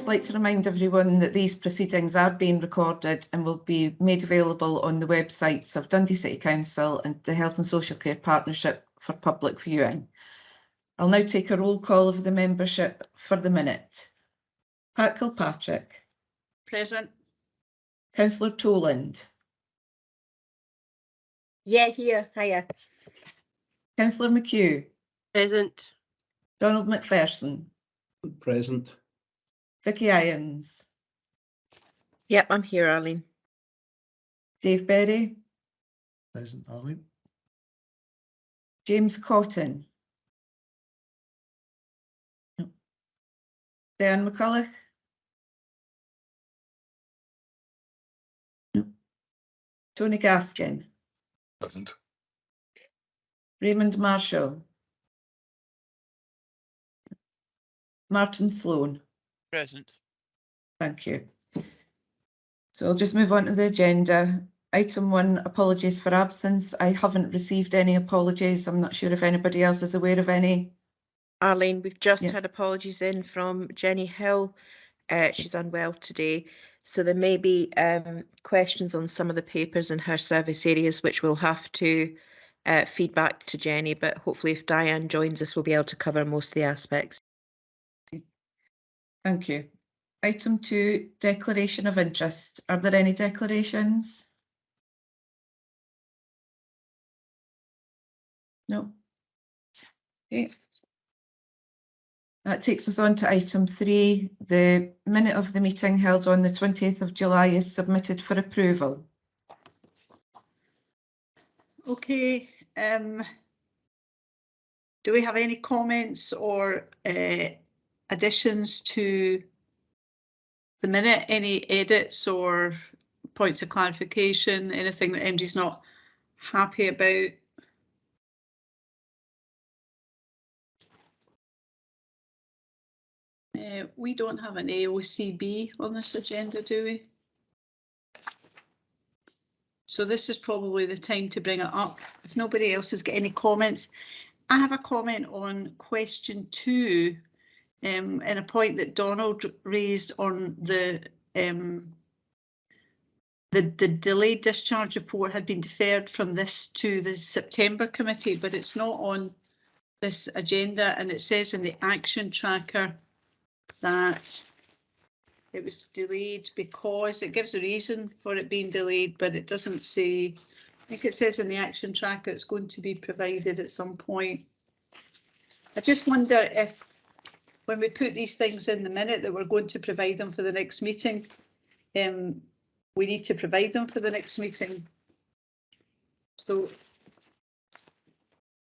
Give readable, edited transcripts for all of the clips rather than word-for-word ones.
just like to remind everyone that these proceedings are being recorded and will be made available on the websites of Dundee City Council and the Health and Social Care Partnership for public viewing. I'll now take a roll call of the membership for the minute. Pat Kilpatrick. Present. Councillor Toland. Yeah, here. Hiya. Councillor McHugh. Present. Donald McPherson. Present. Vicky Irons. Yep, I'm here, Arlene. Dave Berry. Present, Arlene. James Cotton. Diane McCulloch. Tony Gaskin. Present. Raymond Marshall. Martin Sloan. Present. Thank you. So I'll just move on to the agenda. Item 1, apologies for absence. I haven't received any apologies. I'm not sure if anybody else is aware of any. Arlene, we've just Yeah. had apologies in from Jenny Hill. She's unwell today. So there may be questions on some of the papers in her service areas, which we'll have to feed back to Jenny. But hopefully if Diane joins us, we'll be able to cover most of the aspects. Thank you. Item 2, declaration of interest. Are there any declarations? No. Okay. That takes us on to item 3. The minute of the meeting held on the 20th of July is submitted for approval. Okay. Do we have any comments or additions to the minute? Any edits or points of clarification? Anything that MD's not happy about? We don't have an AOCB on this agenda, do we? So this is probably the time to bring it up. If nobody else has got any comments, I have a comment on question 2 and a point that Donald raised on the delayed discharge report had been deferred from this to the September committee, but it's not on this agenda, and it says in the action tracker that it was delayed because it gives a reason for it being delayed, but it doesn't say. I think it says in the action tracker it's going to be provided at some point. I just wonder if when we put these things in the minute that we're going to provide them for the next meeting, we need to provide them for the next meeting. So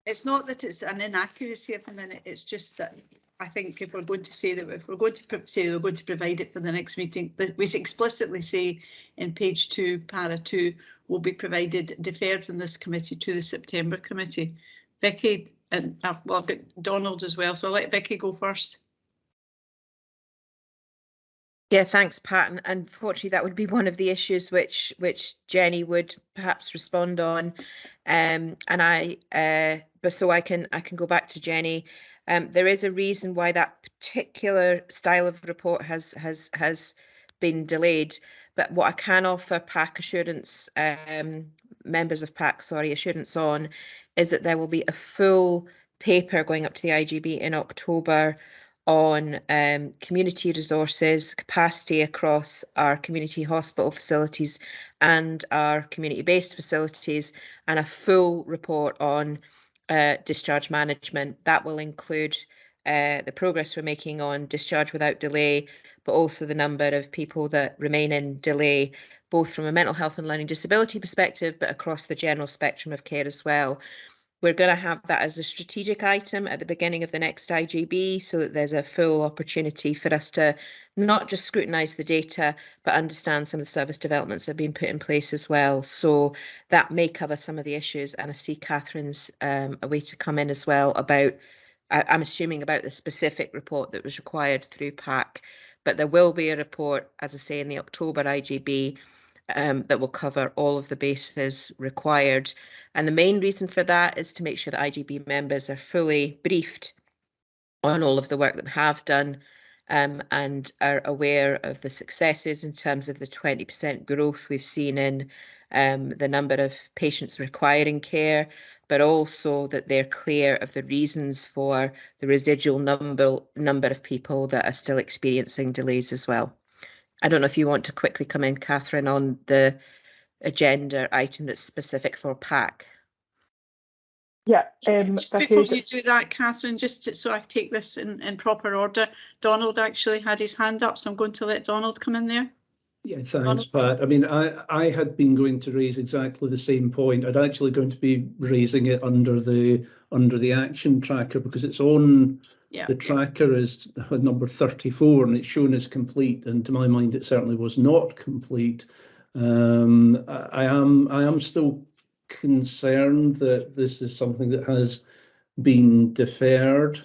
it's not that it's an inaccuracy of the minute, it's just that I think if we're going to say that if we're going to say we're going to provide it for the next meeting, we explicitly say in page 2, para 2, will be provided deferred from this committee to the September committee. Vicky, and well, I've got Donald as well, so I'll let Vicky go first. Yeah, thanks, Pat. And unfortunately, that would be one of the issues which Jenny would perhaps respond on. But so I can go back to Jenny. There is a reason why that particular style of report has been delayed. But what I can offer PAC assurance, members of PAC, assurance on, is that there will be a full paper going up to the IGB in October on community resources, capacity across our community hospital facilities and our community-based facilities, and a full report on discharge management. That will include the progress we're making on discharge without delay, but also the number of people that remain in delay, both from a mental health and learning disability perspective, but across the general spectrum of care as well. We're going to have that as a strategic item at the beginning of the next IGB, so that there's a full opportunity for us to not just scrutinise the data, but understand some of the service developments that have been put in place as well. So that may cover some of the issues, and I see Catherine's a way to come in as well about, I'm assuming, about the specific report that was required through PAC. But there will be a report, as I say, in the October IGB that will cover all of the bases required. And the main reason for that is to make sure that IGB members are fully briefed on all of the work that we have done and are aware of the successes in terms of the 20% growth we've seen in the number of patients requiring care, but also that they're clear of the reasons for the residual number of people that are still experiencing delays as well. I don't know if you want to quickly come in, Catherine, on the agenda item that's specific for PAC. Yeah. Just before you do that, Catherine, so I take this in proper order, Donald actually had his hand up, so I'm going to let Donald come in there. Yeah, thanks, Pat. I mean, I had been going to raise exactly the same point. I'd actually going to be raising it under the action tracker, because it's on the tracker is number 34 and it's shown as complete, and to my mind it certainly was not complete. I am still concerned that this is something that has been deferred,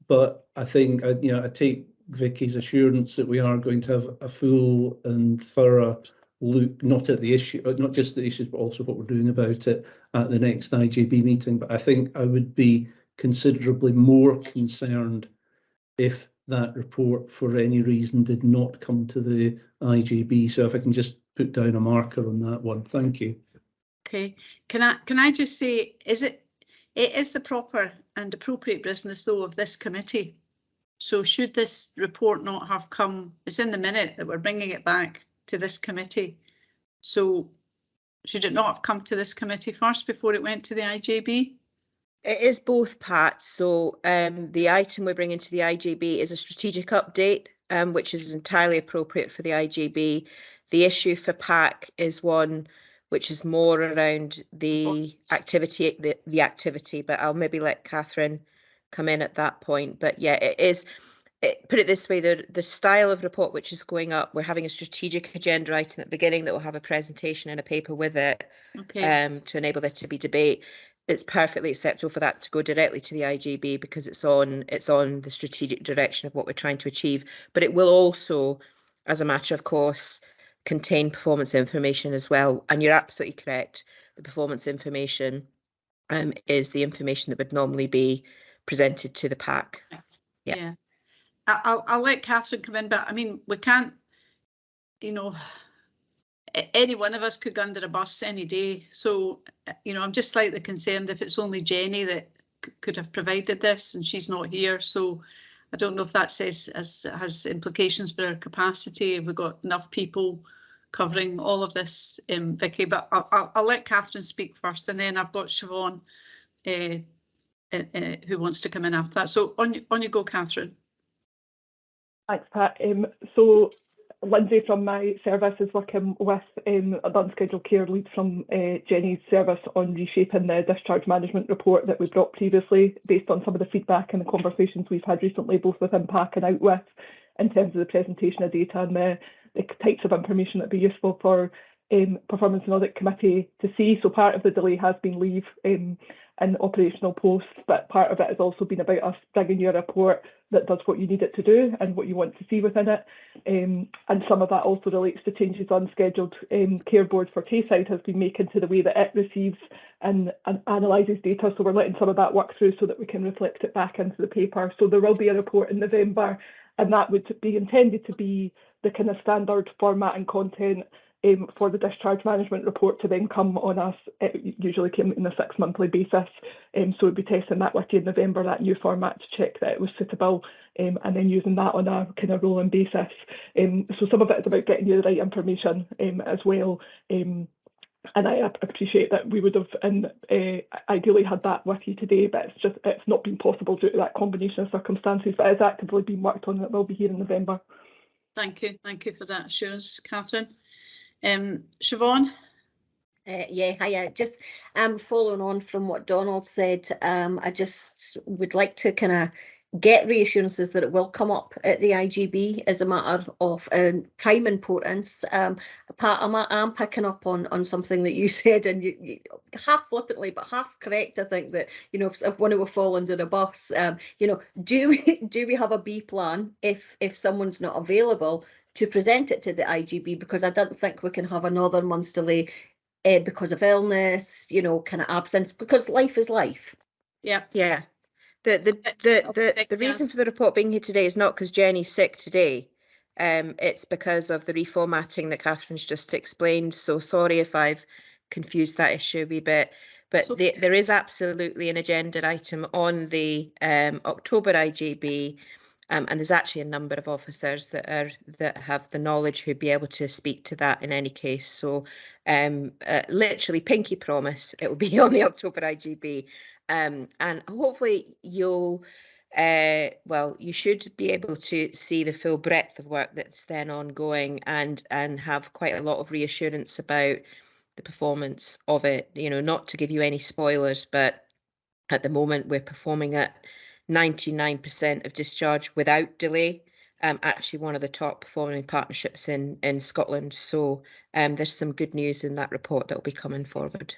but I think I take Vicky's assurance that we are going to have a full and thorough look, not at the issue, not just the issues, but also what we're doing about it at the next IJB meeting. But I think I would be considerably more concerned if that report for any reason did not come to the IJB. So if I can just put down a marker on that one. Thank you. Okay, can I just say, it is the proper and appropriate business though of this committee. So should this report not have come, it's in the minute that we're bringing it back to this committee. So should it not have come to this committee first before it went to the IJB? It is both, Pat. So the item we're bringing to the IJB is a strategic update, which is entirely appropriate for the IJB. The issue for PAC is one which is more around the activity, the activity, but I'll maybe let Catherine come in at that point. But yeah, it is, put it this way, the style of report which is going up, we're having a strategic agenda item at the beginning that will have a presentation and a paper with it, to enable there to be debate. It's perfectly acceptable for that to go directly to the IJB because it's on the strategic direction of what we're trying to achieve. But it will also, as a matter of course, contain performance information as well. And you're absolutely correct. The performance information is the information that would normally be presented to the PAC. Yeah. I'll let Catherine come in, but I mean, we can't, any one of us could go under a bus any day. So, I'm just slightly concerned if it's only Jenny that could have provided this and she's not here. So I don't know if that has implications for our capacity. Have we got enough people covering all of this, Vicky? But I'll let Catherine speak first, and then I've got Siobhan who wants to come in after that. So on you go, Catherine. Thanks, Pat. So Lindsay from my service is working with an unscheduled care lead from Jenny's service on reshaping the discharge management report that we brought previously, based on some of the feedback and the conversations we've had recently, both within PAC and out with, in terms of the presentation of data and the types of information that would be useful for Performance and Audit Committee to see. So part of the delay has been leave in operational posts, but part of it has also been about us bringing you a report that does what you need it to do and what you want to see within it. And some of that also relates to changes on scheduled care board for Tayside has been making to the way that it receives and analyses data. So we're letting some of that work through so that we can reflect it back into the paper. So there will be a report in November, and that would be intended to be the kind of standard format and content for the discharge management report to then come on us. It usually came in a 6-monthly basis. So we'll be testing that with you in November, that new format, to check that it was suitable, and then using that on a kind of rolling basis. So some of it is about getting you the right information as well. And I appreciate that we would have ideally had that with you today, but it's not been possible due to that combination of circumstances, but it's actively being worked on and it will be here in November. Thank you for that assurance, Catherine. Siobhan? Hiya. Just following on from what Donald said, I just would like to kind of get reassurances that it will come up at the IJB as a matter of prime importance. Pat, I'm picking up on something that you said, and you half flippantly but half correct. I think that if one will fall under a bus, do we have a B plan if someone's not available to present it to the IJB? Because I don't think we can have another month's delay because of illness, kind of absence, because life is life. Yeah. The reason for the report being here today is not because Jenny's sick today. It's because of the reformatting that Catherine's just explained. So sorry if I've confused that issue a wee bit. But there is absolutely an agenda item on the October IGB, and there's actually a number of officers that have the knowledge who'd be able to speak to that in any case. So literally pinky promise it will be on the October IGB. And hopefully you'll, you should be able to see the full breadth of work that's then ongoing and have quite a lot of reassurance about the performance of it. You know, not to give you any spoilers, but at the moment we're performing at 99% of discharge without delay. Actually one of the top performing partnerships in Scotland. So there's some good news in that report that will be coming forward.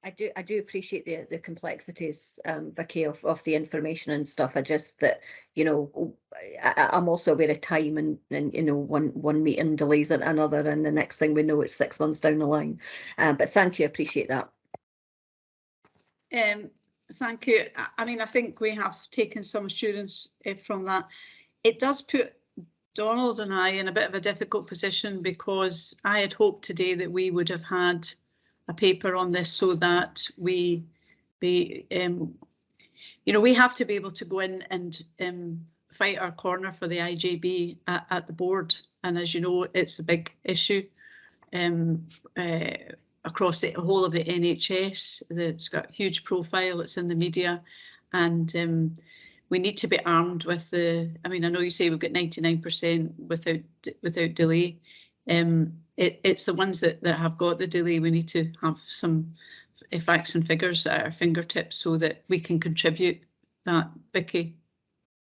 I do appreciate the complexities, Vicky, of the information and stuff. I just that, you know, I'm also aware of time and you know, one meeting delays another, and the next thing we know it's 6 months down the line. But thank you, I appreciate that. Thank you. I mean, I think we have taken some assurance from that. It does put Donald and I in a bit of a difficult position, because I had hoped today that we would have had a paper on this, so that we you know, we have to be able to go in and fight our corner for the IJB at the board. And as you know, it's a big issue across the whole of the NHS. That's got huge profile, it's in the media, and we need to be armed with the, I mean, I know you say we've got 99% without delay. It's the ones that have got the delay. We need to have some facts and figures at our fingertips so that we can contribute that, Vicky.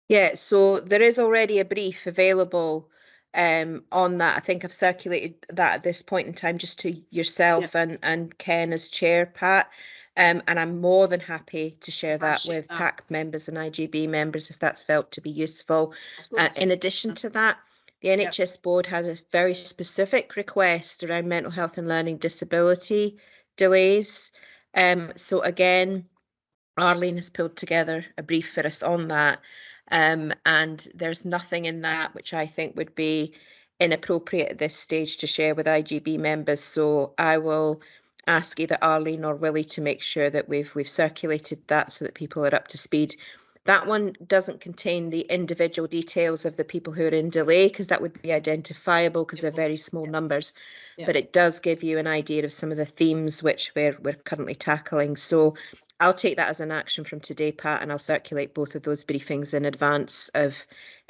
Yeah, so there is already a brief available on that. I think I've circulated that at this point in time just to yourself and Ken as chair, Pat. And I'm more than happy to share that with PAC members and IGB members if that's felt to be useful. In addition to that, the NHS board has a very specific request around mental health and learning disability delays. So again, Arlene has pulled together a brief for us on that. And there's nothing in that which I think would be inappropriate at this stage to share with IGB members. So I will ask either Arlene or Willie to make sure that we've circulated that so that people are up to speed. That one doesn't contain the individual details of the people who are in delay, because that would be identifiable because they're very small numbers. But it does give you an idea of some of the themes which we're currently tackling. So I'll take that as an action from today, Pat, and I'll circulate both of those briefings in advance of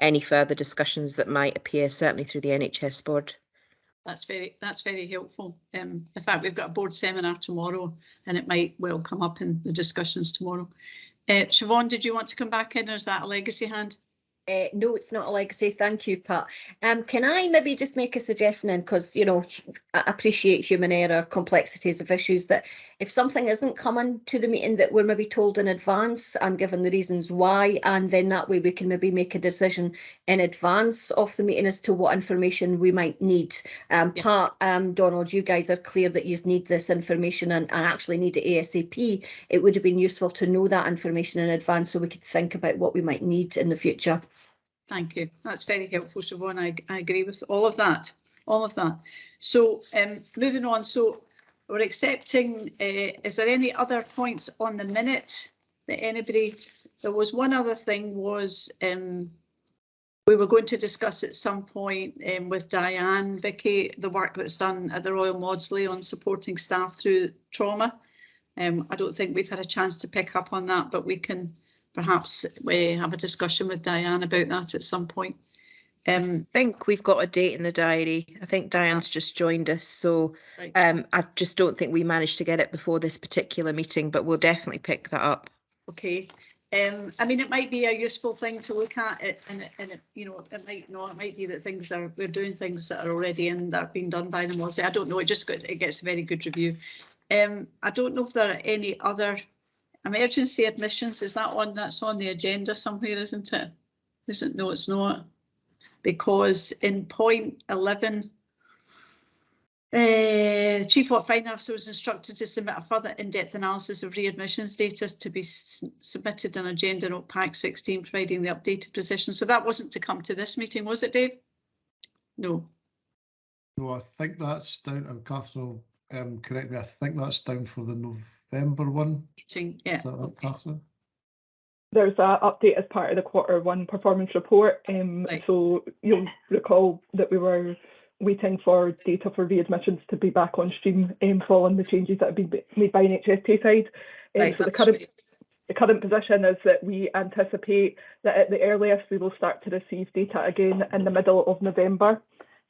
any further discussions that might appear, certainly through the NHS board. That's very helpful. In fact, we've got a board seminar tomorrow, and it might well come up in the discussions tomorrow. Siobhan, did you want to come back in, or is that a legacy hand? No, it's not a legacy. Thank you, Pat. Can I maybe just make a suggestion then, because, you know, I appreciate human error, complexities of issues, that if something isn't coming to the meeting that we're maybe told in advance and given the reasons why, and then that way we can maybe make a decision in advance of the meeting as to what information we might need. Pat, Donald, you guys are clear that you need this information and actually need it ASAP. It would have been useful to know that information in advance so we could think about what we might need in the future. Thank you. That's very helpful, Siobhan. I agree with all of that. So moving on. So we're accepting. Is there any other points on the minute that anybody? There was one other thing. Was we were going to discuss at some point with Diane, Vicky, the work that's done at the Royal Maudsley on supporting staff through trauma. I don't think we've had a chance to pick up on that, but we can perhaps have a discussion with Diane about that at some point. I think we've got a date in the diary. I think Diane's just joined us, so I just don't think we managed to get it before this particular meeting, but we'll definitely pick that up. Okay. I mean, it might be a useful thing to look at it, and you know, it might not. It might be that we're doing things that are already in that are being done by them. I don't know. It gets a very good review. I don't know if there are any other emergency admissions. Is that one that's on the agenda somewhere, isn't it? No, it's not. Because in point 11, Chief Audit Finance Officer was instructed to submit a further in-depth analysis of readmissions data to be submitted on Agenda Note Pack 16, providing the updated position. So that wasn't to come to this meeting, was it, Dave? No. No, I think that's down, and Catherine will correct me, I think that's down for the November one. Meeting, yeah. Is that right, Catherine? There's an update as part of the Q1 performance report. Right. So you'll recall that we were waiting for data for readmissions to be back on stream following the changes that have been made by NHSP side. Right, so the current position is that we anticipate that at the earliest we will start to receive data again in the middle of November.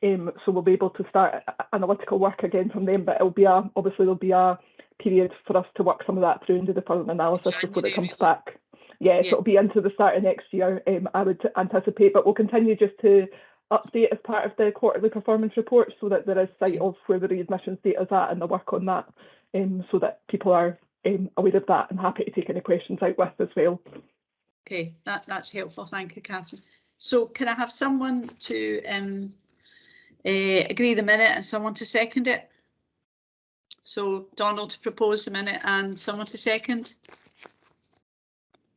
So we'll be able to start analytical work again from them, but it'll be obviously there'll be a period for us to work some of that through and do the further analysis before it comes back. Yeah, so it'll be into the start of next year, I would anticipate, but we'll continue just to update as part of the quarterly performance report so that there is sight of where the readmissions data is at and the work on that, so that people are aware of that, and happy to take any questions out with as well. Okay, that's helpful. Thank you, Catherine. So can I have someone to agree the minute and someone to second it? So Donald to propose the minute and someone to second.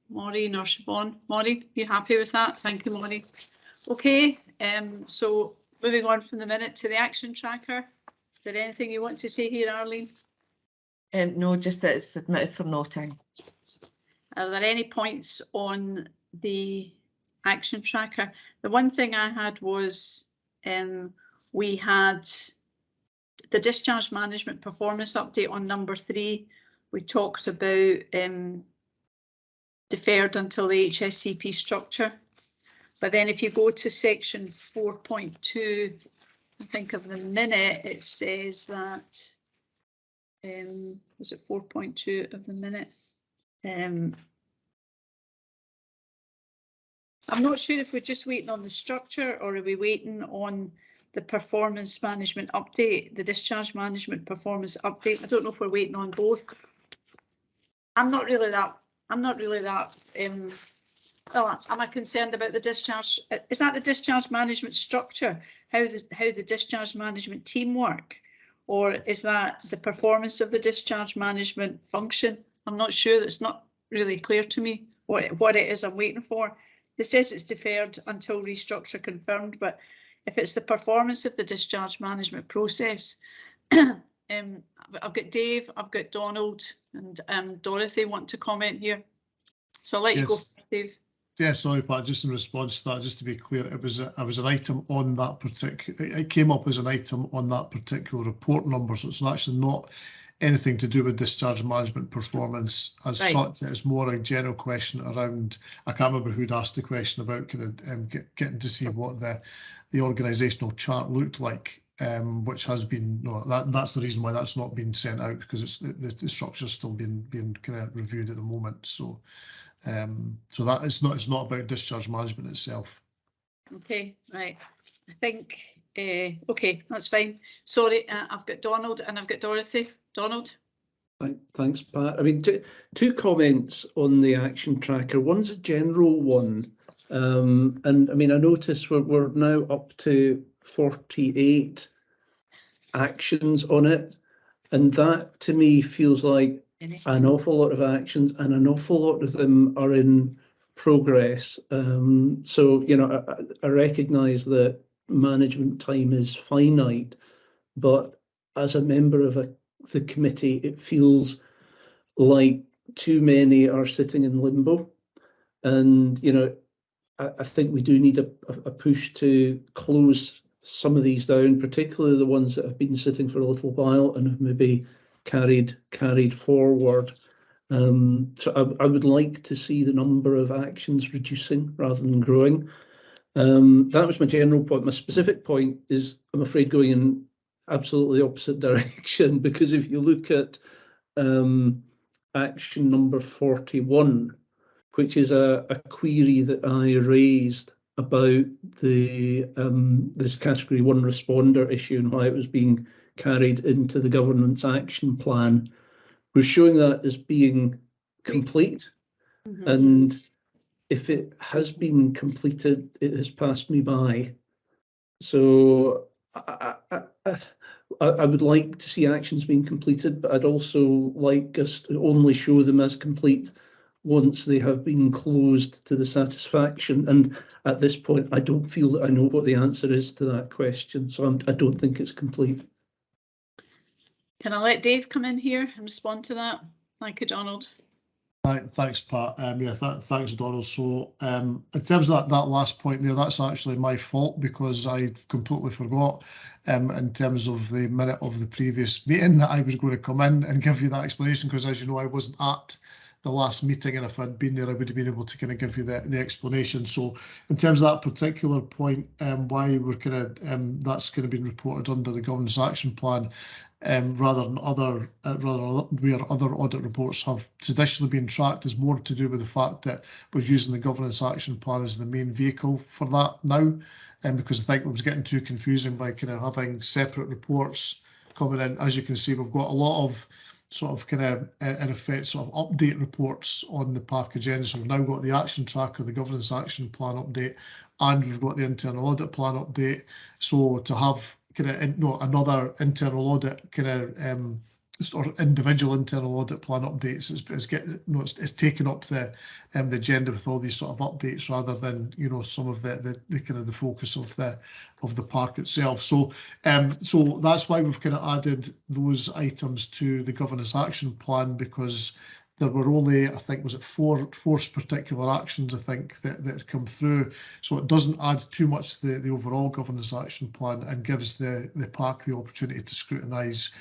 Maureen or Siobhan? Maureen, you happy with that? Thank you, Maureen. Okay, so moving on from the minute to the action tracker. Is there anything you want to say here, Arlene? No, just that it's submitted for noting. Are there any points on the action tracker? The one thing I had was we had the discharge management performance update on number 3. We talked about deferred until the DH&SCP structure. But then if you go to section 4.2, I think of the minute, it says that, was it 4.2 of the minute? I'm not sure if we're just waiting on the structure or are we waiting on the performance management update, the discharge management performance update. I don't know if we're waiting on both. I'm not really that well, am I concerned about the discharge? Is that the discharge management structure, how the discharge management team work? Or is that the performance of the discharge management function? I'm not sure. That's not really clear to me what it is I'm waiting for. It says it's deferred until restructure confirmed, but if it's the performance of the discharge management process, I've got Dave, I've got Donald, and Dorothy want to comment here. So I'll let you go, Dave. Yeah, sorry, Pat, just in response to that, just to be clear, it was an item on that particular, it came up as an item on that particular report number, so it's actually not anything to do with discharge management performance as such. It's more a general question around, I can't remember who'd asked the question about kind of getting to see what the organisational chart looked like, which has been, no, that's the reason why that's not been sent out, because it's the structure's still being kind of reviewed at the moment. So so that it's not about discharge management itself. Okay, right. I think okay, that's fine. Sorry, I've got Donald and I've got Dorothy. Donald. Thanks, Pat. I mean, two comments on the action tracker. One's a general one, and I mean, I notice we're now up to 48 actions on it, and that to me feels like an awful lot of actions, and an awful lot of them are in progress. So, you know, I recognise that management time is finite, but as a member of the committee, it feels like too many are sitting in limbo. And, you know, I think we do need a push to close some of these down, particularly the ones that have been sitting for a little while and have maybe carried forward. So I would like to see the number of actions reducing rather than growing. That was my general point. My specific point is, I'm afraid, going in absolutely the opposite direction, because if you look at action number 41, which is a query that I raised about the this category 1 responder issue and why it was being carried into the governance action plan, we're showing that as being complete. Mm-hmm. And if it has been completed, it has passed me by. So I would like to see actions being completed, but I'd also like us to only show them as complete once they have been closed to the satisfaction. And at this point, I don't feel that I know what the answer is to that question. So I don't think it's complete. Can I let Dave come in here and respond to that? Thank you, Donald. Thanks, Pat. Yeah, thanks, Donald. So in terms of that last point there, that's actually my fault because I completely forgot in terms of the minute of the previous meeting that I was going to come in and give you that explanation, because as you know, I wasn't at the last meeting, and if I'd been there, I would have been able to kind of give you the explanation. So in terms of that particular point, why we're kind of that's kind of been reported under the governance action plan, rather than where other audit reports have traditionally been tracked, is more to do with the fact that we're using the governance action plan as the main vehicle for that now, because I think it was getting too confusing by kind of having separate reports coming in. As you can see, we've got a lot of sort of kind of in effect sort of update reports on the PAC agenda. So we've now got the action tracker, the governance action plan update, and we've got the internal audit plan update. So to have kind of another internal audit kind of or individual internal audit plan updates it's taken up the agenda with all these sort of updates rather than some of the kind of the focus of the PAC itself. So so that's why we've kind of added those items to the governance action plan, because there were only, I think, was it four particular actions, I think, that come through. So it doesn't add too much to the overall governance action plan and gives the PAC the opportunity to scrutinise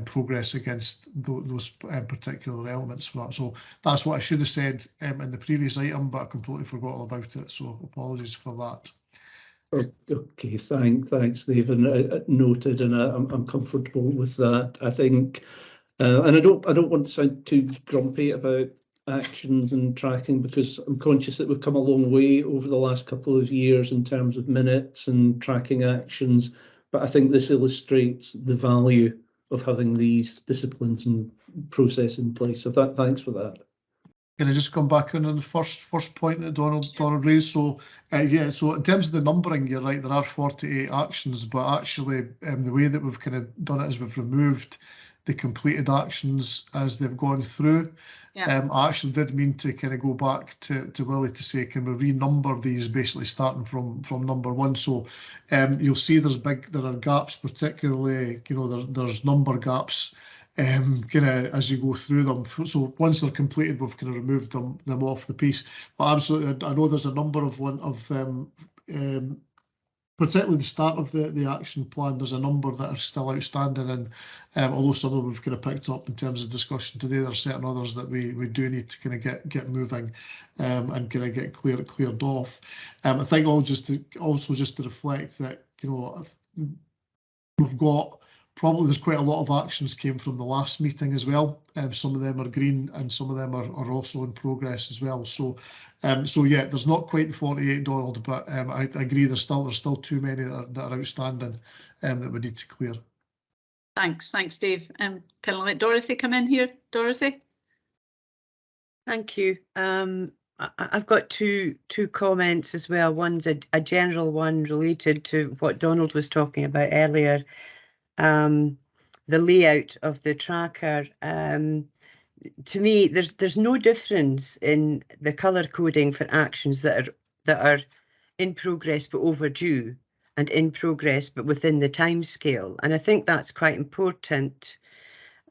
progress against those particular elements for that. So that's what I should have said in the previous item, but I completely forgot all about it. So apologies for that. Okay, thanks, Dave. And noted, and I'm comfortable with that. I think. And I don't want to sound too grumpy about actions and tracking, because I'm conscious that we've come a long way over the last couple of years in terms of minutes and tracking actions. But I think this illustrates the value of having these disciplines and process in place. So thanks for that. Can I just come back on the first point that Donald raised? So yeah, so in terms of the numbering, you're right, there are 48 actions, but actually the way that we've kind of done it is we've removed the completed actions as they've gone through. Yeah. I actually did mean to kind of go back to Willie to say, can we renumber these basically starting from number one? So you'll see there are gaps, particularly, there's number gaps kind of as you go through them. So once they're completed, we've kind of removed them off the piece. But absolutely, I know there's a number of particularly the start of the action plan, there's a number that are still outstanding, and although some of them we've kind of picked up in terms of discussion today, there are certain others that we do need to kind of get moving and kind of get cleared off. I think also just to reflect that we've got probably there's quite a lot of actions came from the last meeting as well. Some of them are green and some of them are also in progress as well. So so yeah, there's not quite the 48, Donald, but I agree there's still too many that are outstanding that we need to clear. Thanks, Dave. Can I let Dorothy come in here? Dorothy? Thank you. I've got two comments as well. One's a general one related to what Donald was talking about earlier. The layout of the tracker. To me, there's no difference in the colour coding for actions that are in progress but overdue, and in progress but within the time scale. And I think that's quite important.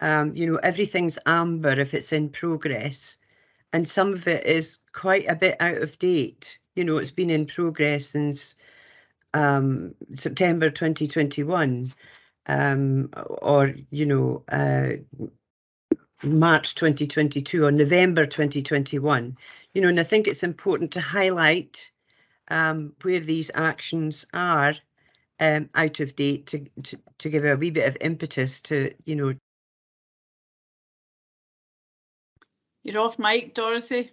Everything's amber if it's in progress, and some of it is quite a bit out of date. It's been in progress since September 2021. Or March 2022 or November 2021, and I think it's important to highlight where these actions are out of date to give a wee bit of impetus to, You're off mic, Dorothy.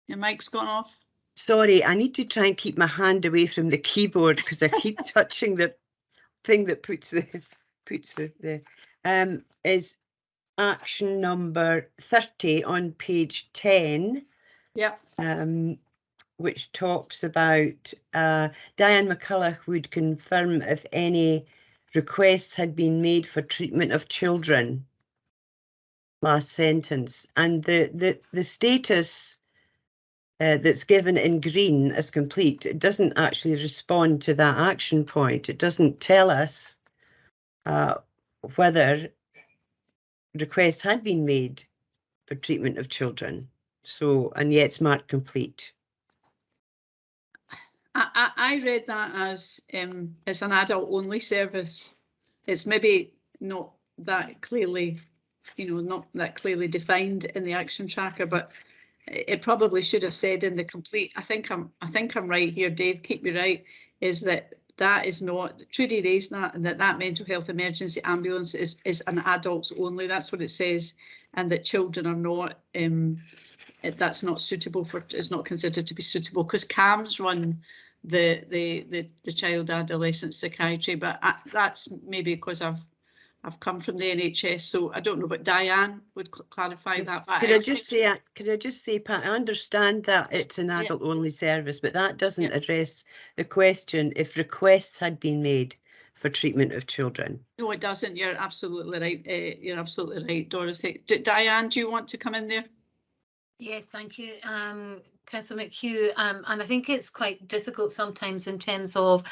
Your mic's gone off. Sorry, I need to try and keep my hand away from the keyboard because I keep touching the thing that puts the is action number 30 on page 10. Yeah. Which talks about Diane McCulloch would confirm if any requests had been made for treatment of children. Last sentence. And the status that's given in green as complete, it doesn't actually respond to that action point. It doesn't tell us whether requests had been made for treatment of children. So, and yet it's marked complete. I read that as it's an adult only service. It's maybe not that clearly, not that clearly defined in the action tracker, but it probably should have said in the complete. I think I'm right here, Dave. Keep me right. Is that is not Trudy raised that, and that mental health emergency ambulance is an adults only. That's what it says, and that children are not. That's not suitable for. Is not considered to be suitable because CAMS run the child adolescent psychiatry, but that's maybe because I've come from the NHS, so I don't know, but Diane would clarify that. But could I just say, Pat, I understand that it's an adult only service, but that doesn't address the question if requests had been made for treatment of children. No, it doesn't. You're absolutely right. You're absolutely right, Dorothy. Diane, do you want to come in there? Yes, thank you, Councillor McHugh. And I think it's quite difficult sometimes in terms of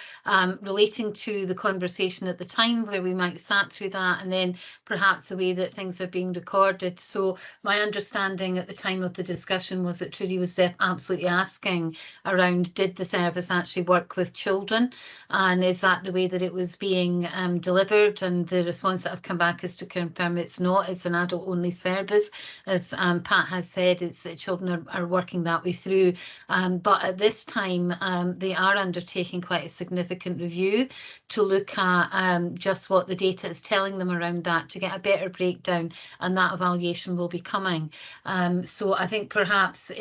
relating to the conversation at the time where we might have sat through that and then perhaps the way that things are being recorded. So my understanding at the time of the discussion was that Trudy was absolutely asking around, did the service actually work with children? And is that the way that it was being delivered? And the response that I've come back is to confirm it's not. It's an adult only service. As Pat has said, it's children are working that way through, but at this time they are undertaking quite a significant review to look at just what the data is telling them around that to get a better breakdown, and that evaluation will be coming. So I think perhaps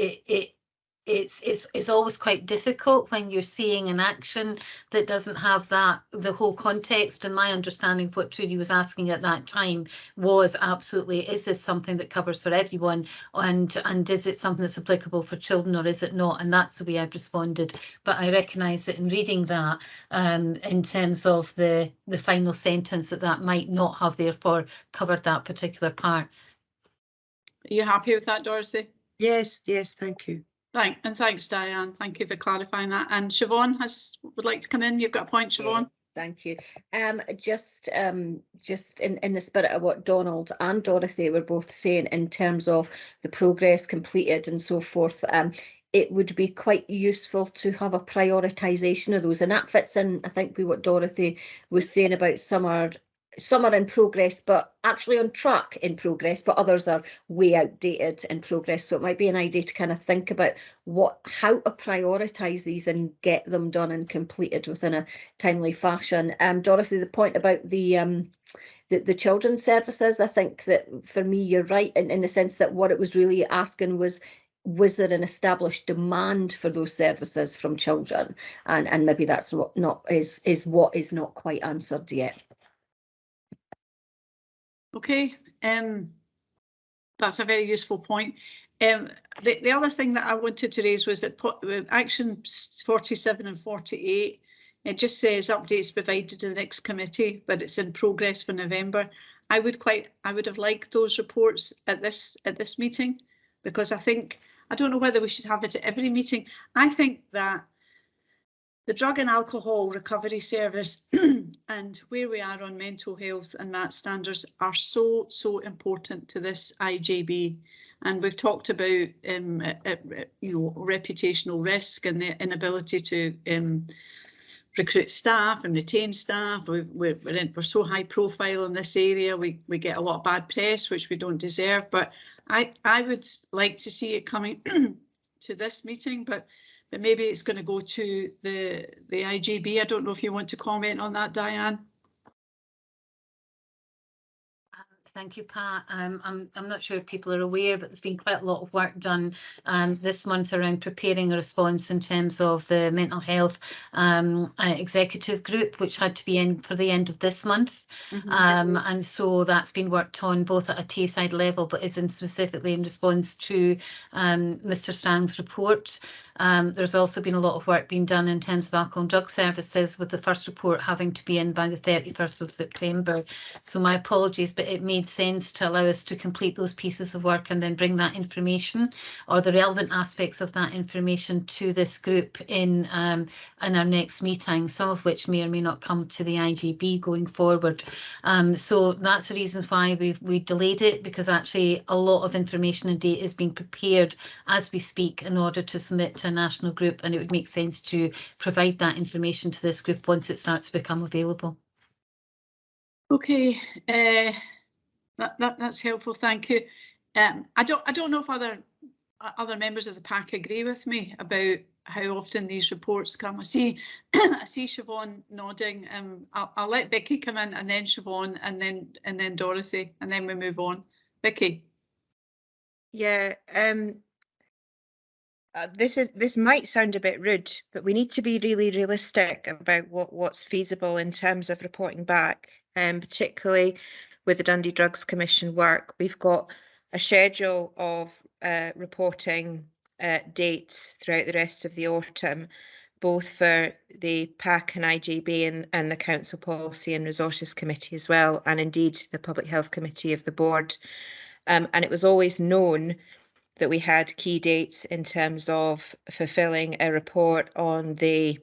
it's always quite difficult when you're seeing an action that doesn't have the whole context. And my understanding of what Trudy was asking at that time was absolutely, is this something that covers for everyone, and is it something that's applicable for children or is it not? And that's the way I've responded. But I recognise that in reading that, in terms of the final sentence, that might not have therefore covered that particular part. Are you happy with that, Dorothy? Yes, thank you. Thanks, Diane. Thank you for clarifying that. And Siobhan would like to come in. You've got a point, Siobhan. Thank you. Just in the spirit of what Donald and Dorothy were both saying in terms of the progress completed and so forth, it would be quite useful to have a prioritisation of those, and that fits in, I think, with what Dorothy was saying about some are in progress, but actually on track in progress, but others are way outdated in progress. So it might be an idea to kind of think about how to prioritise these and get them done and completed within a timely fashion. Dorothy, the point about the children's services, I think that for me you're right in the sense that what it was really asking was there an established demand for those services from children, and maybe that's what is not quite answered yet. Okay, that's a very useful point. The other thing that I wanted to raise was that action 47 and 48, it just says updates provided to the next committee, but it's in progress for November. I would have liked those reports at this meeting, because I don't know whether we should have it at every meeting. I think that the Drug and Alcohol Recovery Service and where we are on mental health and MAT standards are so important to this IJB. And we've talked about reputational risk and the inability to recruit staff and retain staff. We're so high profile in this area. We get a lot of bad press, which we don't deserve. But I would like to see it coming to this meeting, but maybe it's going to go to the IJB. I don't know if you want to comment on that, Diane. Thank you, Pat. I'm not sure if people are aware, but there's been quite a lot of work done this month around preparing a response in terms of the mental health executive group, which had to be in for the end of this month. And so that's been worked on both at a Tayside level, but is specifically in response to Mr. Strang's report. There's also been a lot of work being done in terms of alcohol and drug services, with the first report having to be in by the 31st of September. So my apologies, but it made sense to allow us to complete those pieces of work and then bring that information, or the relevant aspects of that information, to this group in our next meeting, some of which may or may not come to the IGB going forward. So that's the reason why we delayed it, because actually a lot of information and data is being prepared as we speak in order to submit to a national group, and it would make sense to provide that information to this group once it starts to become available. Okay, that's helpful. Thank you. I don't know if other members of the PAC agree with me about how often these reports come. I see Siobhan nodding. I'll let Vicky come in, and then Siobhan, and then Dorothy, and then we move on. Vicky. Yeah. This might sound a bit rude, but we need to be really realistic about what's feasible in terms of reporting back, and particularly with the Dundee Drugs Commission work. We've got a schedule of reporting dates throughout the rest of the autumn, both for the PAC and IGB and the Council Policy and Resources Committee as well, and indeed the Public Health Committee of the board. And it was always known that we had key dates in terms of fulfilling a report on the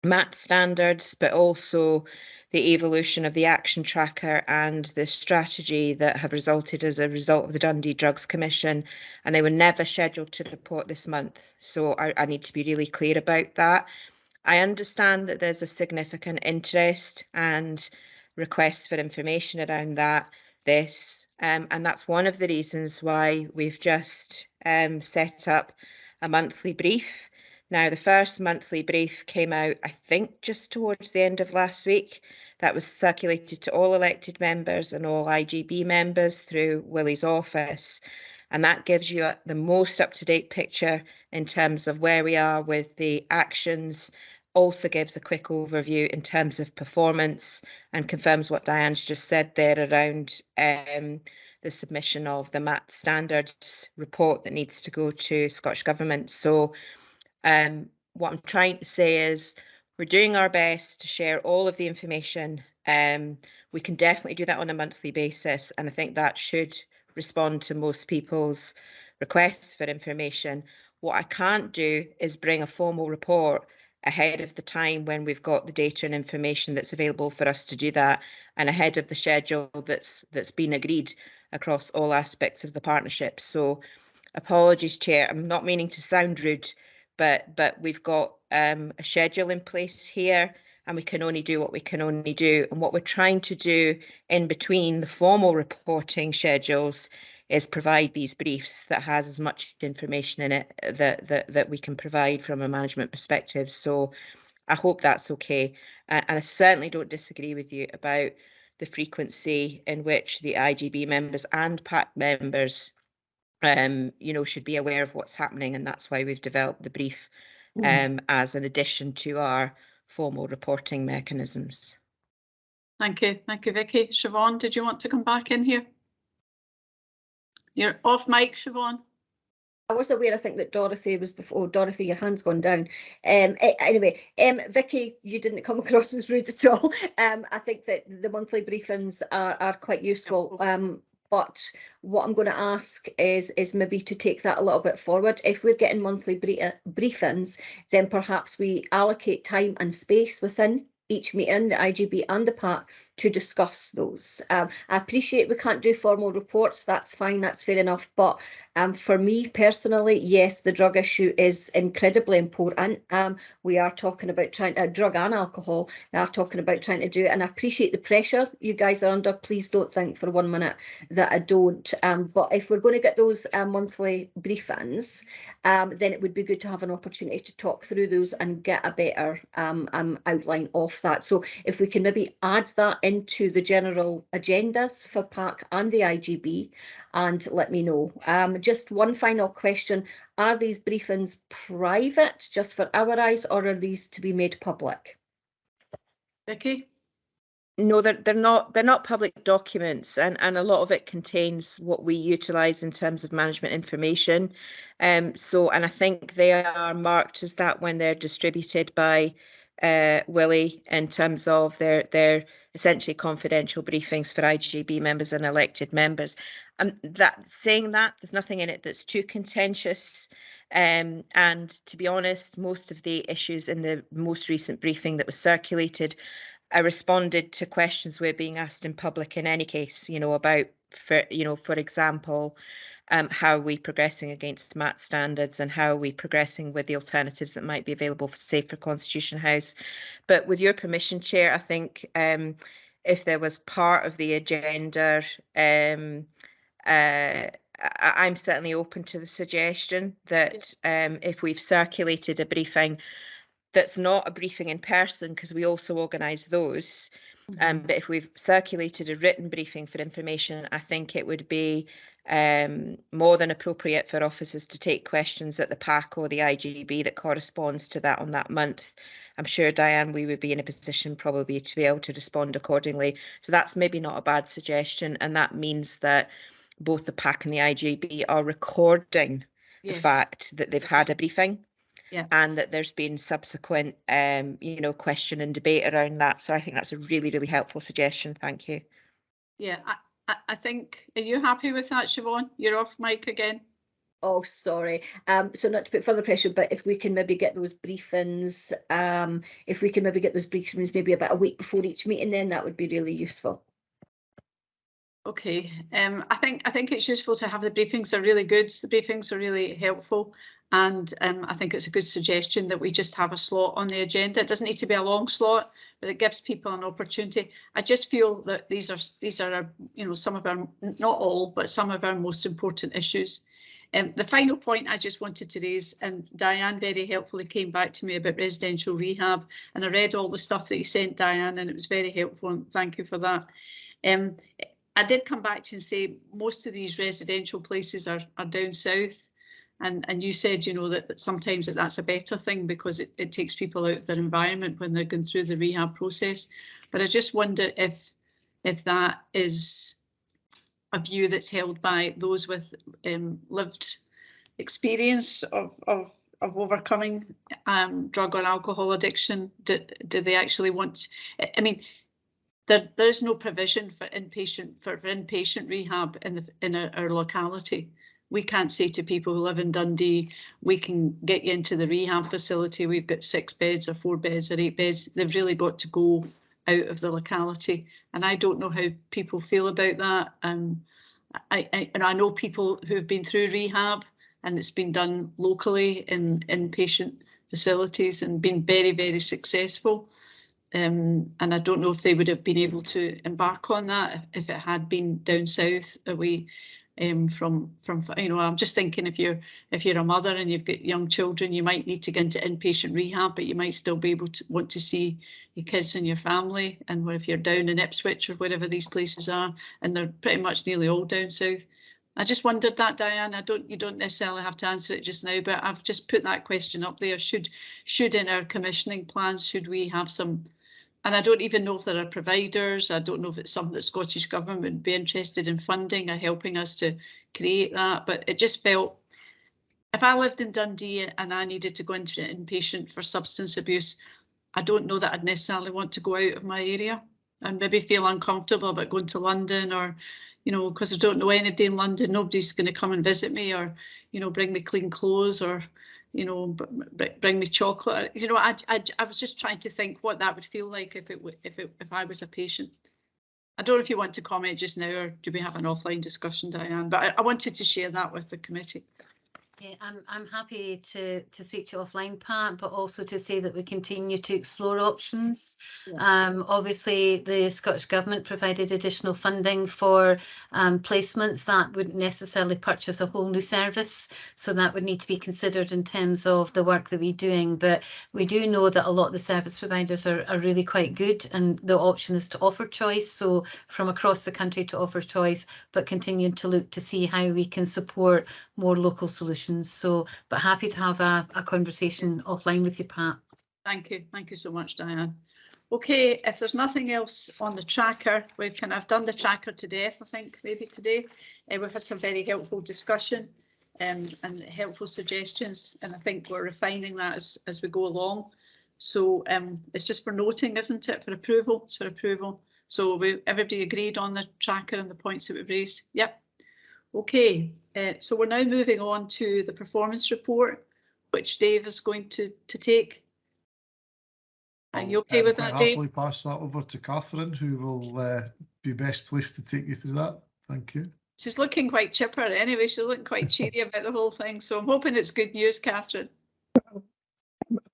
MAT standards, but also the evolution of the action tracker and the strategy that have resulted as a result of the Dundee Drugs Commission, and they were never scheduled to report this month. So I need to be really clear about that. I understand that there's a significant interest and requests for information around this. And that's one of the reasons why we've just set up a monthly brief. Now, the first monthly brief came out, I think, just towards the end of last week. That was circulated to all elected members and all IGB members through Willie's office. And that gives you the most up-to-date picture in terms of where we are with the actions. Also gives a quick overview in terms of performance, and confirms what Diane's just said there around the submission of the MAT standards report that needs to go to Scottish Government. So what I'm trying to say is we're doing our best to share all of the information. We can definitely do that on a monthly basis, and I think that should respond to most people's requests for information. What I can't do is bring a formal report ahead of the time when we've got the data and information that's available for us to do that, and ahead of the schedule that's been agreed across all aspects of the partnership. So apologies, Chair, I'm not meaning to sound rude, but we've got a schedule in place here, and we can only do what we can only do. And what we're trying to do in between the formal reporting schedules is provide these briefs that has as much information in it that we can provide from a management perspective. So I hope that's okay. And I certainly don't disagree with you about the frequency in which the IGB members and PAC members should be aware of what's happening, and that's why we've developed the brief as an addition to our formal reporting mechanisms. Thank you, Vicky. Siobhan, did you want to come back in here? You're off mic, Siobhan. I was aware, I think, that Dorothy was before. Dorothy, your hand's gone down. Anyway, Vicky, you didn't come across as rude at all. I think that the monthly briefings are quite useful. But what I'm going to ask is maybe to take that a little bit forward. If we're getting monthly briefings, then perhaps we allocate time and space within each meeting, the IGB and the PAC, to discuss those. I appreciate we can't do formal reports. That's fine. That's fair enough. But for me personally, yes, the drug issue is incredibly important. We are talking about trying to drug and alcohol. We are talking about trying to do it, and I appreciate the pressure you guys are under. Please don't think for 1 minute that I don't. But if we're going to get those monthly briefings, then it would be good to have an opportunity to talk through those and get a better outline of that. So if we can maybe add that into the general agendas for PAC and the IGB and let me know. Just one final question. Are these briefings private, just for our eyes, or are these to be made public? Vicky? No, they're not public documents, and a lot of it contains what we utilise in terms of management information. So, and I think they are marked as that when they're distributed by Willie in terms of their essentially confidential briefings for IGB members and elected members. Saying that, there's nothing in it that's too contentious. And to be honest, most of the issues in the most recent briefing that was circulated, I responded to questions we're being asked in public in any case, about, for example, how are we progressing against MAT standards and how are we progressing with the alternatives that might be available for Safer Constitution House. But with your permission, Chair, I think if there was part of the agenda, I'm certainly open to the suggestion that if we've circulated a briefing that's not a briefing in person, because we also organise those. But if we've circulated a written briefing for information, I think it would be more than appropriate for officers to take questions at the PAC or the IGB that corresponds to that on that month. I'm sure, Diane, we would be in a position probably to be able to respond accordingly. So that's maybe not a bad suggestion. And that means that both the PAC and the IGB are recording the fact that they've had a briefing. Yeah. And that there's been subsequent, question and debate around that. So I think that's a really, really helpful suggestion. Thank you. Yeah, I think, are you happy with that, Siobhan? You're off mic again. Oh, sorry. So not to put further pressure, but if we can maybe get those briefings, maybe about a week before each meeting, then that would be really useful. Okay. I think it's useful to have the briefings. They're really good. The briefings are really helpful. And I think it's a good suggestion that we just have a slot on the agenda. It doesn't need to be a long slot, but it gives people an opportunity. I just feel that these are some of our, not all, but some of our most important issues. The final point I just wanted to raise, and Diane very helpfully came back to me about residential rehab, and I read all the stuff that you sent, Diane, and it was very helpful, and thank you for that. I did come back to you and say most of these residential places are down south. And you said, that sometimes that's a better thing because it takes people out of their environment when they're going through the rehab process. But I just wonder if that is a view that's held by those with lived experience of overcoming drug or alcohol addiction. Do they actually want? I mean, there's no provision for inpatient rehab in our locality. We can't say to people who live in Dundee, we can get you into the rehab facility. We've got 6 beds or 4 beds or 8 beds. They've really got to go out of the locality. And I don't know how people feel about that. And I know people who've been through rehab and it's been done locally in inpatient facilities and been very, very successful. And I don't know if they would have been able to embark on that if it had been down south away from I'm just thinking if you're a mother and you've got young children, you might need to get into inpatient rehab, but you might still be able to want to see your kids and your family. And if you're down in Ipswich or wherever these places are, and they're pretty much nearly all down south. I just wondered that, Diane. You don't necessarily have to answer it just now, but I've just put that question up there. Should in our commissioning plans, should we have some? And I don't even know if there are providers. I don't know if it's something that Scottish Government would be interested in funding or helping us to create that. But it just felt, if I lived in Dundee and I needed to go into an inpatient for substance abuse, I don't know that I'd necessarily want to go out of my area and maybe feel uncomfortable about going to London or, because I don't know anybody in London. Nobody's going to come and visit me or, bring me clean clothes or, bring me chocolate. I was just trying to think what that would feel like if I was a patient. I don't know if you want to comment just now or do we have an offline discussion, Diane? But I wanted to share that with the committee. Yeah, I'm happy to speak to you offline, Pat, but also to say that we continue to explore options. Yeah. Obviously, the Scottish Government provided additional funding for placements that wouldn't necessarily purchase a whole new service, so that would need to be considered in terms of the work that we're doing. But we do know that a lot of the service providers are really quite good, and the option is to offer choice, so from across the country to offer choice, but continuing to look to see how we can support more local solutions. So, but happy to have a conversation offline with you, Pat. Thank you. Thank you so much, Diane. Okay, if there's nothing else on the tracker, we've kind of done the tracker to death, I think, maybe today. We've had some very helpful discussion and helpful suggestions, and I think we're refining that as we go along. So it's just for noting, isn't it, for approval? It's for approval. So everybody agreed on the tracker and the points that we've raised? Yep. Okay, so we're now moving on to the performance report, which Dave is going to take. Are you okay with that, Dave? I'll happily pass that over to Catherine, who will be best placed to take you through that. Thank you. She's looking quite chipper anyway. She's looking quite cheery about the whole thing. So I'm hoping it's good news, Catherine.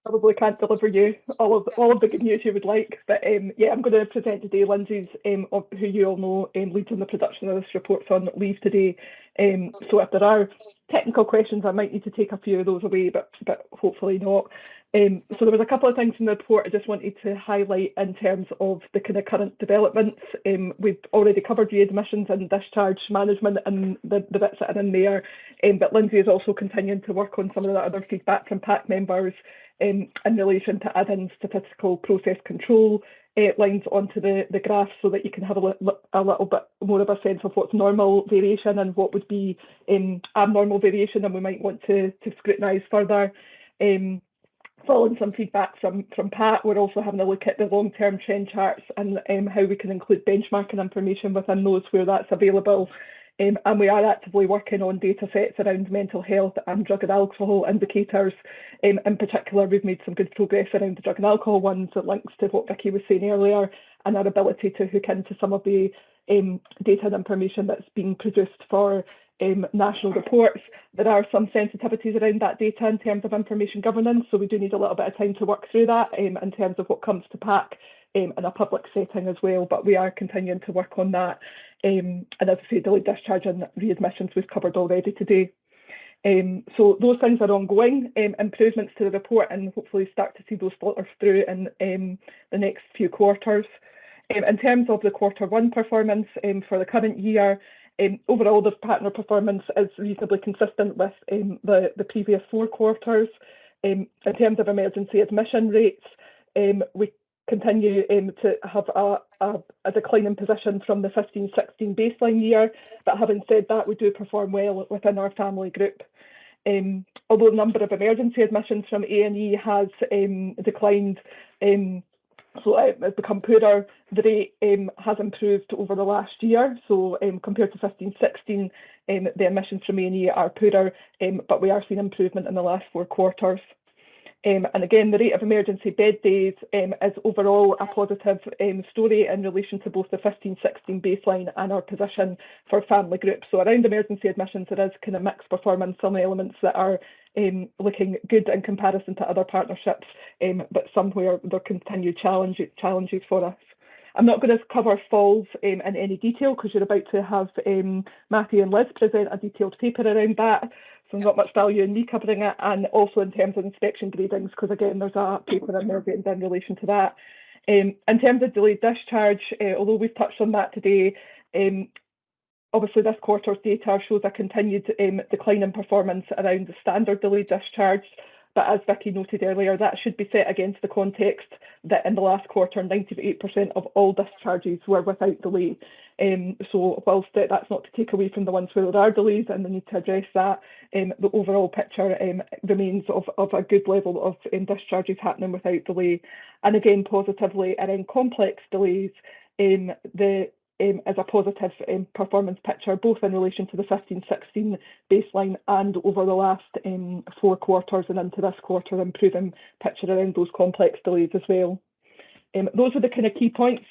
Probably can't deliver you all of the good news you would like, but yeah, I'm going to present today. Lindsay's, who you all know, leads on the production of this report, on leave today. So if there are technical questions, I might need to take a few of those away, but hopefully not. So there was a couple of things in the report I just wanted to highlight in terms of the kind of current developments. We've already covered readmissions and discharge management and the bits that are in there, but Lindsay is also continuing to work on some of the other feedback from PAC members in relation to adding statistical process control lines onto the graph, so that you can have a little bit more of a sense of what's normal variation and what would be abnormal variation, and we might want to scrutinise further. Following some feedback from Pat, we're also having a look at the long-term trend charts and how we can include benchmarking information within those where that's available. And we are actively working on data sets around mental health and drug and alcohol indicators. In particular, we've made some good progress around the drug and alcohol ones that links to what Vicky was saying earlier, and our ability to hook into some of the data and information that's being produced for national reports. There are some sensitivities around that data in terms of information governance, so we do need a little bit of time to work through that in terms of what comes to PAC in a public setting as well, but we are continuing to work on that. And as I say, delayed discharge and readmissions we've covered already today. So those things are ongoing, improvements to the report, and hopefully start to see those filter through in the next few quarters. In terms of the Q1 performance for the current year, overall the partner performance is reasonably consistent with the previous 4 quarters. In terms of emergency admission rates, we continue to have a declining position from the 15-16 baseline year, but having said that, we do perform well within our family group. Although the number of emergency admissions from A&E has declined, so it's become poorer, the rate has improved over the last year. So compared to 15-16, the admissions from A&E are poorer, but we are seeing improvement in the last 4 quarters. And again, the rate of emergency bed days is overall a positive story in relation to both the 15-16 baseline and our position for family groups. So around emergency admissions, there is kind of mixed performance, some elements that are looking good in comparison to other partnerships, but somewhere there continue challenges for us. I'm not going to cover falls in any detail because you're about to have Matthew and Liz present a detailed paper around that. So not much value in me covering it, and also in terms of inspection gradings, because again, there's a paper in there in relation to that. In terms of delayed discharge, although we've touched on that today, obviously this quarter's data shows a continued decline in performance around the standard delayed discharge. But as Vicky noted earlier, that should be set against the context that in the last quarter, 98% of all discharges were without delay. So whilst that's not to take away from the ones where there are delays and the need to address that, the overall picture remains of a good level of discharges happening without delay. And again, positively around complex delays, as a positive performance picture, both in relation to the 15-16 baseline and over the last 4 quarters and into this quarter, improving picture around those complex delays as well. Those are the kind of key points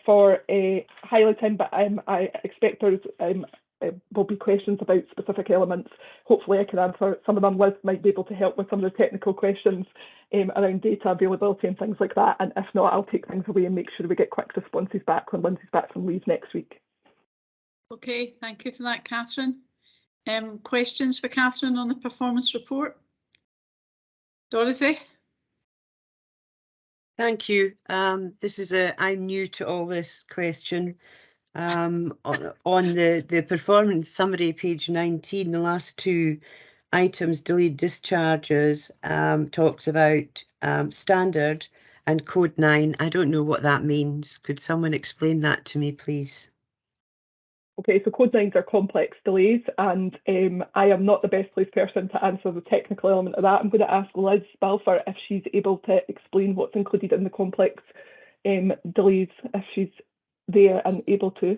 for highlighting, but I expect there's will be questions about specific elements. Hopefully I can answer some of them. Liz might be able to help with some of the technical questions around data availability and things like that. And if not, I'll take things away and make sure we get quick responses back when Lindsay's back from leave next week. Okay, thank you for that, Catherine. Questions for Catherine on the performance report? Dorothy? Thank you. I'm new to all this question. On the performance summary, page 19, the last two items, delayed discharges, talks about standard and code 9. I don't know what that means. Could someone explain that to me, please? Okay, so code 9s are complex delays, and I am not the best placed person to answer the technical element of that. I'm going to ask Liz Balfour if she's able to explain what's included in the complex delays, if she's there and able to.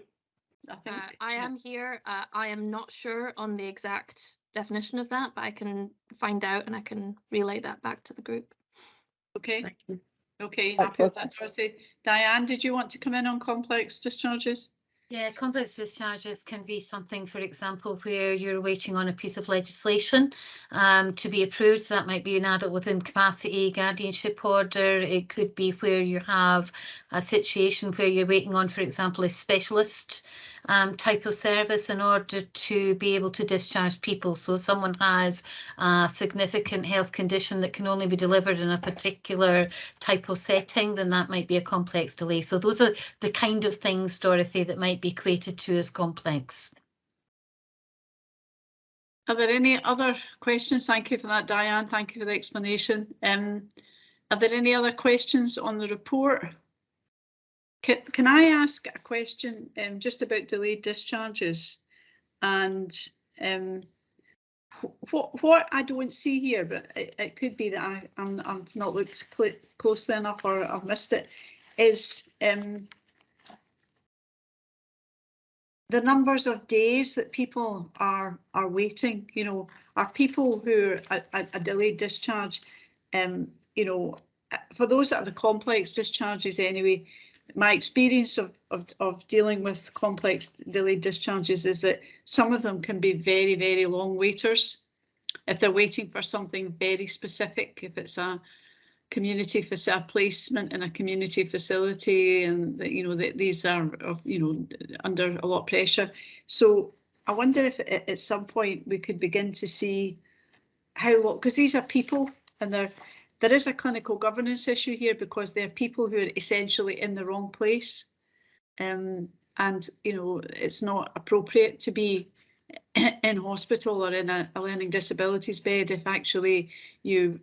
I am here. I am not sure on the exact definition of that, but I can find out and I can relay that back to the group. Okay. Okay, happy with that, Dorothy. Diane, did you want to come in on complex discharges? Yeah, complex discharges can be something, for example, where you're waiting on a piece of legislation to be approved. So that might be an adult with incapacity guardianship order. It could be where you have a situation where you're waiting on, for example, a specialist type of service in order to be able to discharge people. So someone has a significant health condition that can only be delivered in a particular type of setting, then that might be a complex delay. So those are the kind of things, Dorothy, that might be equated to as complex. Are there any other questions? Thank you for that, Diane. Thank you for the explanation. Are there any other questions on the report? Can I ask a question just about delayed discharges and what I don't see here, but it could be that I've not looked closely enough or I've missed it, is the numbers of days that people are waiting. You know, are people who are a delayed discharge, you know, for those that are the complex discharges anyway, my experience of dealing with complex delayed discharges is that some of them can be very, very long waiters if they're waiting for something very specific, if it's a community placement in a community facility, and you know that these are under a lot of pressure. So I wonder if at some point we could begin to see how long, because these are people, and there is a clinical governance issue here because they're people who are essentially in the wrong place, and you know it's not appropriate to be in hospital or in a learning disabilities bed if actually you're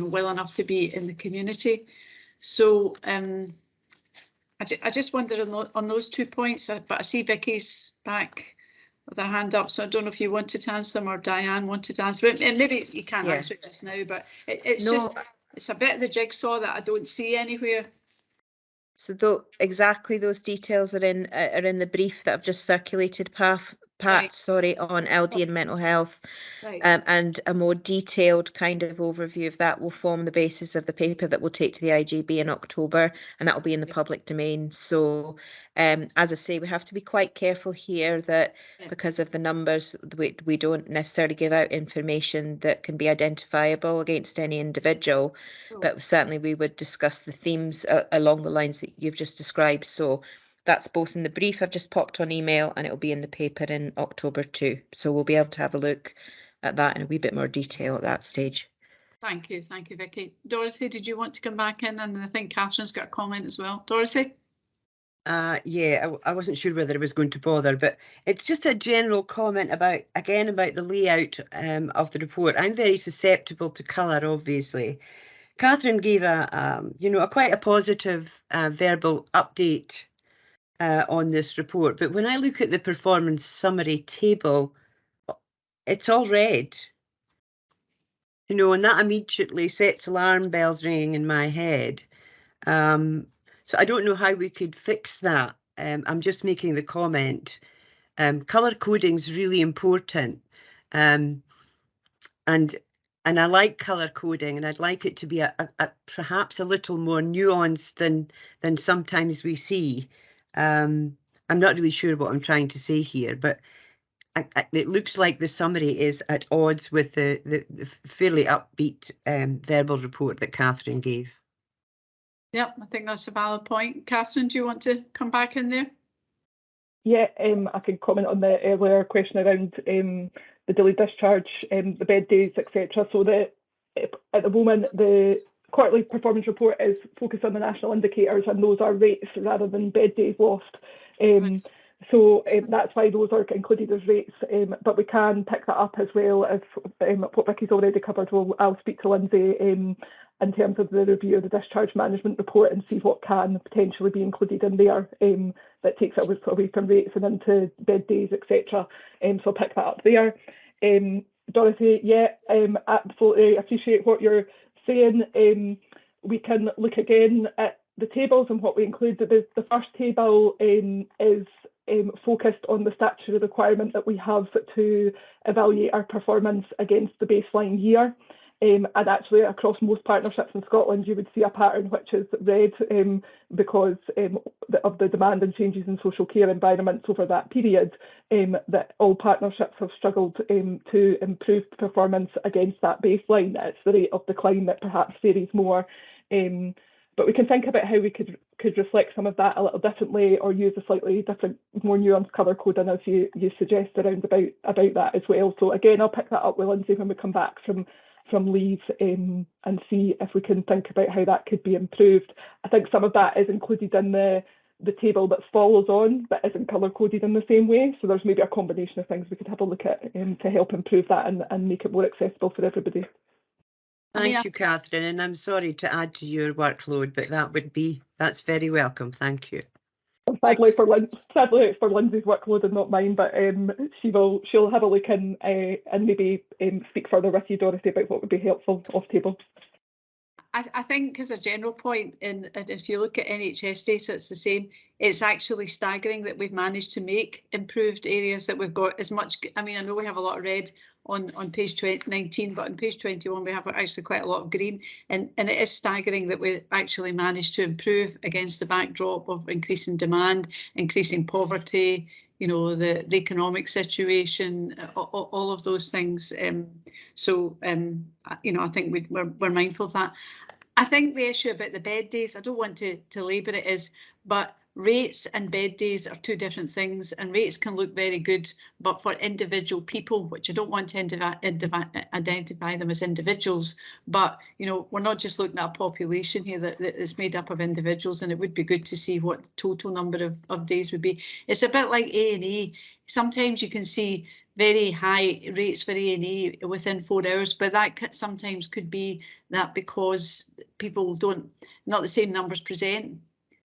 well enough to be in the community. So I just wonder on those 2 points, but I see Vicky's back with her hand up, so I don't know if you wanted to answer them or Diane wanted to answer, and maybe you can't answer it just now, but it's a bit of the jigsaw that I don't see anywhere. So exactly those details are in the brief that I've just circulated, Pat, Right. sorry, on LD and mental health. Right. And a more detailed kind of overview of that will form the basis of the paper that we'll take to the IGB in October, and that will be in the public domain. So as I say, we have to be quite careful here that because of the numbers, we don't necessarily give out information that can be identifiable against any individual, but certainly we would discuss the themes along the lines that you've just described. So that's both in the brief I've just popped on email, and it'll be in the paper in October too. So we'll be able to have a look at that in a wee bit more detail at that stage. Thank you, Vicky. Dorothy, did you want to come back in? And I think Catherine's got a comment as well. Dorothy? Yeah, I wasn't sure whether I was going to bother, but it's just a general comment about the layout of the report. I'm very susceptible to colour, obviously. Catherine gave a quite a positive verbal update on this report, but when I look at the performance summary table, it's all red. You know, and that immediately sets alarm bells ringing in my head. So I don't know how we could fix that. I'm just making the comment. Colour coding is really important. And I like colour coding, and I'd like it to be perhaps a little more nuanced than sometimes we see. I'm not really sure what I'm trying to say here, but it looks like the summary is at odds with the fairly upbeat verbal report that Catherine gave. Yep, I think that's a valid point. Catherine, do you want to come back in there? Yeah, I can comment on the earlier question around the delayed discharge, the bed days, etc. So that at the moment, the quarterly performance report is focused on the national indicators, and those are rates rather than bed days lost. So that's why those are included as rates, but we can pick that up as well as what Vicky's already covered. I'll speak to Lindsay in terms of the review of the discharge management report and see what can potentially be included in there that takes it away from rates and into bed days, etc. So I'll pick that up there. Dorothy, yeah, absolutely appreciate what you're saying. We can look again at the tables and what we include. The first table is focused on the statutory requirement that we have to evaluate our performance against the baseline year. And actually across most partnerships in Scotland, you would see a pattern which is red because of the demand and changes in social care environments over that period, that all partnerships have struggled to improve performance against that baseline. It's the rate of decline that perhaps varies more. But we can think about how we could reflect some of that a little differently, or use a slightly different, more nuanced colour coding, as you suggest around about that as well. So again, I'll pick that up with Lindsay when we come back from leave and see if we can think about how that could be improved. I think some of that is included in the table that follows on, but isn't colour coded in the same way. So there's maybe a combination of things we could have a look at to help improve that and make it more accessible for everybody. Thank you, Catherine, and I'm sorry to add to your workload, but that's very welcome. Thank you. Sadly, it's for Lindsay's workload and not mine, but she'll have a look and maybe speak further with you, Dorothy, about what would be helpful off table. I think as a general point, and if you look at NHS data, it's the same. It's actually staggering that we've managed to make improved areas, that we've got as much. I mean, I know we have a lot of red on page 19, but on page 21 we have actually quite a lot of green, and it is staggering that we actually managed to improve against the backdrop of increasing demand, increasing poverty, you know, the economic situation, all of those things. You know, I think we're mindful of that. I think the issue about the bed days, I don't want to labour it, is, but rates and bed days are two different things, and rates can look very good, but for individual people, which I don't want to identify them as individuals, but you know, we're not just looking at a population here that is made up of individuals, and it would be good to see what the total number of days would be. It's a bit like A&E. Sometimes you can see very high rates for A&E within 4 hours, but that sometimes could be that because people not the same numbers present.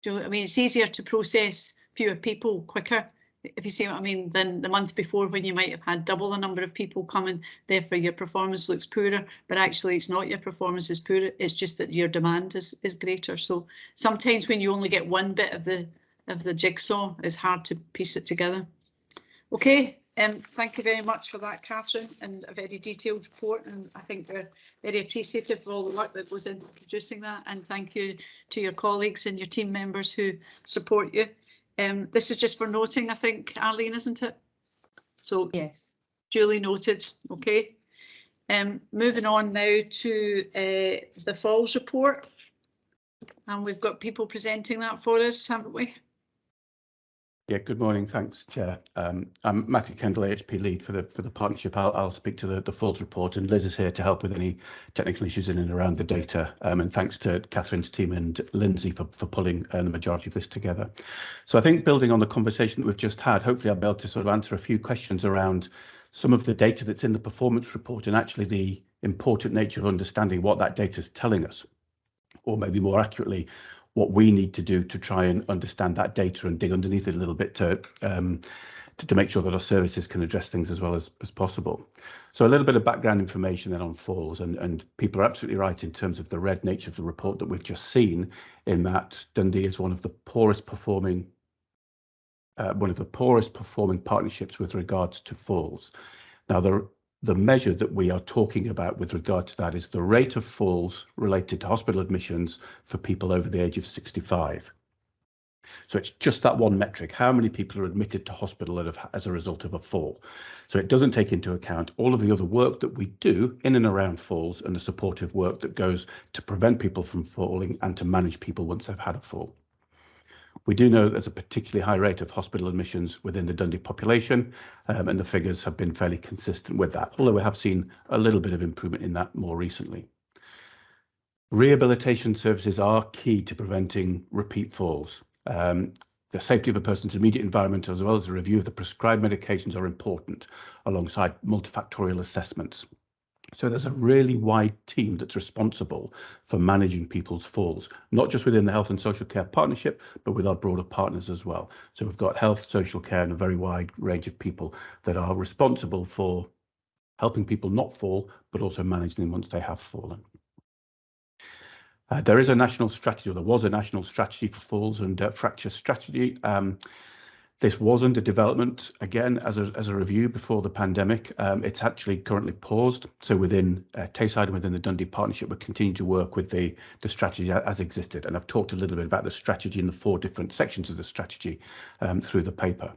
Do you know what I mean? It's easier to process fewer people quicker, if you see what I mean, than the month before, when you might have had double the number of people coming, therefore your performance looks poorer, but actually it's not your performance is poorer, it's just that your demand is greater. So sometimes when you only get one bit of the jigsaw, it's hard to piece it together. Okay, thank you very much for that, Catherine, and a very detailed report, and I think we're very appreciative of all the work that goes into producing that, and thank you to your colleagues and your team members who support you. This is just for noting, I think, Arlene, isn't it? So yes, duly noted. Okay, moving on now to the Falls report, and we've got people presenting that for us, haven't we? Yeah, good morning. Thanks, Chair. I'm Matthew Kendall, AHP lead for the partnership. I'll speak to the Falls report, and Liz is here to help with any technical issues in and around the data. And thanks to Catherine's team and Lindsay for pulling the majority of this together. So I think, building on the conversation that we've just had, hopefully I'll be able to sort of answer a few questions around some of the data that's in the performance report, and actually the important nature of understanding what that data is telling us, or maybe more accurately, what we need to do to try and understand that data and dig underneath it a little bit to make sure that our services can address things as well as possible. So a little bit of background information then on Falls, and people are absolutely right in terms of the red nature of the report that we've just seen, in that Dundee is one of the poorest performing partnerships with regards to falls. Now, the measure that we are talking about with regard to that is the rate of falls related to hospital admissions for people over the age of 65. So it's just that one metric, how many people are admitted to hospital as a result of a fall. So it doesn't take into account all of the other work that we do in and around falls and the supportive work that goes to prevent people from falling and to manage people once they've had a fall. We do know that there's a particularly high rate of hospital admissions within the Dundee population, and the figures have been fairly consistent with that, although we have seen a little bit of improvement in that more recently. Rehabilitation services are key to preventing repeat falls. The safety of a person's immediate environment, as well as a review of the prescribed medications, are important alongside multifactorial assessments. So there's a really wide team that's responsible for managing people's falls, not just within the Health and Social Care Partnership, but with our broader partners as well. So we've got health, social care, and a very wide range of people that are responsible for helping people not fall, but also managing them once they have fallen. There is a national strategy, or there was a national strategy for falls and fracture strategy. This was under development, again, as a review before the pandemic. It's actually currently paused. So within Tayside and within the Dundee Partnership, we're continuing to work with the strategy as existed. And I've talked a little bit about the strategy in the 4 different sections of the strategy through the paper.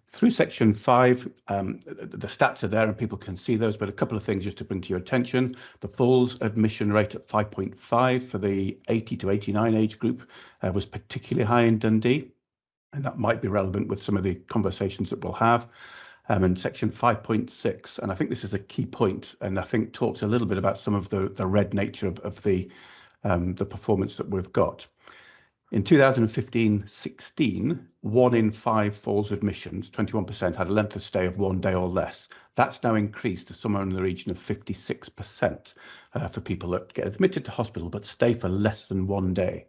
Through section 5, the stats are there and people can see those, but a couple of things just to bring to your attention. The falls admission rate at 5.5 for the 80 to 89 age group was particularly high in Dundee, and that might be relevant with some of the conversations that we'll have. And section 5.6, and I think this is a key point, and I think talks a little bit about some of the red nature of the performance that we've got. In 2015-16, 1 in 5 falls admissions, 21%, had a length of stay of 1 day or less. That's now increased to somewhere in the region of 56% for people that get admitted to hospital but stay for less than 1 day.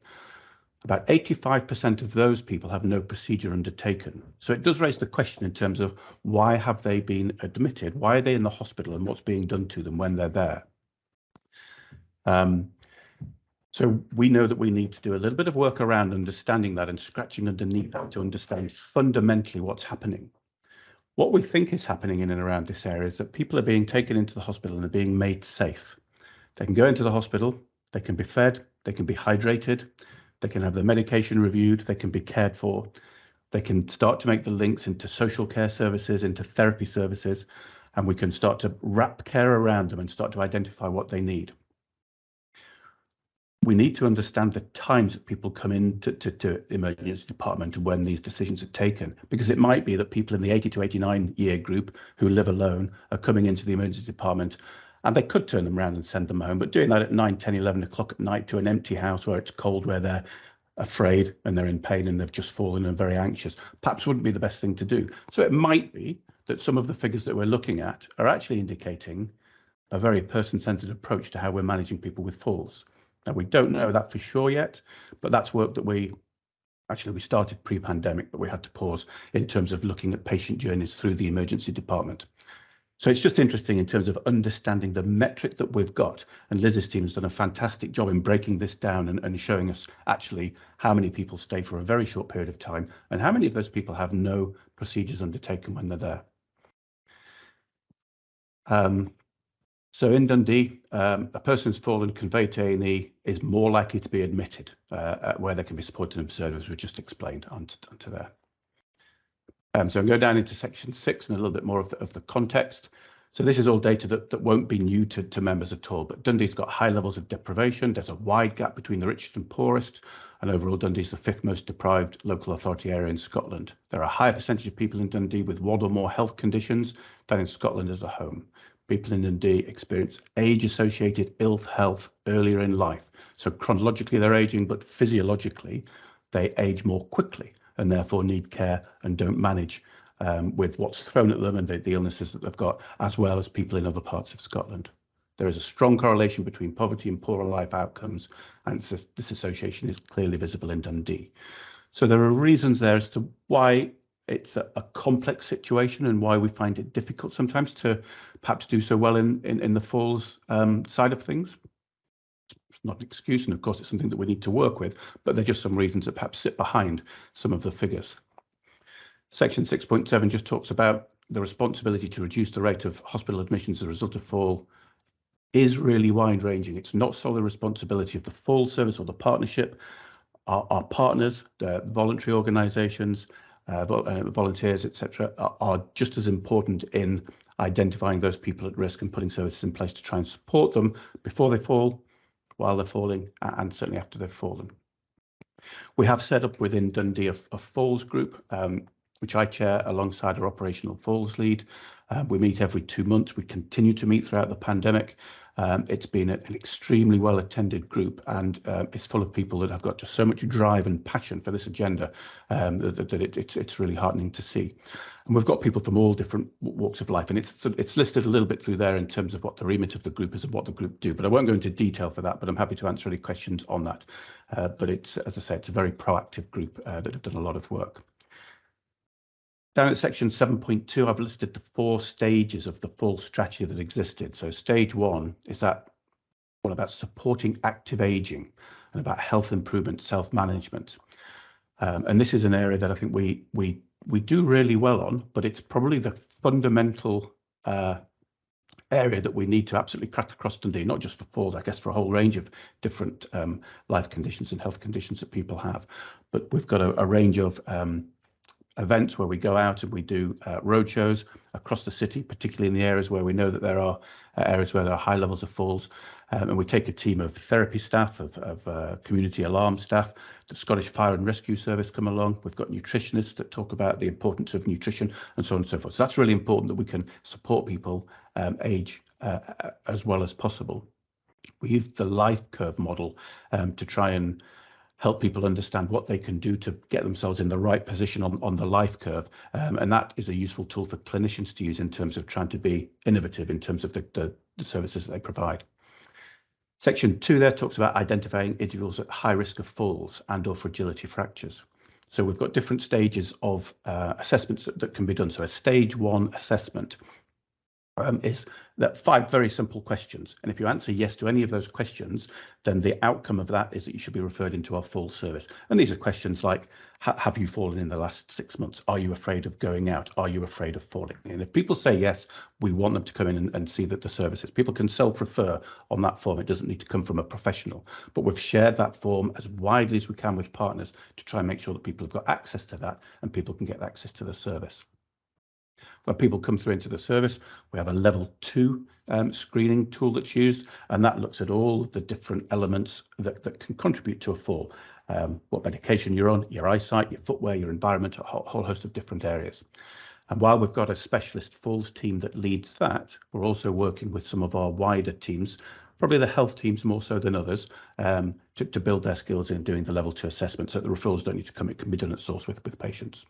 About 85% of those people have no procedure undertaken. So it does raise the question in terms of why have they been admitted? Why are they in the hospital and what's being done to them when they're there? So we know that we need to do a little bit of work around understanding that and scratching underneath that to understand fundamentally what's happening. What we think is happening in and around this area is that people are being taken into the hospital and are being made safe. They can go into the hospital, they can be fed, they can be hydrated, they can have their medication reviewed, they can be cared for, they can start to make the links into social care services, into therapy services, and we can start to wrap care around them and start to identify what they need. We need to understand the times that people come into the emergency department and when these decisions are taken, because it might be that people in the 80 to 89 year group who live alone are coming into the emergency department, and they could turn them around and send them home, but doing that at 9, 10, 11 o'clock at night to an empty house where it's cold, where they're afraid and they're in pain and they've just fallen and very anxious, perhaps wouldn't be the best thing to do. So it might be that some of the figures that we're looking at are actually indicating a very person-centered approach to how we're managing people with falls. Now, we don't know that for sure yet, but that's work that we started pre-pandemic, but we had to pause in terms of looking at patient journeys through the emergency department. So it's just interesting in terms of understanding the metric that we've got. And Liz's team has done a fantastic job in breaking this down and showing us actually how many people stay for a very short period of time and how many of those people have no procedures undertaken when they're there. So in Dundee, a person who's fallen conveyed to A&E is more likely to be admitted where they can be supported and observed, as we just explained onto there. So I'll go down into section 6 and a little bit more of the context. So this is all data that won't be new to members at all, but Dundee's got high levels of deprivation. There's a wide gap between the richest and poorest, and overall Dundee's the 5th most deprived local authority area in Scotland. There are a higher percentage of people in Dundee with 1 or more health conditions than in Scotland as a whole. People in Dundee experience age-associated ill health earlier in life. So chronologically they're aging, but physiologically they age more quickly and therefore need care and don't manage with what's thrown at them and the illnesses that they've got, as well as people in other parts of Scotland. There is a strong correlation between poverty and poorer life outcomes, and this association is clearly visible in Dundee. So there are reasons there as to why it's a complex situation and why we find it difficult sometimes to perhaps do so well in the falls side of things. It's not an excuse, and of course it's something that we need to work with, but there are just some reasons that perhaps sit behind some of the figures. Section 6.7 just talks about the responsibility to reduce the rate of hospital admissions as a result of fall is really wide-ranging. It's not solely the responsibility of the fall service or the partnership. Our partners, the voluntary organisations, volunteers, etc., are just as important in identifying those people at risk and putting services in place to try and support them before they fall, while they're falling, and certainly after they've fallen. We have set up within Dundee a falls group, which I chair alongside our operational falls lead. We meet every 2 months. We continue to meet throughout the pandemic. It's been an extremely well attended group, and it's full of people that have got just so much drive and passion for this agenda that it's really heartening to see. And we've got people from all different walks of life, and it's listed a little bit through there in terms of what the remit of the group is and what the group do. But I won't go into detail for that, but I'm happy to answer any questions on that. But it's, as I said, it's a very proactive group that have done a lot of work. Down at section 7.2, I've listed the 4 stages of the full strategy that existed. So stage 1 is that all about supporting active aging and about health improvement, self-management. And this is an area that I think we do really well on, but it's probably the fundamental area that we need to absolutely crack across Dundee, not just for falls, I guess for a whole range of different life conditions and health conditions that people have. But we've got a range of events where we go out and we do roadshows across the city, particularly in the areas where we know that there are areas where there are high levels of falls. And we take a team of therapy staff, of community alarm staff, the Scottish Fire and Rescue Service come along. We've got nutritionists that talk about the importance of nutrition and so on and so forth. So that's really important that we can support people age as well as possible. We use the life curve model to try and help people understand what they can do to get themselves in the right position on the life curve. And that is a useful tool for clinicians to use in terms of trying to be innovative in terms of the services that they provide. Section 2 there talks about identifying individuals at high risk of falls and or fragility fractures. So we've got different stages of assessments that can be done. So a stage 1 assessment is that 5 very simple questions, and if you answer yes to any of those questions, then the outcome of that is that you should be referred into our full service. And these are questions like, have you fallen in the last 6 months? Are you afraid of going out? Are you afraid of falling? And if people say yes, we want them to come in and see that the services. People can self-refer on that form. It doesn't need to come from a professional, but we've shared that form as widely as we can with partners to try and make sure that people have got access to that and people can get access to the service. When people come through into the service, we have a level 2 screening tool that's used, and that looks at all of the different elements that can contribute to a fall. What medication you're on, your eyesight, your footwear, your environment, a whole host of different areas. And while we've got a specialist falls team that leads that, we're also working with some of our wider teams, probably the health teams more so than others, to build their skills in doing the level 2 assessment so that the referrals don't need to come, it can be done at source with patients.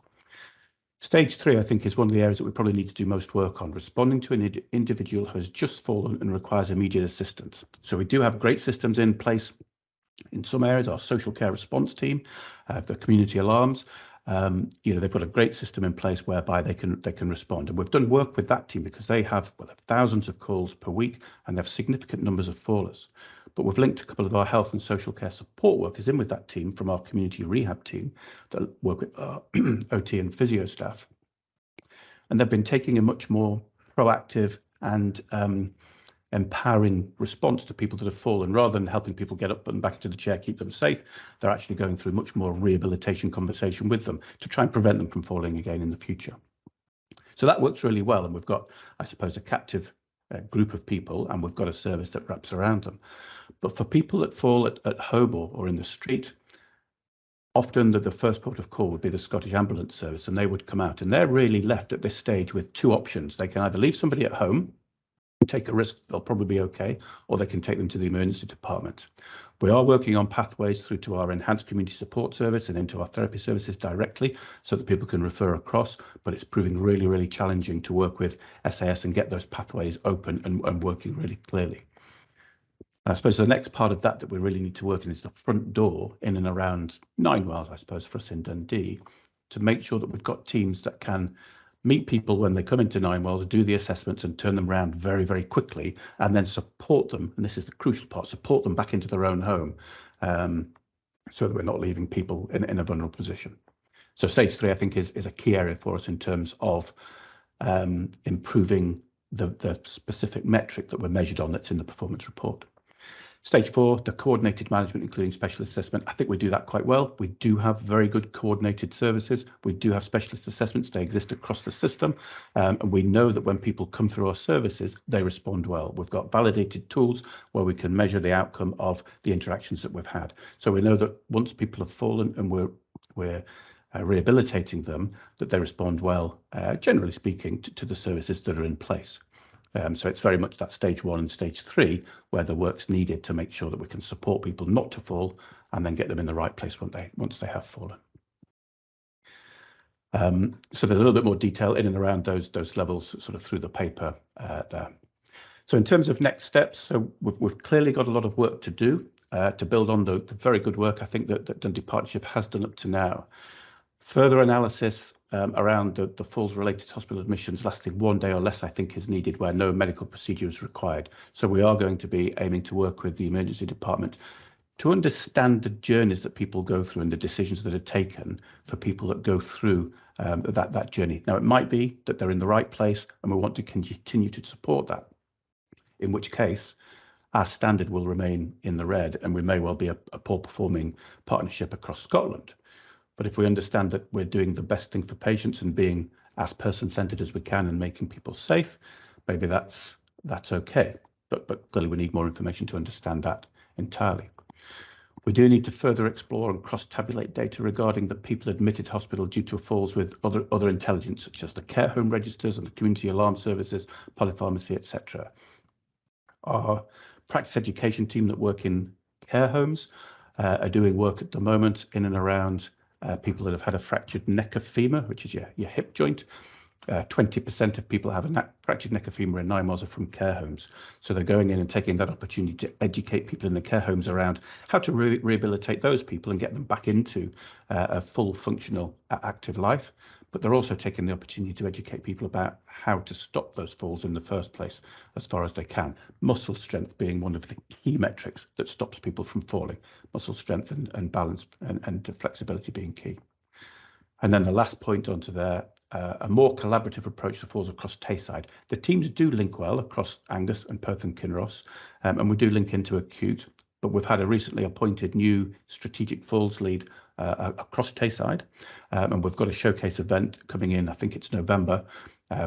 Stage 3, I think, is one of the areas that we probably need to do most work on, responding to an individual who has just fallen and requires immediate assistance. So we do have great systems in place in some areas, our social care response team, the community alarms, they've got a great system in place whereby they can respond. And we've done work with that team because they have thousands of calls per week and they have significant numbers of fallers. But we've linked a couple of our health and social care support workers in with that team from our community rehab team that work with our OT and physio staff. And they've been taking a much more proactive and empowering response to people that have fallen. Rather than helping people get up and back into the chair, keep them safe, they're actually going through much more rehabilitation conversation with them to try and prevent them from falling again in the future. So that works really well. And we've got, I suppose, a captive group of people, and we've got a service that wraps around them. But for people that fall at home or in the street, often the first port of call would be the Scottish Ambulance Service, and they would come out, and they're really left at this stage with 2 options. They can either leave somebody at home, take a risk, they'll probably be okay, or they can take them to the emergency department. We are working on pathways through to our enhanced community support service and into our therapy services directly so that people can refer across, but it's proving really, really challenging to work with SAS and get those pathways open and working really clearly. And I suppose the next part of that we really need to work in is the front door in and around 9 Wells, I suppose, for us in Dundee, to make sure that we've got teams that can meet people when they come into 9 Wells, do the assessments and turn them around very, very quickly, and then support them, and this is the crucial part, support them back into their own home so that we're not leaving people in a vulnerable position. So stage 3, I think, is a key area for us in terms of improving the specific metric that we're measured on that's in the performance report. Stage 4, the coordinated management, including specialist assessment. I think we do that quite well. We do have very good coordinated services. We do have specialist assessments. They exist across the system. And we know that when people come through our services, they respond well. We've got validated tools where we can measure the outcome of the interactions that we've had. So we know that once people have fallen and we're rehabilitating them, that they respond well, generally speaking, to the services that are in place. So it's very much that stage 1 and stage 3 where the work's needed to make sure that we can support people not to fall and then get them in the right place once they have fallen. So there's a little bit more detail in and around those levels sort of through the paper there. So in terms of next steps, so we've clearly got a lot of work to do to build on the very good work I think that Dundee Partnership has done up to now. Further analysis around the falls-related hospital admissions lasting 1 day or less, I think, is needed where no medical procedure is required. So we are going to be aiming to work with the emergency department to understand the journeys that people go through and the decisions that are taken for people that go through that journey. Now, it might be that they're in the right place and we want to continue to support that, in which case our standard will remain in the red and we may well be a poor performing partnership across Scotland. But if we understand that we're doing the best thing for patients and being as person-centered as we can and making people safe, maybe that's okay. But clearly we need more information to understand that entirely. We do need to further explore and cross-tabulate data regarding the people admitted to hospital due to falls with other intelligence, such as the care home registers and the community alarm services, polypharmacy, etc. Our practice education team that work in care homes are doing work at the moment in and around people that have had a fractured neck of femur, which is your hip joint. 20% of people have a fractured neck of femur in 9 miles are from care homes. So they're going in and taking that opportunity to educate people in the care homes around how to rehabilitate those people and get them back into a full functional active life. But they're also taking the opportunity to educate people about how to stop those falls in the first place as far as they can. Muscle strength being one of the key metrics that stops people from falling. Muscle strength and balance and flexibility being key. And then the last point onto there, a more collaborative approach to falls across Tayside. The teams do link well across Angus and Perth and Kinross, and we do link into acute, but we've had a recently appointed new strategic falls lead across Tayside, and we've got a showcase event coming in, I think it's November,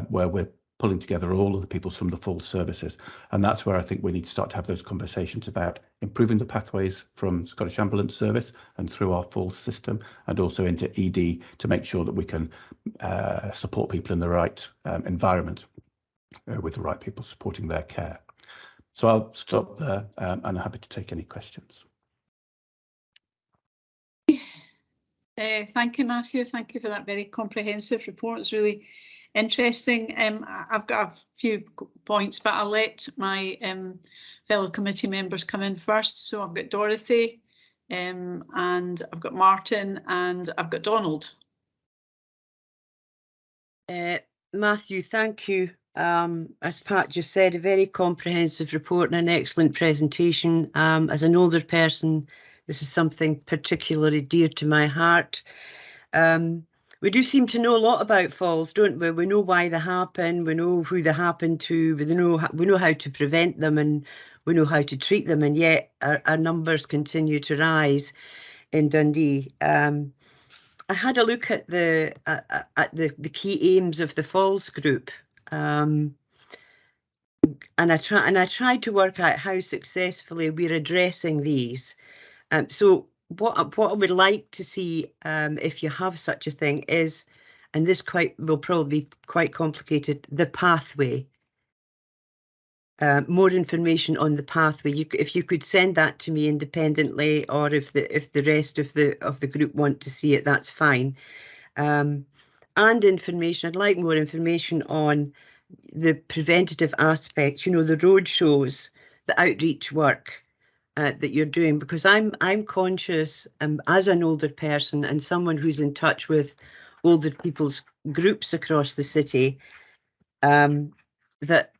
where we're pulling together all of the people from the full services. And that's where I think we need to start to have those conversations about improving the pathways from Scottish Ambulance Service and through our full system and also into ED to make sure that we can support people in the right environment with the right people supporting their care. So I'll stop there and I'm happy to take any questions. Thank you, Matthew. Thank you for that very comprehensive report. It's really interesting. I've got a few points, but I'll let my fellow committee members come in first. So I've got Dorothy, and I've got Martin, and I've got Donald. Matthew, thank you. As Pat just said, a very comprehensive report and an excellent presentation. As an older person, this is something particularly dear to my heart. We do seem to know a lot about falls, don't we? We know why they happen, we know who they happen to, we know how to prevent them, and we know how to treat them, and yet our numbers continue to rise in Dundee. I had a look at the key aims of the falls group, and I tried to work out how successfully we're addressing these. So what I would like to see, if you have such a thing, is, and this will probably be quite complicated, the pathway. More information on the pathway. If you could send that to me independently, or if the rest of the group want to see it, that's fine. And information. I'd like more information on the preventative aspects. You know, the road shows, the outreach work that you're doing, because I'm conscious, as an older person and someone who's in touch with older people's groups across the city, that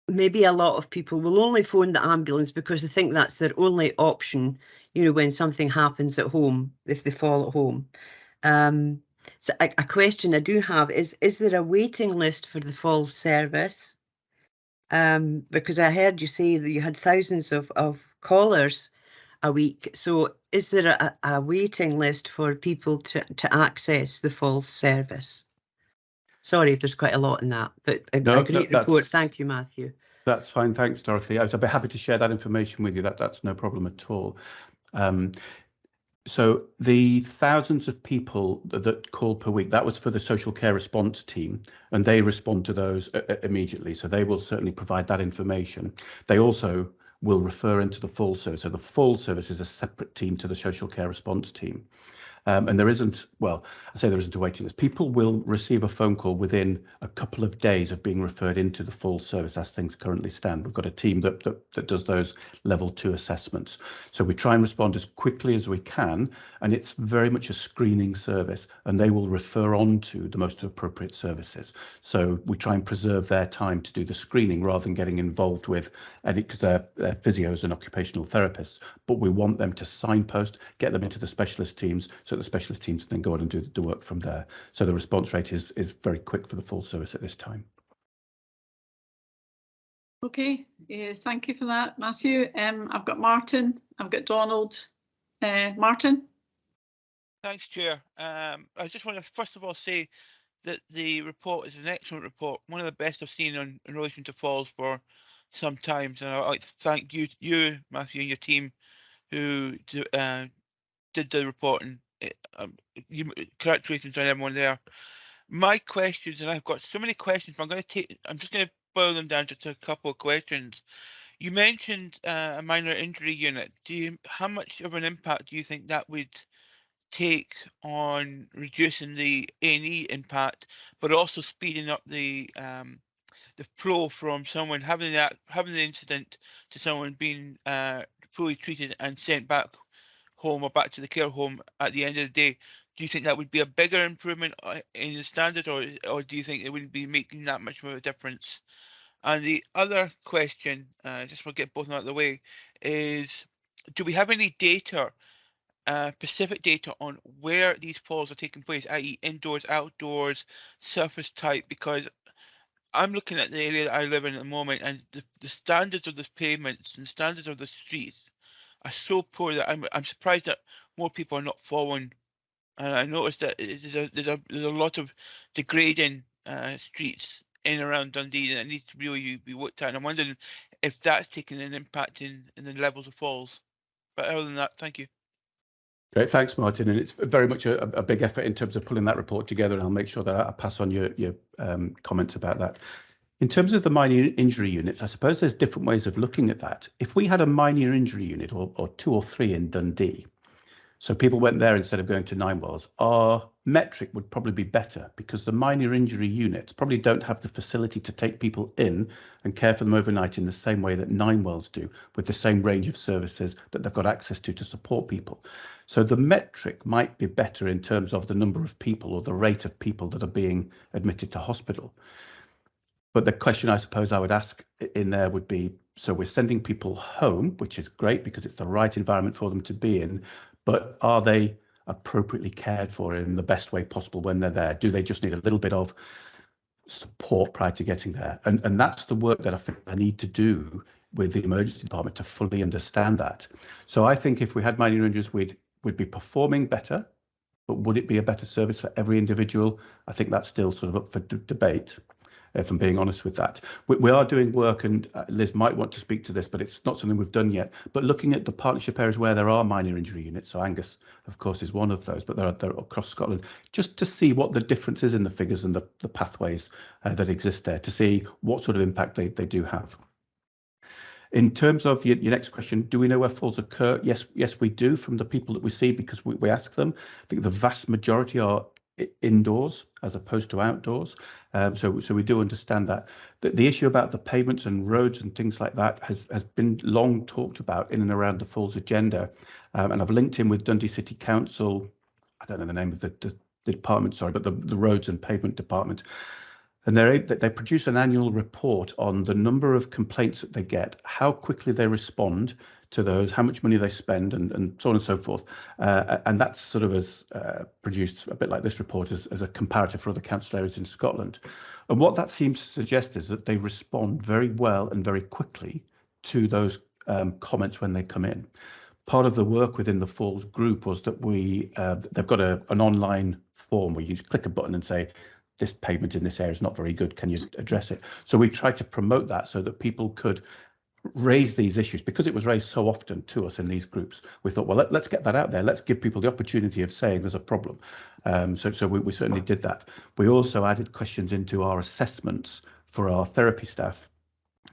maybe a lot of people will only phone the ambulance because they think that's their only option, you know, when something happens at home, if they fall at home. So a question I do have is there a waiting list for the falls service? Because I heard you say that you had thousands of callers a week. So is there a waiting list for people to access the falls service? Sorry if there's quite a lot in that, but a great report. Thank you, Matthew. That's fine. Thanks, Dorothy. I'd be happy to share that information with you. That's no problem at all. So the thousands of people that call per week, that was for the social care response team, and they respond to those immediately. So they will certainly provide that information. They also will refer into the full service. So the full service is a separate team to the social care response team. And there isn't, well, I say there isn't a waiting list. People will receive a phone call within a couple of days of being referred into the full service as things currently stand. We've got a team that does those level 2 assessments. So we try and respond as quickly as we can, and it's very much a screening service, and they will refer on to the most appropriate services. So we try and preserve their time to do the screening rather than getting involved with any, because they're physios and occupational therapists, but we want them to signpost, get them into the specialist teams, so the specialist teams then go on and do the work from there. So the response rate is very quick for the full service at this time. Okay, thank you for that, Matthew. I've got Martin, I've got Donald. Martin? Thanks, Chair. I just want to first of all say that the report is an excellent report, one of the best I've seen in relation to falls for some time. And I'd like to thank you, Matthew, and your team who did the report, and congratulations on everyone there. My questions, and I've got so many questions, but I'm just going to boil them down to a couple of questions. You mentioned a minor injury unit. How much of an impact do you think that would take on reducing the A&E impact, but also speeding up the flow from someone having the incident to someone being fully treated and sent back home or back to the care home at the end of the day? Do you think that would be a bigger improvement in the standard, or do you think it wouldn't be making that much of a difference? And the other question, just want to get both out of the way, is do we have any data, specific data on where these falls are taking place, i.e. indoors, outdoors, surface type? Because I'm looking at the area that I live in at the moment, and the standards of the pavements and standards of the streets are so poor that I'm surprised that more people are not following. And I noticed that there's a lot of degrading streets in and around Dundee, and it needs to really be looked at. And I'm wondering if that's taking an impact in the levels of falls. But other than that, thank you. Great, thanks, Martin. And it's very much a big effort in terms of pulling that report together, and I'll make sure that I pass on your comments about that. In terms of the minor injury units, I suppose there's different ways of looking at that. If we had a minor injury unit, or 2 or 3 in Dundee, so people went there instead of going to Ninewells, our metric would probably be better, because the minor injury units probably don't have the facility to take people in and care for them overnight in the same way that Ninewells do, with the same range of services that they've got access to support people. So the metric might be better in terms of the number of people or the rate of people that are being admitted to hospital. But the question I suppose I would ask in there would be, so we're sending people home, which is great because it's the right environment for them to be in, but are they appropriately cared for in the best way possible when they're there? Do they just need a little bit of support prior to getting there? And that's the work that I think I need to do with the emergency department to fully understand that. So I think if we had minor injuries, we'd be performing better, but would it be a better service for every individual? I think that's still sort of up for debate, if I'm being honest with that. We are doing work, and Liz might want to speak to this, but it's not something we've done yet. But looking at the partnership areas where there are minor injury units, so Angus, of course, is one of those, but they're across Scotland, just to see what the difference is in the figures and the pathways that exist there, to see what sort of impact they do have. In terms of your next question, do we know where falls occur? Yes, we do, from the people that we see, because we ask them. I think the vast majority are indoors as opposed to outdoors. So we do understand that. The issue about the pavements and roads and things like that has been long talked about in and around the falls agenda. And I've linked in with Dundee City Council. I don't know the name of the department, sorry, but the roads and pavement department. And they produce an annual report on the number of complaints that they get, how quickly they respond to those, how much money they spend, and so on and so forth. And that's sort of produced a bit like this report as a comparative for other council areas in Scotland. And what that seems to suggest is that they respond very well and very quickly to those comments when they come in. Part of the work within the Falls group was that they've got an online form where you just click a button and say, this pavement in this area is not very good, can you address it? So we tried to promote that so that people could raise these issues, because it was raised so often to us in these groups. We thought, well, let's get that out there. Let's give people the opportunity of saying there's a problem. So we certainly did that. We also added questions into our assessments for our therapy staff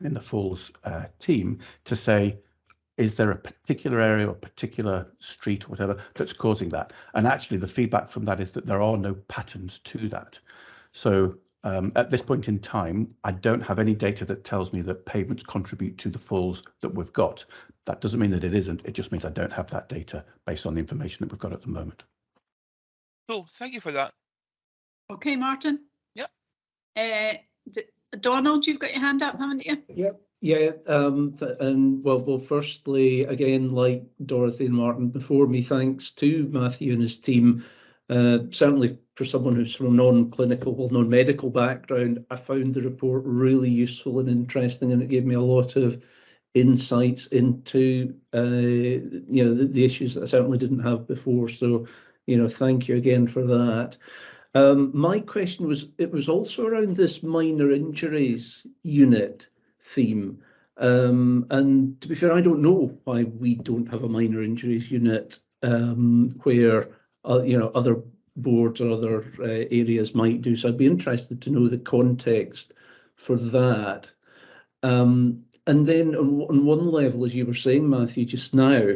in the Falls team to say, is there a particular area or particular street or whatever that's causing that? And actually the feedback from that is that there are no patterns to that. So at this point in time, I don't have any data that tells me that pavements contribute to the falls that we've got. That doesn't mean that it isn't. It just means I don't have that data based on the information that we've got at the moment. Cool, thank you for that. Okay, Martin. Yep. Donald, you've got your hand up, haven't you? Yep. Yeah, and well, firstly, again, like Dorothy and Martin before me, thanks to Matthew and his team. Certainly for someone who's from a non-clinical, non-medical background, I found the report really useful and interesting, and it gave me a lot of insights into the issues that I certainly didn't have before. So, thank you again for that. My question was also around this minor injuries unit theme. And to be fair, I don't know why we don't have a minor injuries unit where other boards or other areas might do. So I'd be interested to know the context for that. And then on one level, as you were saying, Matthew, just now,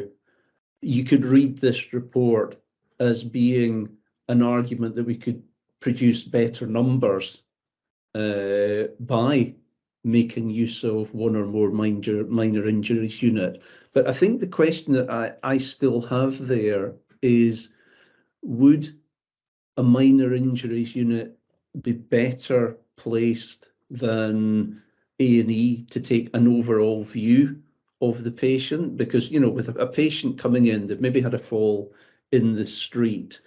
you could read this report as being an argument that we could produce better numbers by making use of one or more minor injuries unit. But I think the question that I still have there is, would a minor injuries unit be better placed than A&E to take an overall view of the patient? Because, with a patient coming in that maybe had a fall in the street,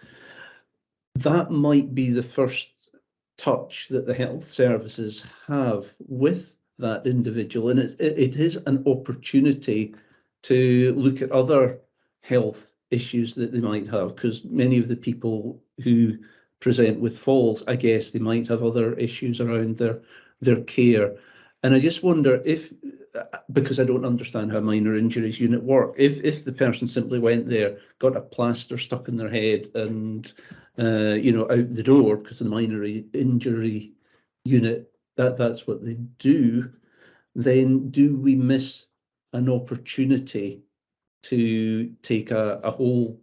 that might be the first touch that the health services have with that individual. And it is an opportunity to look at other health issues that they might have, because many of the people who present with falls, I guess they might have other issues around their care. And I just wonder if, because I don't understand how minor injuries unit work, if the person simply went there, got a plaster stuck in their head and out the door, because the minor injury unit, that's what they do, then do we miss an opportunity to take a whole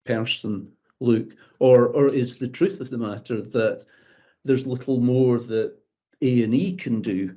person look? Or is the truth of the matter that there's little more that A&E can do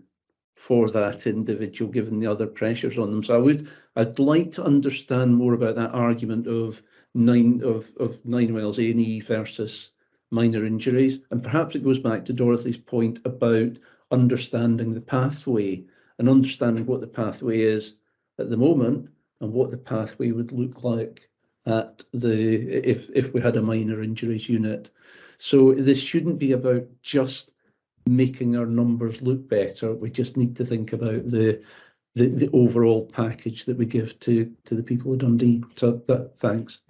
for that individual, given the other pressures on them? So I'd like to understand more about that argument of Ninewell's A&E versus minor injuries. And perhaps it goes back to Dorothy's point about understanding the pathway and understanding what the pathway is at the moment and what the pathway would look like at if we had a minor injuries unit. So this shouldn't be about just making our numbers look better. We just need to think about the overall package that we give to the people of Dundee. So thanks.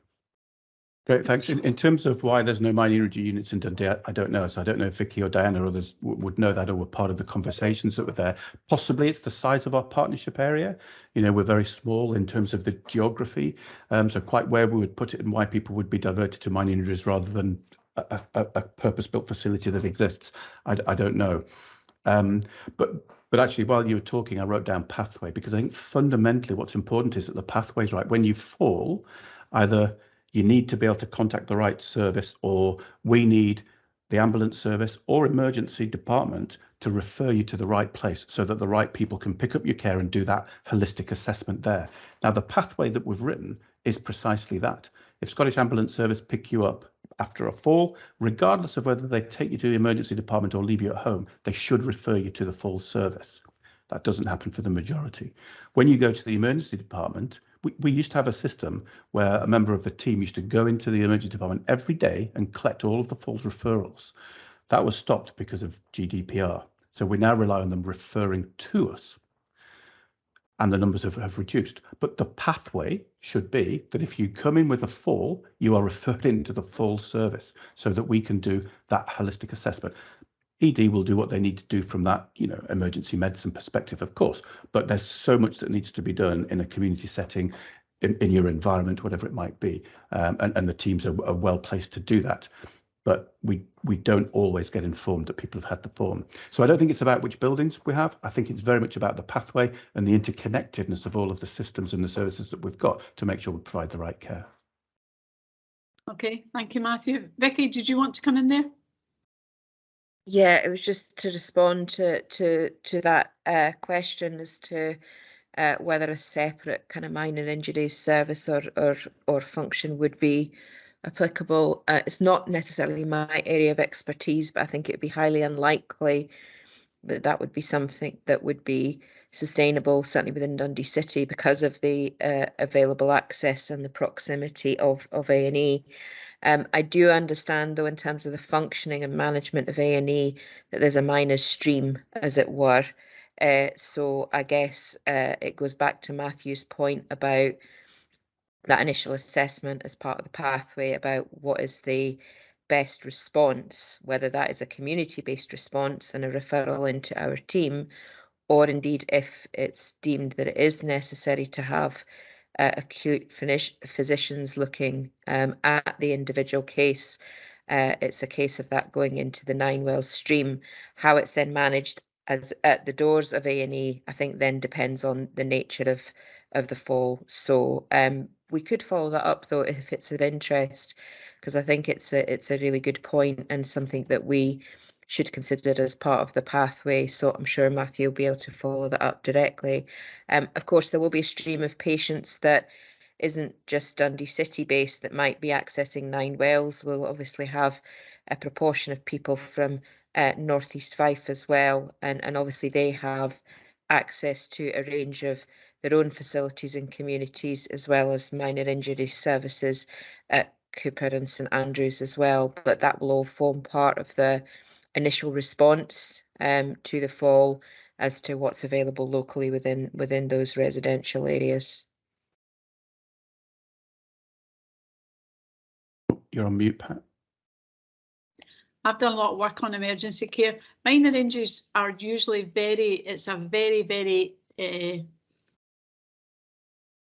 Great, thanks. In terms of why there's no minor injury units in Dundee, I don't know. So I don't know if Vicky or Diana or others would know that or were part of the conversations that were there. Possibly it's the size of our partnership area. We're very small in terms of the geography. So quite where we would put it and why people would be diverted to minor injuries rather than a purpose-built facility that exists, I don't know. But actually, while you were talking, I wrote down pathway, because I think fundamentally what's important is that the pathway's right. When you fall, either you need to be able to contact the right service, or we need the ambulance service or emergency department to refer you to the right place so that the right people can pick up your care and do that holistic assessment there. Now, the pathway that we've written is precisely that. If Scottish Ambulance Service pick you up after a fall, regardless of whether they take you to the emergency department or leave you at home, they should refer you to the full service. That doesn't happen for the majority. When you go to the emergency department, we used to have a system where a member of the team used to go into the emergency department every day and collect all of the falls referrals. That was stopped because of GDPR. So we now rely on them referring to us. And the numbers have reduced. But the pathway should be that if you come in with a fall, you are referred into the full service so that we can do that holistic assessment. ED will do what they need to do from that, emergency medicine perspective, of course, but there's so much that needs to be done in a community setting, in your environment, whatever it might be, and the teams are well placed to do that. But we don't always get informed that people have had the form. So I don't think it's about which buildings we have. I think it's very much about the pathway and the interconnectedness of all of the systems and the services that we've got to make sure we provide the right care. Okay, thank you, Matthew. Vicky, did you want to come in there? Yeah, it was just to respond to that question as to whether a separate kind of minor injuries service or function would be applicable. It's not necessarily my area of expertise, but I think it would be highly unlikely that that would be something that would be sustainable, certainly within Dundee City, because of the available access and the proximity of A&E. I do understand, though, in terms of the functioning and management of A&E, that there's a minor stream, as it were. So I guess it goes back to Matthew's point about that initial assessment as part of the pathway about what is the best response, whether that is a community-based response and a referral into our team, or indeed if it's deemed that it is necessary to have acute physicians looking at the individual case. It's a case of that going into the Ninewells stream. How it's then managed as at the doors of A&E, I think then depends on the nature of the fall. So we could follow that up, though, if it's of interest, because I think it's a really good point and something that we should consider as part of the pathway. So I'm sure Matthew will be able to follow that up directly. Of course, there will be a stream of patients that isn't just Dundee City based that might be accessing Ninewells. We'll obviously have a proportion of people from North East Fife as well, and obviously they have access to a range of their own facilities and communities, as well as minor injury services at Cooper and St Andrews as well. But that will all form part of the initial response to the fall as to what's available locally within those residential areas. You're on mute, Pat. I've done a lot of work on emergency care. Minor injuries are usually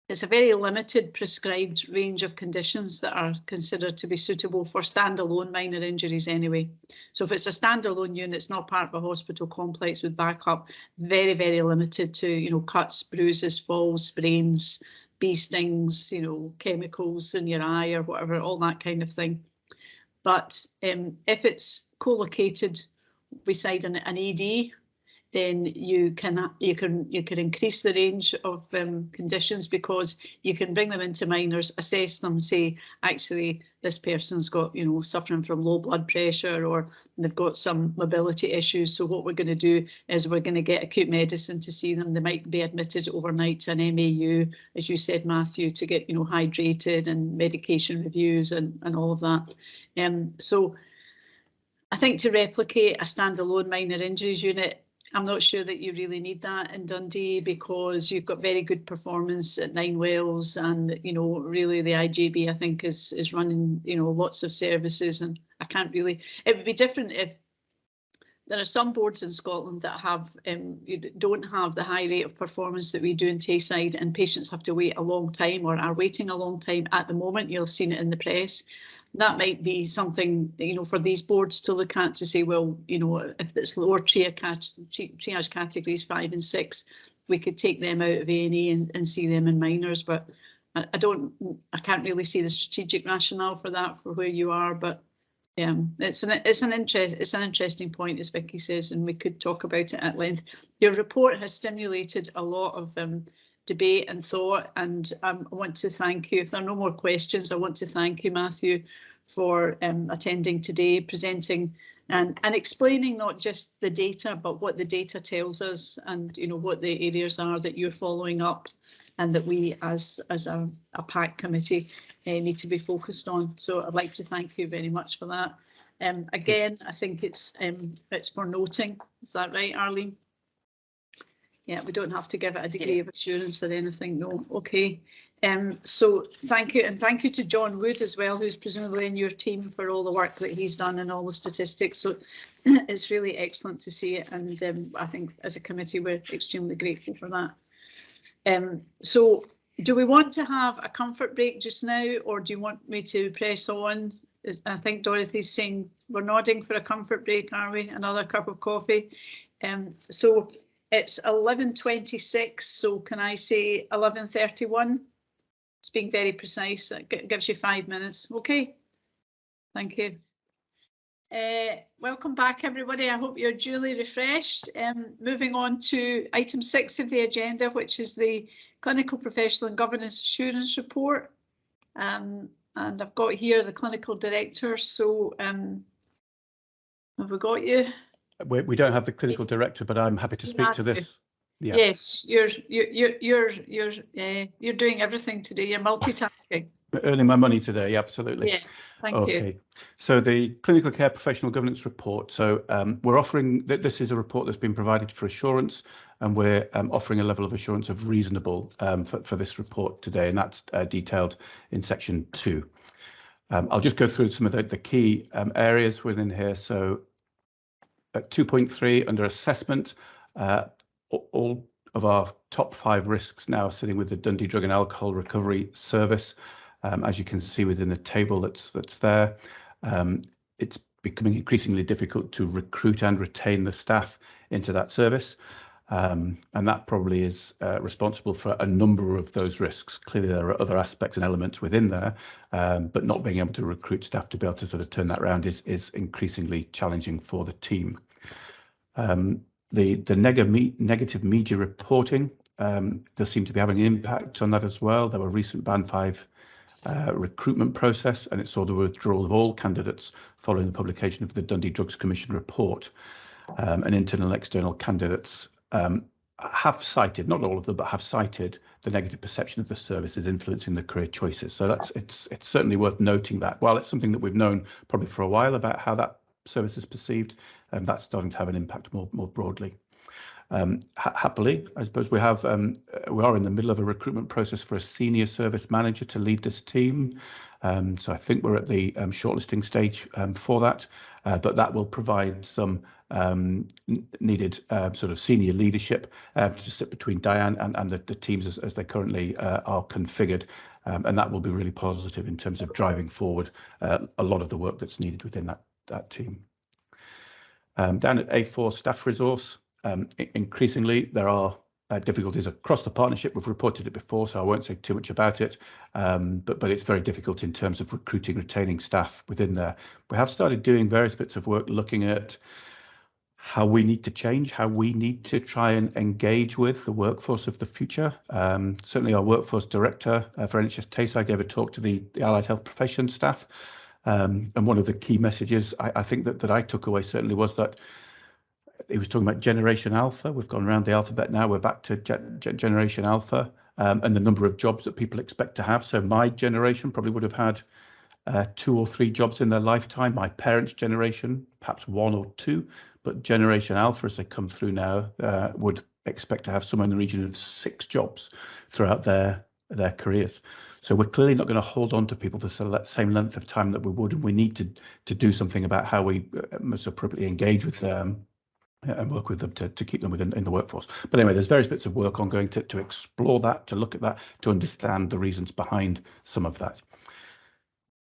it's a very limited prescribed range of conditions that are considered to be suitable for standalone minor injuries anyway. So if it's a standalone unit, it's not part of a hospital complex with backup, very, very limited to, cuts, bruises, falls, sprains, bee stings, chemicals in your eye or whatever, all that kind of thing. But if it's co-located beside an ED, then you can increase the range of conditions, because you can bring them into minors, assess them, say actually this person's got suffering from low blood pressure, or they've got some mobility issues. So what we're going to do is we're going to get acute medicine to see them. They might be admitted overnight to an MAU, as you said, Matthew, to get hydrated and medication reviews and all of that. So I think to replicate a standalone minor injuries unit, I'm not sure that you really need that in Dundee, because you've got very good performance at Ninewells, and really the IGB I think is running lots of services, and I can't really. It would be different if there are some boards in Scotland that don't have the high rate of performance that we do in Tayside, and patients have to wait a long time or are waiting a long time at the moment. You'll have seen it in the press. That might be something for these boards to look at, to say, well, if it's lower triage categories 5 and 6, we could take them out of A&E and see them in minors. But I can't really see the strategic rationale for that for where you are. But yeah, it's an interesting point, as Vicky says, and we could talk about it at length. Your report has stimulated a lot of debate and thought, and I want to thank you. If there are no more questions, I want to thank you, Matthew, for attending today, presenting and explaining not just the data, but what the data tells us, and what the areas are that you're following up, and that we as a PAC committee need to be focused on. So I'd like to thank you very much for that. Again, I think it's for noting. Is that right, Arlene? Yeah, we don't have to give it a degree of assurance or anything. No, okay. So thank you, and thank you to John Wood as well, who's presumably in your team, for all the work that he's done and all the statistics. So it's really excellent to see it, and I think as a committee we're extremely grateful for that. So do we want to have a comfort break just now, or do you want me to press on? I think Dorothy's saying we're nodding for a comfort break, are we? Another cup of coffee. So it's 11:26, so can I say 11:31? It's being very precise. It gives you 5 minutes. Okay, thank you. Welcome back, everybody. I hope you're duly refreshed. Moving on to item 6 of the agenda, which is the Clinical Professional and Governance Assurance Report. And I've got here the Clinical Director. So have we got you? We don't have the Clinical Director, but I'm happy to speak to this. Yeah. Yes, you're doing everything today. You're multitasking. Earning my money today, absolutely. Yeah, thank you. Okay, so the Clinical Care Professional Governance Report. So we're offering that this is a report that's been provided for assurance, and we're offering a level of assurance of reasonable for this report today, and that's detailed in section 2. I'll just go through some of the key areas within here. So at 2.3 under assessment, all of our top 5 risks now sitting with the Dundee Drug and Alcohol Recovery Service. As you can see within the table that's there, it's becoming increasingly difficult to recruit and retain the staff into that service. And that probably is responsible for a number of those risks. Clearly, there are other aspects and elements within there, but not being able to recruit staff to be able to sort of turn that around is increasingly challenging for the team. The negative media reporting does seem to be having an impact on that as well. There were recent Band 5 recruitment process, and it saw the withdrawal of all candidates following the publication of the Dundee Drugs Commission report. And internal and external candidates have cited, not all of them, but have cited the negative perception of the service as influencing the career choices. So it's certainly worth noting that. While it's something that we've known probably for a while about how that service is perceived, that's starting to have an impact more broadly. Happily, I suppose we are in the middle of a recruitment process for a senior service manager to lead this team. So I think we're at the shortlisting stage for that, but that will provide some needed sort of senior leadership to sit between Diane and the teams as they currently are configured. And that will be really positive in terms of driving forward a lot of the work that's needed within that team. Down at A4 staff resource, increasingly there are difficulties across the partnership. We've reported it before, so I won't say too much about it, but it's very difficult in terms of recruiting, retaining staff within there. We have started doing various bits of work looking at how we need to change, how we need to try and engage with the workforce of the future. Certainly our workforce director for NHS Tayside gave a talk to the allied health profession staff. And one of the key messages I think that I took away certainly was that he was talking about Generation Alpha. We've gone around the alphabet now. We're back to Generation Alpha and the number of jobs that people expect to have. So my generation probably would have had 2 or 3 jobs in their lifetime. My parents' generation, perhaps 1 or 2. But Generation Alpha, as they come through now, would expect to have somewhere in the region of 6 jobs throughout their careers. So we're clearly not going to hold on to people for the same length of time that we would, and we need to do something about how we most appropriately engage with them and work with them to keep them in the workforce. But anyway, there's various bits of work ongoing to explore that, to look at that, to understand the reasons behind some of that.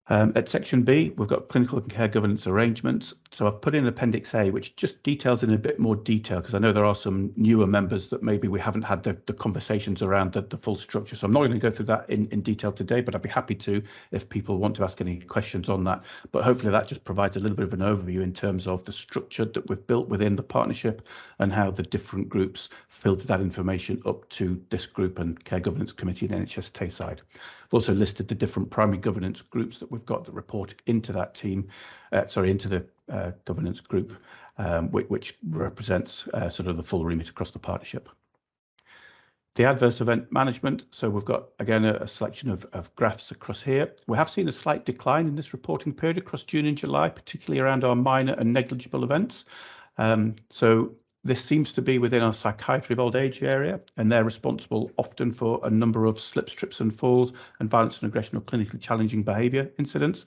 At section B, we've got clinical and care governance arrangements. So I've put in Appendix A, which just details in a bit more detail, because I know there are some newer members that maybe we haven't had the conversations around the full structure. So I'm not going to go through that in detail today, but I'd be happy to if people want to ask any questions on that. But hopefully that just provides a little bit of an overview in terms of the structure that we've built within the partnership and how the different groups filter that information up to this group and Care Governance Committee and NHS Tayside. I've also listed the different primary governance groups that we've got that report into that team, into the governance group, which represents sort of the full remit across the partnership. The adverse event management, so we've got again a selection of graphs across here. We have seen a slight decline in this reporting period across June and July, particularly around our minor and negligible events. So this seems to be within our psychiatry of old age area, and they're responsible often for a number of slips, trips and falls and violence and aggression or clinically challenging behaviour incidents.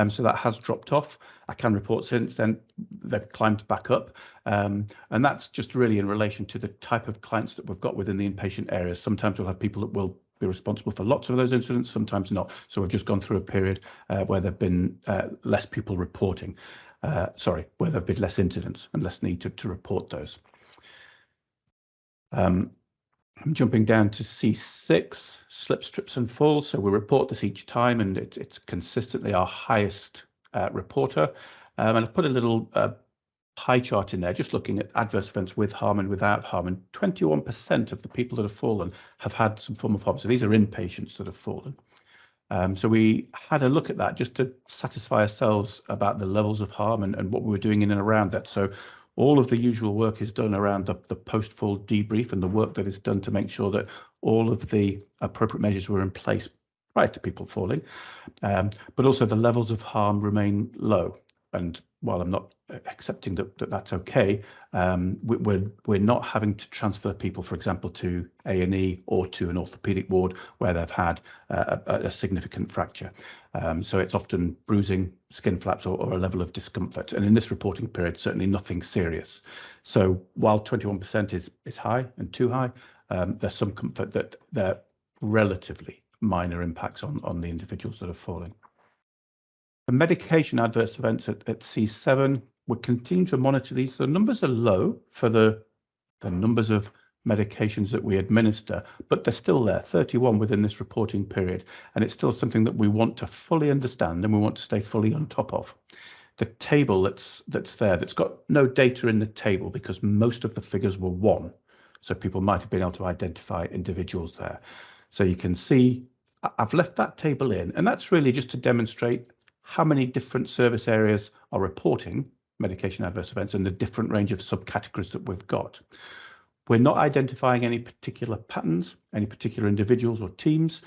So that has dropped off. I can report since then they've climbed back up. And that's just really in relation to the type of clients that we've got within the inpatient areas. Sometimes we'll have people that will be responsible for lots of those incidents, sometimes not. So we've just gone through a period where there've been less people reporting. Where there have been less incidents and less need to report those. I'm jumping down to C6, slips, trips and falls. So we report this each time and it's consistently our highest reporter. And I've put a little pie chart in there, just looking at adverse events with harm and without harm. And 21% of the people that have fallen have had some form of harm. So these are inpatients that have fallen. So we had a look at that just to satisfy ourselves about the levels of harm and what we were doing in and around that. So all of the usual work is done around the post-fall debrief and the work that is done to make sure that all of the appropriate measures were in place prior to people falling. But also the levels of harm remain low. And while I'm not accepting that that's okay, we're not having to transfer people, for example, to A&E or to an orthopaedic ward where they've had a significant fracture. So it's often bruising, skin flaps or a level of discomfort. And in this reporting period, certainly nothing serious. So while 21% is high and too high, there's some comfort that they're relatively minor impacts on the individuals that are falling. The medication adverse events at C7, we're continuing to monitor these. The numbers are low for the numbers of medications that we administer, but they're still there, 31 within this reporting period. And it's still something that we want to fully understand and we want to stay fully on top of. The table that's there, that's got no data in the table because most of the figures were 1. So people might have been able to identify individuals there. So you can see I've left that table in, and that's really just to demonstrate how many different service areas are reporting medication adverse events and the different range of subcategories that we've got. We're not identifying any particular patterns, any particular individuals or teams.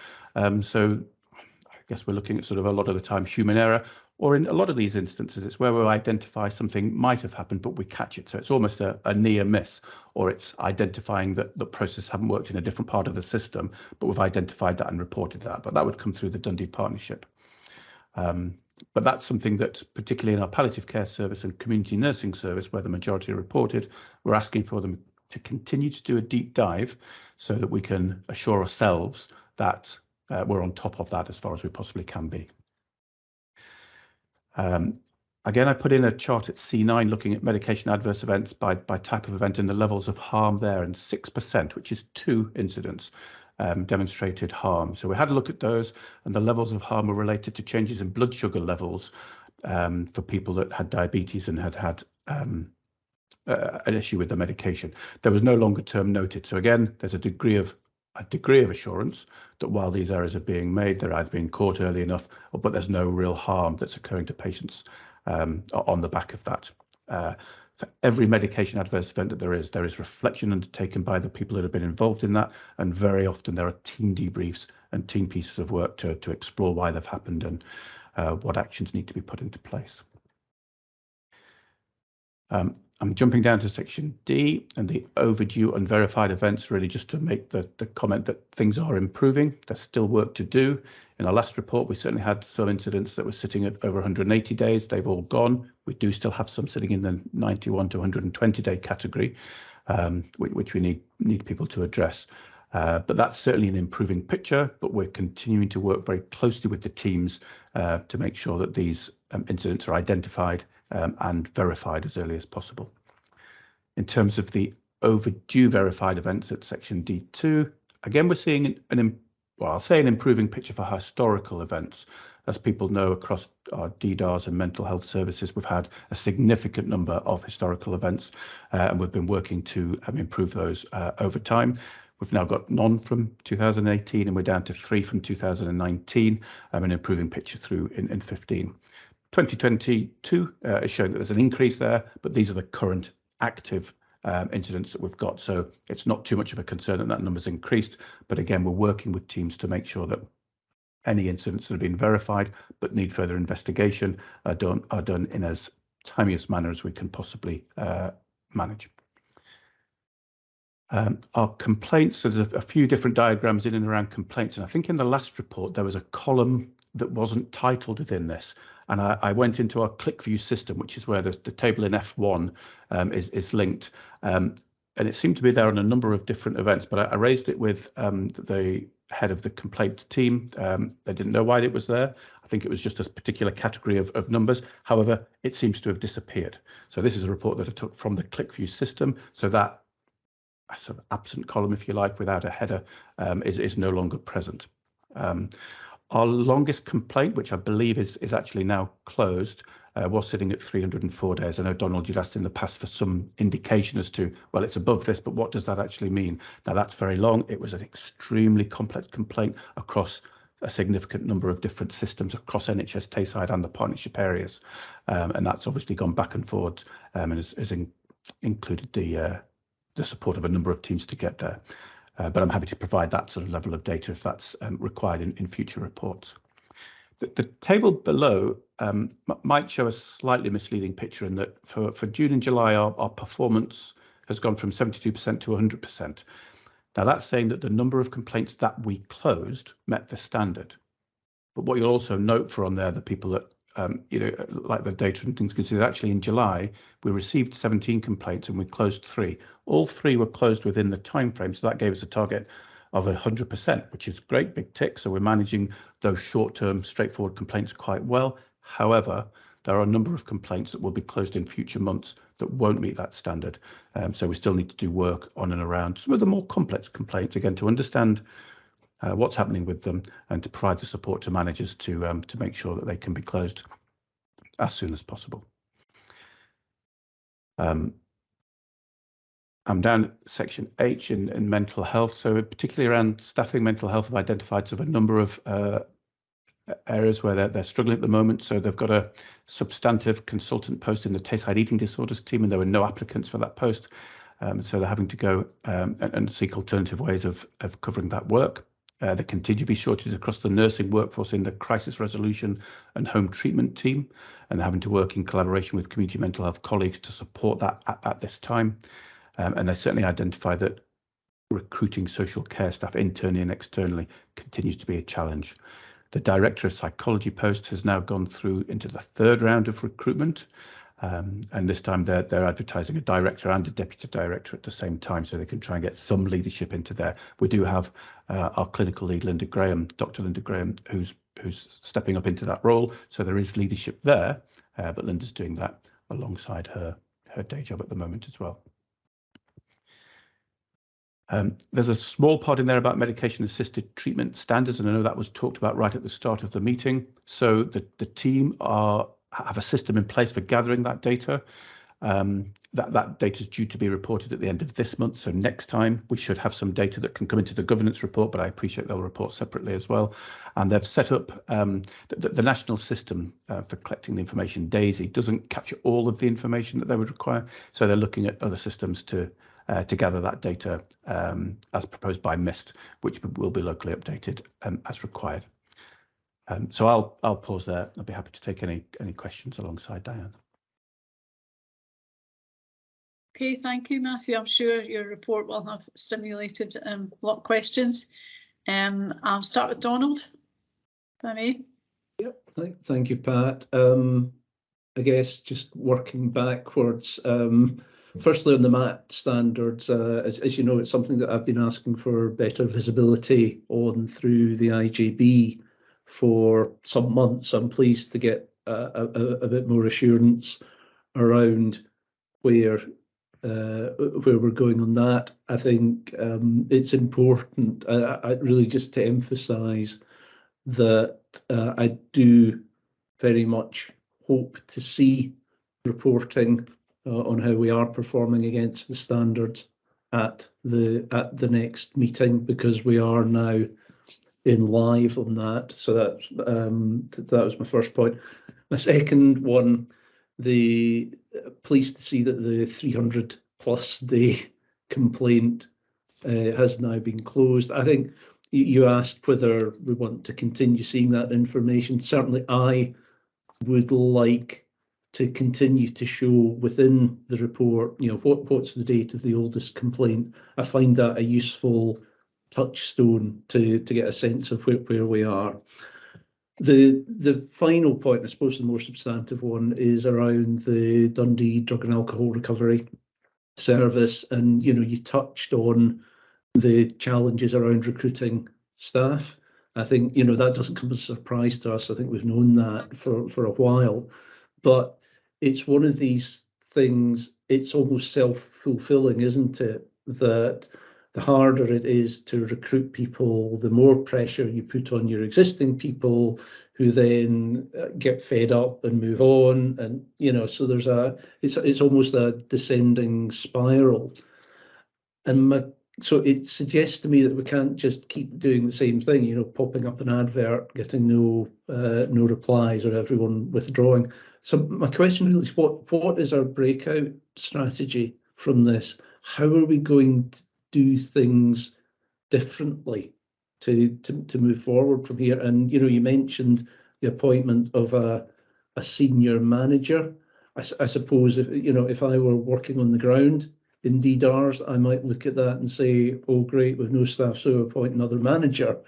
So I guess we're looking at sort of a lot of the time human error, or in a lot of these instances, it's where we'll identify something might have happened, but we catch it. So it's almost a near miss, or it's identifying that the process haven't worked in a different part of the system, but we've identified that and reported that. But that would come through the Dundee Partnership. But that's something that, particularly in our palliative care service and community nursing service, where the majority are reported, we're asking for them to continue to do a deep dive so that we can assure ourselves that we're on top of that as far as we possibly can be. Again, I put in a chart at C9 looking at medication adverse events by type of event and the levels of harm there, and 6%, which is 2 incidents, demonstrated harm. So we had a look at those, and the levels of harm were related to changes in blood sugar levels for people that had diabetes and had an issue with the medication. There was no longer term noted. So again, there's a degree of assurance that while these errors are being made, they're either being caught early enough, but there's no real harm that's occurring to patients on the back of that. For every medication adverse event that there is reflection undertaken by the people that have been involved in that, and very often there are team debriefs and team pieces of work to explore why they've happened and what actions need to be put into place. I'm jumping down to section D and the overdue unverified events, really just to make the comment that things are improving. There's still work to do. In our last report, we certainly had some incidents that were sitting at over 180 days. They've all gone. We do still have some sitting in the 91 to 120 day category, which we need people to address. But that's certainly an improving picture, but we're continuing to work very closely with the teams to make sure that these incidents are identified and verified as early as possible. In terms of the overdue verified events at section D2, again, we're seeing I'll say an improving picture for historical events. As people know, across our DDARS and mental health services, we've had a significant number of historical events, and we've been working to improve those over time. We've now got none from 2018, and we're down to 3 from 2019, an improving picture through in 15. 2022 is showing that there's an increase there, but these are the current active incidents that we've got. So it's not too much of a concern that number's increased. But again, we're working with teams to make sure that any incidents that have been verified but need further investigation are done in as timeliest manner as we can possibly manage. Our complaints, there's a few different diagrams in and around complaints, and I think in the last report there was a column that wasn't titled within this, and I went into our ClickView system, which is where the table in F1 is linked, and it seemed to be there on a number of different events, but I raised it with the head of the complaints team. They didn't know why it was there. I think it was just a particular category of numbers. However, it seems to have disappeared. So this is a report that I took from the ClickView system, so that a sort of absent column, if you like, without a header, is no longer present. Our longest complaint, which I believe is actually now closed, was sitting at 304 days. I know, Donald, you'd asked in the past for some indication as to, well, it's above this, but what does that actually mean? Now, that's very long. It was an extremely complex complaint across a significant number of different systems across NHS Tayside and the partnership areas. And that's obviously gone back and forward and has included the support of a number of teams to get there. But I'm happy to provide that sort of level of data if that's required in future reports. The table below might show a slightly misleading picture in that for June and July, our performance has gone from 72% to 100%. Now, that's saying that the number of complaints that we closed met the standard. But what you'll also note for on there, the people that like the data and things considered, actually in July, we received 17 complaints and we closed 3. All 3 were closed within the time frame. So that gave us a target of 100%, which is great, big tick. So we're managing those short-term, straightforward complaints quite well. However, there are a number of complaints that will be closed in future months that won't meet that standard. So we still need to do work on and around some of the more complex complaints, again, to understand what's happening with them and to provide the support to managers to make sure that they can be closed as soon as possible. I'm down at section H in mental health. So particularly around staffing mental health, I've identified sort of a number of areas where they're struggling at the moment. So they've got a substantive consultant post in the Tayside Eating Disorders team, and there were no applicants for that post. So they're having to go and seek alternative ways of covering that work. There continue to be shortages across the nursing workforce in the crisis resolution and home treatment team, and having to work in collaboration with community mental health colleagues to support that at this time. And they certainly identify that recruiting social care staff internally and externally continues to be a challenge. The Director of Psychology post has now gone through into the 3rd round of recruitment. And this time they're advertising a director and a deputy director at the same time, so they can try and get some leadership into there. We do have our clinical lead, Linda Graham, Dr. Linda Graham, who's stepping up into that role. So there is leadership there, but Linda's doing that alongside her day job at the moment as well. There's a small part in there about medication-assisted treatment standards, and I know that was talked about right at the start of the meeting. So the team have a system in place for gathering that data. That data is due to be reported at the end of this month. So next time we should have some data that can come into the governance report, but I appreciate they'll report separately as well. And they've set up the national system for collecting the information. DAISY doesn't capture all of the information that they would require. So they're looking at other systems to gather that data as proposed by MIST, which will be locally updated as required. So I'll pause there. I'll be happy to take any questions alongside Diane. Okay, thank you, Matthew. I'm sure your report will have stimulated a lot of questions. I'll start with Donald, if I may. Yep, thank you, Pat. I guess just working backwards, firstly on the MAT standards, as you know, it's something that I've been asking for better visibility on through the IJB for some months. I'm pleased to get a bit more assurance around where we're going on that. I think it's important, I really just to emphasise that I do very much hope to see reporting on how we are performing against the standards at the next meeting, because we are now in live on that. So that was my first point. My second one, pleased to see that the 300+ day complaint has now been closed. I think you asked whether we want to continue seeing that information. Certainly I would like to continue to show within the report, what's the date of the oldest complaint. I find that a useful touchstone to get a sense of where we are. The final point, I suppose the more substantive one, is around the Dundee Drug and Alcohol Recovery Service. And you touched on the challenges around recruiting staff. I think that doesn't come as a surprise to us. I think we've known that for a while, but it's one of these things, it's almost self-fulfilling, isn't it, that the harder it is to recruit people, the more pressure you put on your existing people, who then get fed up and move on. And so it's almost a descending spiral. And so it suggests to me that we can't just keep doing the same thing, popping up an advert, getting no replies, or everyone withdrawing. So my question really is, what is our breakout strategy from this? How are we going to do things differently to move forward from here? And you mentioned the appointment of a senior manager. I suppose if I were working on the ground in DDARS, I might look at that and say, oh great, with no staff, so appoint another manager.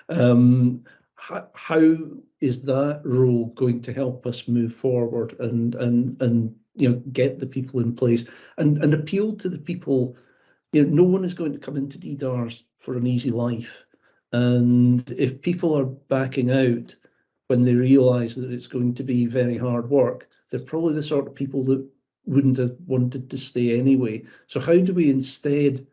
How is that role going to help us move forward and get the people in place and appeal to the people? No one is going to come into DDARS for an easy life, and if people are backing out when they realise that it's going to be very hard work, they're probably the sort of people that wouldn't have wanted to stay anyway. So how do we instead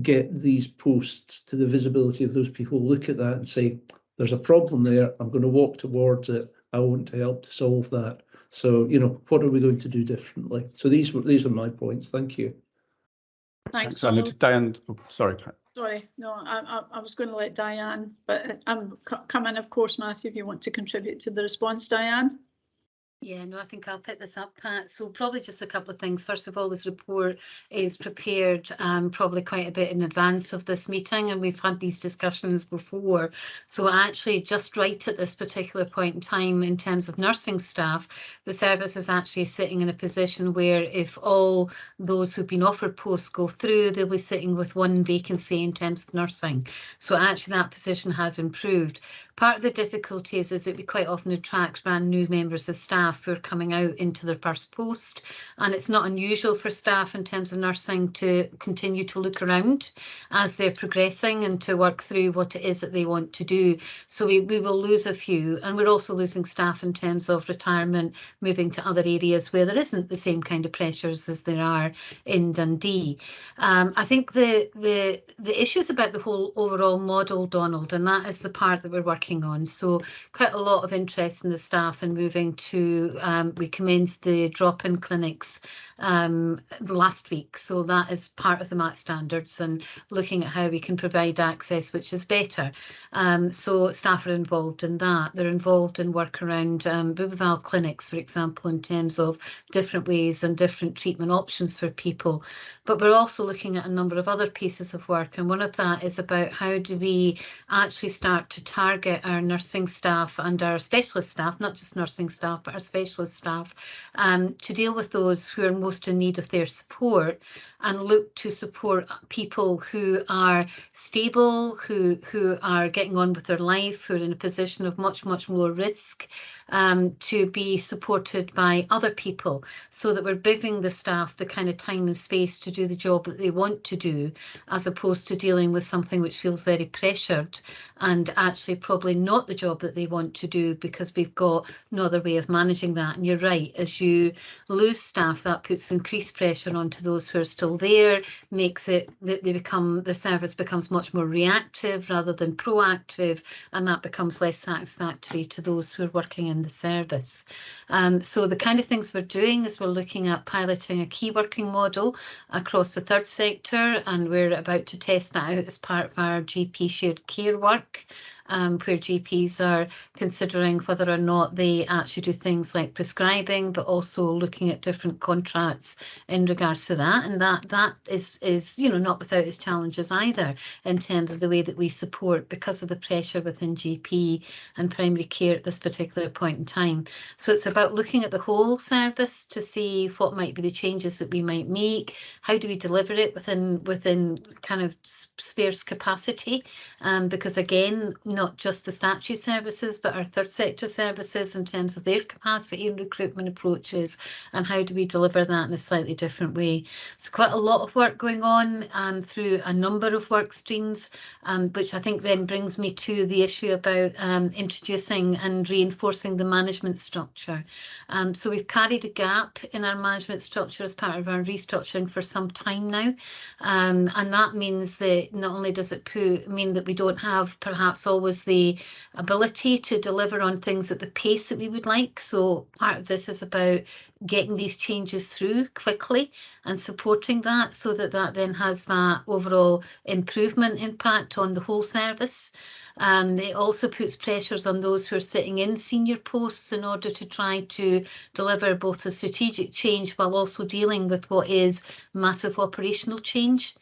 get these posts to the visibility of those people, look at that and say, there's a problem there, I'm going to walk towards it, I want to help to solve that. So, what are we going to do differently? So these are my points. Thank you. Thanks, Diane. Oh, sorry. Sorry, no, I was going to let Diane, but come in, of course, Matthew, if you want to contribute to the response, Diane. Yeah, no, I think I'll pick this up, Pat. So probably just a couple of things. First of all, this report is prepared probably quite a bit in advance of this meeting, and we've had these discussions before. So actually just right at this particular point in time, in terms of nursing staff, the service is actually sitting in a position where if all those who've been offered posts go through, they'll be sitting with one vacancy in terms of nursing. So actually that position has improved. Part of the difficulty is that we quite often attract brand new members of staff who are coming out into their first post, and it's not unusual for staff in terms of nursing to continue to look around as they're progressing and to work through what it is that they want to do. So we will lose a few, and we're also losing staff in terms of retirement, moving to other areas where there isn't the same kind of pressures as there are in Dundee. I think the issue is about the whole overall model, Donald, and that is the part that we're working on. So quite a lot of interest in the staff and moving to we commenced the drop-in clinics last week, so that is part of the MAT standards and looking at how we can provide access which is better. So staff are involved in that. They're involved in work around Buvaval clinics, for example, in terms of different ways and different treatment options for people. But we're also looking at a number of other pieces of work, and one of that is about how do we actually start to target our nursing staff and our specialist staff, not just nursing staff, but our specialist staff, to deal with those who are most in need of their support and look to support people who are stable, who are getting on with their life, who are in a position of much more risk, to be supported by other people, so that we're giving the staff the kind of time and space to do the job that they want to do, as opposed to dealing with something which feels very pressured and actually probably not the job that they want to do, because we've got no other way of managing that. And you're right, as you lose staff, that puts increased pressure onto those who are still there, makes it that the service becomes much more reactive rather than proactive, and that becomes less satisfactory to those who are working in the service. So the kind of things we're doing is we're looking at piloting a key working model across the third sector, and we're about to test that out as part of our GP shared care work, where GPs are considering whether or not they actually do things like prescribing, but also looking at different contracts in regards to that. And that is not without its challenges either, in terms of the way that we support, because of the pressure within GP and primary care at this particular point in time. So it's about looking at the whole service to see what might be the changes that we might make. How do we deliver it within kind of sparse capacity? Because again, not just the statutory services, but our third sector services in terms of their capacity and recruitment approaches, and how do we deliver that in a slightly different way. So quite a lot of work going on through a number of work streams, which I think then brings me to the issue about introducing and reinforcing the management structure. So we've carried a gap in our management structure as part of our restructuring for some time now, and that means that not only does it mean that we don't have perhaps always the ability to deliver on things at the pace that we would like. So part of this is about getting these changes through quickly and supporting that, so that then has that overall improvement impact on the whole service. It also puts pressures on those who are sitting in senior posts in order to try to deliver both the strategic change while also dealing with what is massive operational change.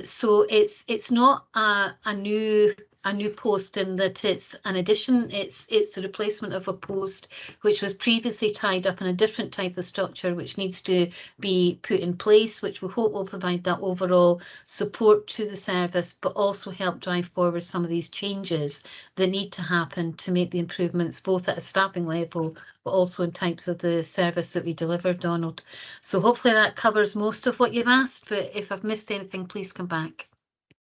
So it's not a new post in that it's an addition. It's the replacement of a post which was previously tied up in a different type of structure, which needs to be put in place, which we hope will provide that overall support to the service, but also help drive forward some of these changes that need to happen to make the improvements both at a staffing level, but also in types of the service that we deliver, Donald. So hopefully that covers most of what you've asked, but if I've missed anything, please come back.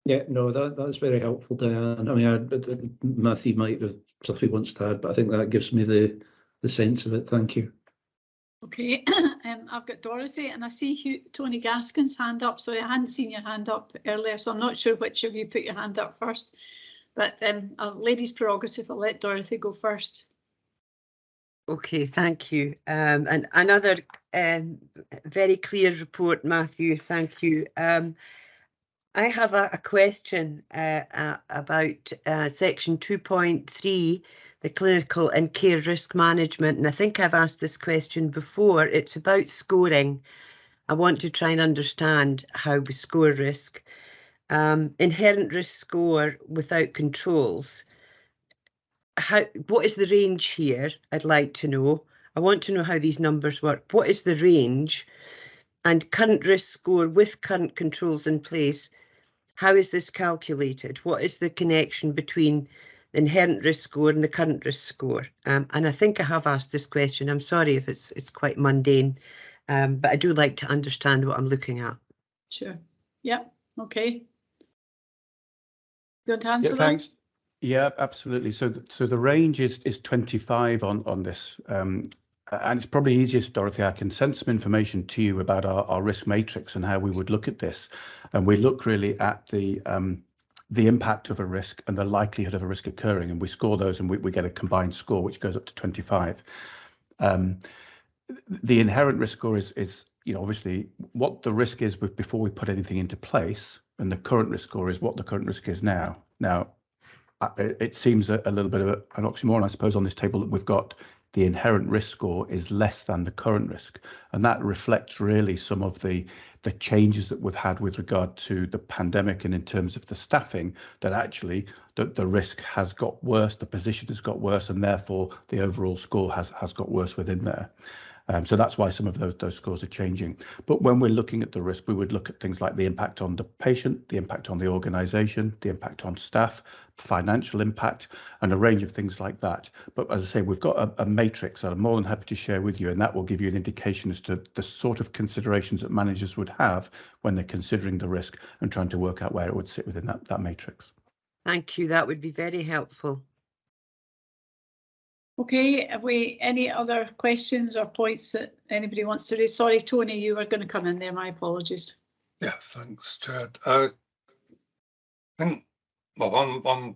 Yeah, no, that's very helpful, Diane. I mean, Matthew might have stuff he wants to add, but I think that gives me the sense of it. Thank you. Okay, I've got Dorothy, and I see Tony Gaskin's hand up. Sorry, I hadn't seen your hand up earlier, so I'm not sure which of you put your hand up first. But ladies' prerogative, I'll let Dorothy go first. Okay, thank you. And another very clear report, Matthew. Thank you. I have a question about section 2.3, the clinical and care risk management. And I think I've asked this question before. It's about scoring. I want to try and understand how we score risk. Inherent risk score without controls. What is the range here? I'd like to know. I want to know how these numbers work. What is the range? And current risk score with current controls in place. How is this calculated? What is the connection between the inherent risk score and the current risk score? And I think I have asked this question. I'm sorry if it's quite mundane, but I do like to understand what I'm looking at. Sure. Yeah. Okay. You want to answer that? Thanks. Yeah, absolutely. So the range is 25 on this. And it's probably easiest, Dorothy, I can send some information to you about our risk matrix and how we would look at this. And we look really at the impact of a risk and the likelihood of a risk occurring. And we score those, and we get a combined score, which goes up to 25. The inherent risk score is obviously what the risk is before we put anything into place. And the current risk score is what the current risk is now. Now, it seems a little bit of an oxymoron, I suppose, on this table that we've got the inherent risk score is less than the current risk. And that reflects really some of the changes that we've had with regard to the pandemic, and in terms of the staffing, that actually the risk has got worse, the position has got worse, and therefore the overall score has got worse within there. So that's why some of those scores are changing. But when we're looking at the risk, we would look at things like the impact on the patient, the impact on the organisation, the impact on staff, financial impact, and a range of things like that. But as I say, we've got a matrix that I'm more than happy to share with you, and that will give you an indication as to the sort of considerations that managers would have when they're considering the risk and trying to work out where it would sit within that matrix. Thank you. That would be very helpful. Okay, have we any other questions or points that anybody wants to raise? Sorry, Tony, you were going to come in there. My apologies. Yeah, thanks, Chad. I think, well, one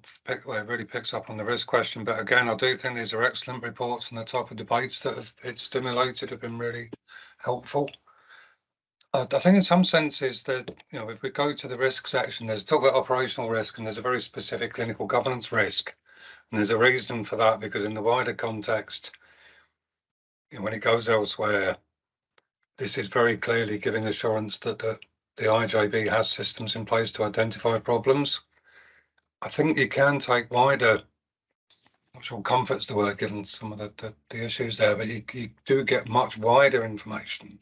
really picks up on the risk question, but again, I do think these are excellent reports, and the type of debates that it's stimulated have been really helpful. I think in some senses that, you know, if we go to the risk section, there's talk about operational risk and there's a very specific clinical governance risk. And there's a reason for that, because in the wider context, you know, when it goes elsewhere, this is very clearly giving assurance that the IJB has systems in place to identify problems. I think you can take wider, I'm not sure comfort's the word given some of the issues there, but you do get much wider information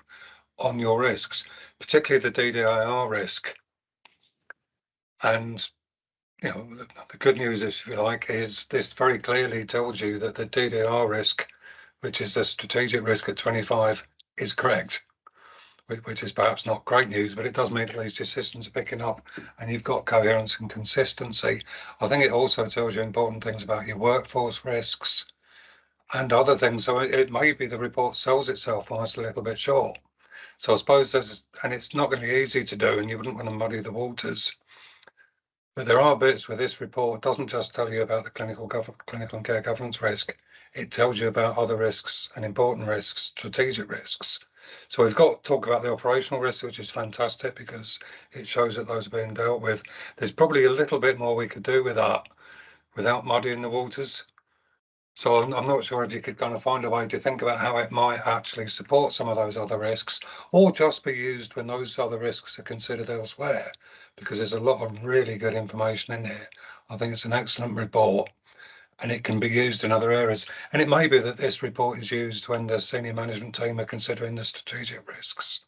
on your risks, particularly the DDIR risk. And you know, the good news, if you like, is this very clearly tells you that the DDR risk, which is a strategic risk at 25, is correct, which is perhaps not great news, but it does mean at least your systems are picking up and you've got coherence and consistency. I think it also tells you important things about your workforce risks and other things. So it may be the report sells itself almost a little bit short. So I suppose and it's not going to be easy to do, and you wouldn't want to muddy the waters. But there are bits where this report doesn't just tell you about the clinical and care governance risk. It tells you about other risks and important risks, strategic risks. So we've got to talk about the operational risks, which is fantastic because it shows that those are being dealt with. There's probably a little bit more we could do with that without muddying the waters. So I'm not sure if you could kind of find a way to think about how it might actually support some of those other risks, or just be used when those other risks are considered elsewhere, because there's a lot of really good information in here. I think it's an excellent report and it can be used in other areas. And it may be that this report is used when the senior management team are considering the strategic risks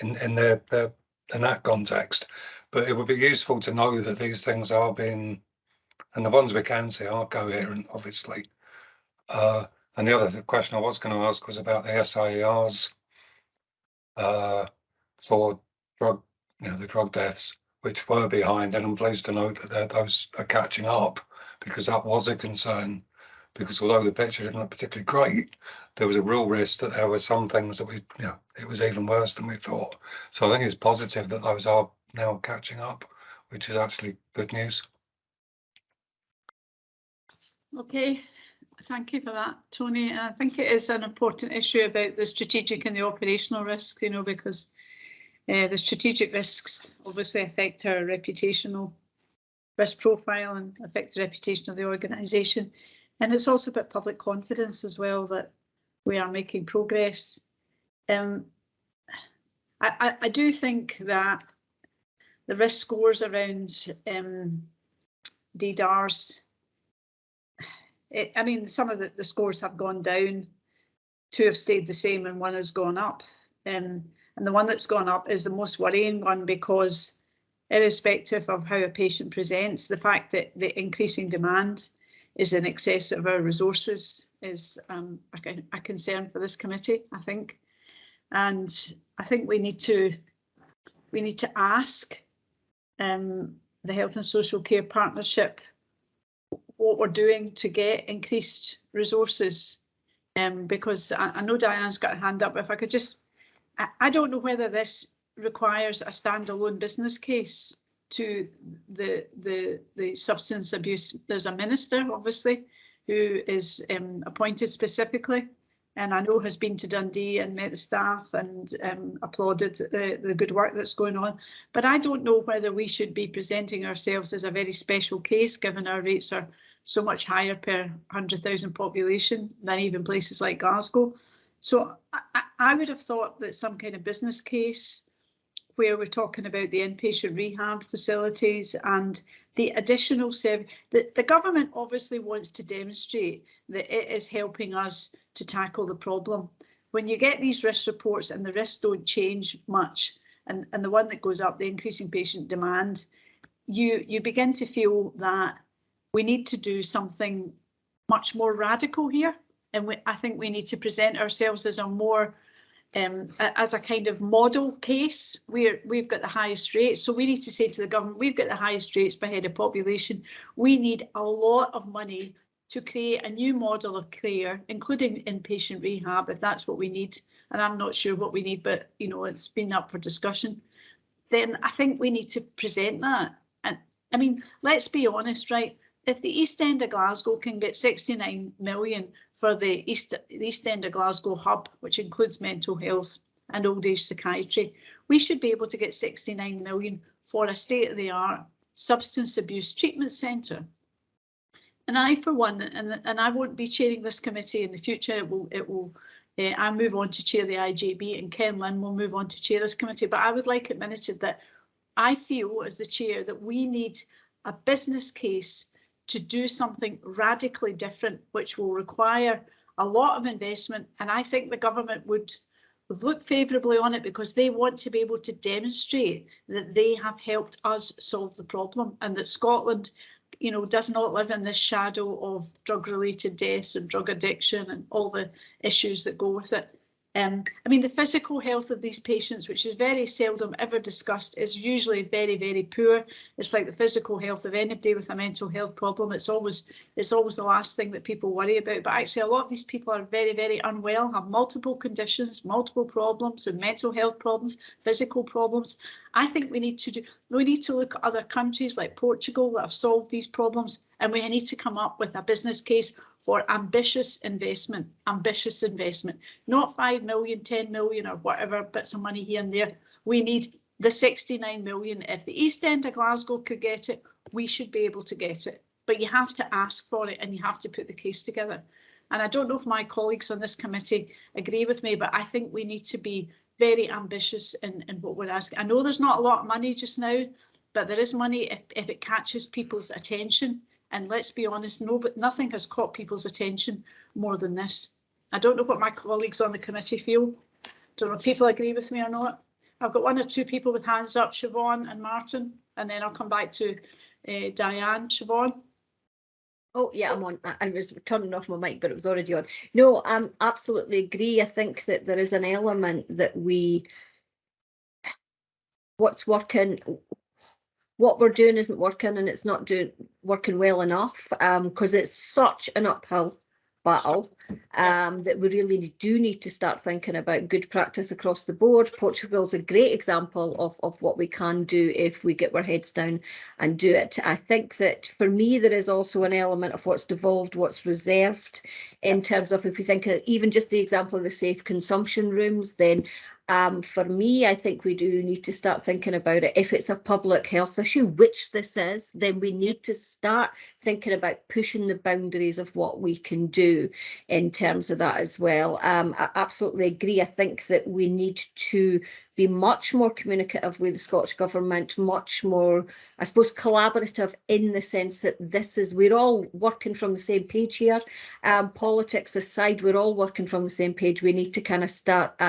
in that context. But it would be useful to know that these things are being, and the ones we can see are coherent, obviously. And the other question I was going to ask was about the SIERs for the drug deaths, which were behind, and I'm pleased to note that those are catching up, because that was a concern. Because although the picture didn't look particularly great, there was a real risk that there were some things that it was even worse than we thought. So I think it's positive that those are now catching up, which is actually good news. Okay, thank you for that, Tony. I think it is an important issue about the strategic and the operational risk, you know, because the strategic risks obviously affect our reputational risk profile and affect the reputation of the organisation. And it's also about public confidence as well that we are making progress. I do think that the risk scores around DDARs, I mean, some of the scores have gone down, 2 have stayed the same and 1 has gone up. And the one that's gone up is the most worrying one, because irrespective of how a patient presents, the fact that the increasing demand is in excess of our resources is a concern for this committee, I think. And I think we need to ask the Health and Social Care Partnership what we're doing to get increased resources, because I know Diane's got a hand up. If I could just, I don't know whether this requires a standalone business case to the substance abuse. There's a minister, obviously, who is appointed specifically, and I know has been to Dundee and met the staff and applauded the good work that's going on. But I don't know whether we should be presenting ourselves as a very special case, given our rates are so much higher per 100,000 population than even places like Glasgow. So I would have thought that some kind of business case where we're talking about the inpatient rehab facilities and the additional service. The government obviously wants to demonstrate that it is helping us to tackle the problem. when you get these risk reports and the risks don't change much, and the one that goes up, the increasing patient demand, you begin to feel that we need to do something much more radical here. And I think we need to present ourselves as a more as a kind of model case where we've got the highest rates. So we need to say to the government, we've got the highest rates per head of population. We need a lot of money to create a new model of care, including inpatient rehab, if that's what we need. And I'm not sure what we need, but you know, it's been up for discussion. Then I think we need to present that. And I mean, let's be honest, right? If the East End of Glasgow can get 69 million for the East End of Glasgow hub, which includes mental health and old age psychiatry, we should be able to get 69 million for a state-of-the-art substance abuse treatment centre. And I, for one, and I won't be chairing this committee in the future, I move on to chair the IJB, and Ken Lynn will move on to chair this committee, but I would like it minuted that I feel as the chair that we need a business case to do something radically different, which will require a lot of investment. And I think the government would look favourably on it because they want to be able to demonstrate that they have helped us solve the problem, and that Scotland, you know, does not live in this shadow of drug-related deaths and drug addiction and all the issues that go with it. I mean, the physical health of these patients, which is very seldom ever discussed, is usually very, very poor. It's like the physical health of anybody with a mental health problem. It's always the last thing that people worry about. But actually, a lot of these people are very, very unwell, have multiple conditions, multiple problems, and mental health problems, physical problems. I think we need to look at other countries like Portugal that have solved these problems, and we need to come up with a business case for ambitious investment, not 5 million, 10 million or whatever bits of money here and there. We need the 69 million. If the East End of Glasgow could get it, we should be able to get it. But you have to ask for it and you have to put the case together. And I don't know if my colleagues on this committee agree with me, but I think we need to be very ambitious in what we're asking. I know there's not a lot of money just now, but there is money if it catches people's attention. And let's be honest, but nothing has caught people's attention more than this. I don't know what my colleagues on the committee feel. Don't know if people agree with me or not. I've got one or two people with hands up, Siobhan and Martin, and then I'll come back to Diane. Siobhan? Oh, yeah, I'm on. I was turning off my mic, but it was already on. No, I absolutely agree. I think that there is an element that what's working, what we're doing isn't working, and it's not working well enough, because it's such an uphill battle, that we really do need to start thinking about good practice across the board. Portugal's a great example of what we can do if we get our heads down and do it. I think that for me there is also an element of what's devolved, what's reserved, in terms of, if we think of even just the example of the safe consumption rooms, then for me, I think we do need to start thinking about it. If it's a public health issue, which this is, then we need to start thinking about pushing the boundaries of what we can do in terms of that as well. I absolutely agree. I think that we need to be much more communicative with the Scottish Government, much more, I suppose, collaborative, in the sense that we're all working from the same page here. Politics aside, we're all working from the same page. We need to kind of start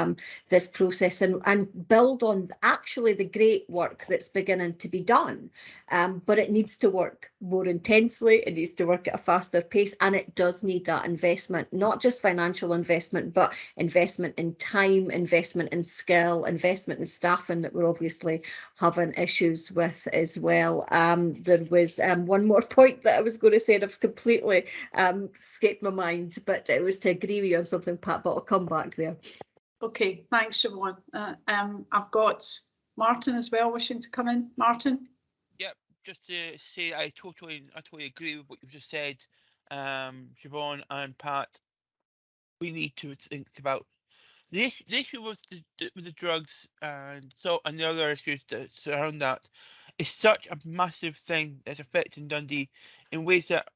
this process and build on actually the great work that's beginning to be done. But it needs to work more intensely. It needs to work at a faster pace, and it does need that investment, not just financial investment, but investment in time, investment in skill, investment in staffing that we're obviously having issues with as well. There was one more point that I was going to say, and I've completely escaped my mind, but it was to agree with you on something, Pat, but I'll come back there. Okay, thanks, Siobhan. I've got Martin as well wishing to come in. Martin? Yep, just to say I totally agree with what you've just said, Siobhan and Pat. We need to think about the issue with the drugs and the other issues that surround that is such a massive thing that's affecting Dundee in ways that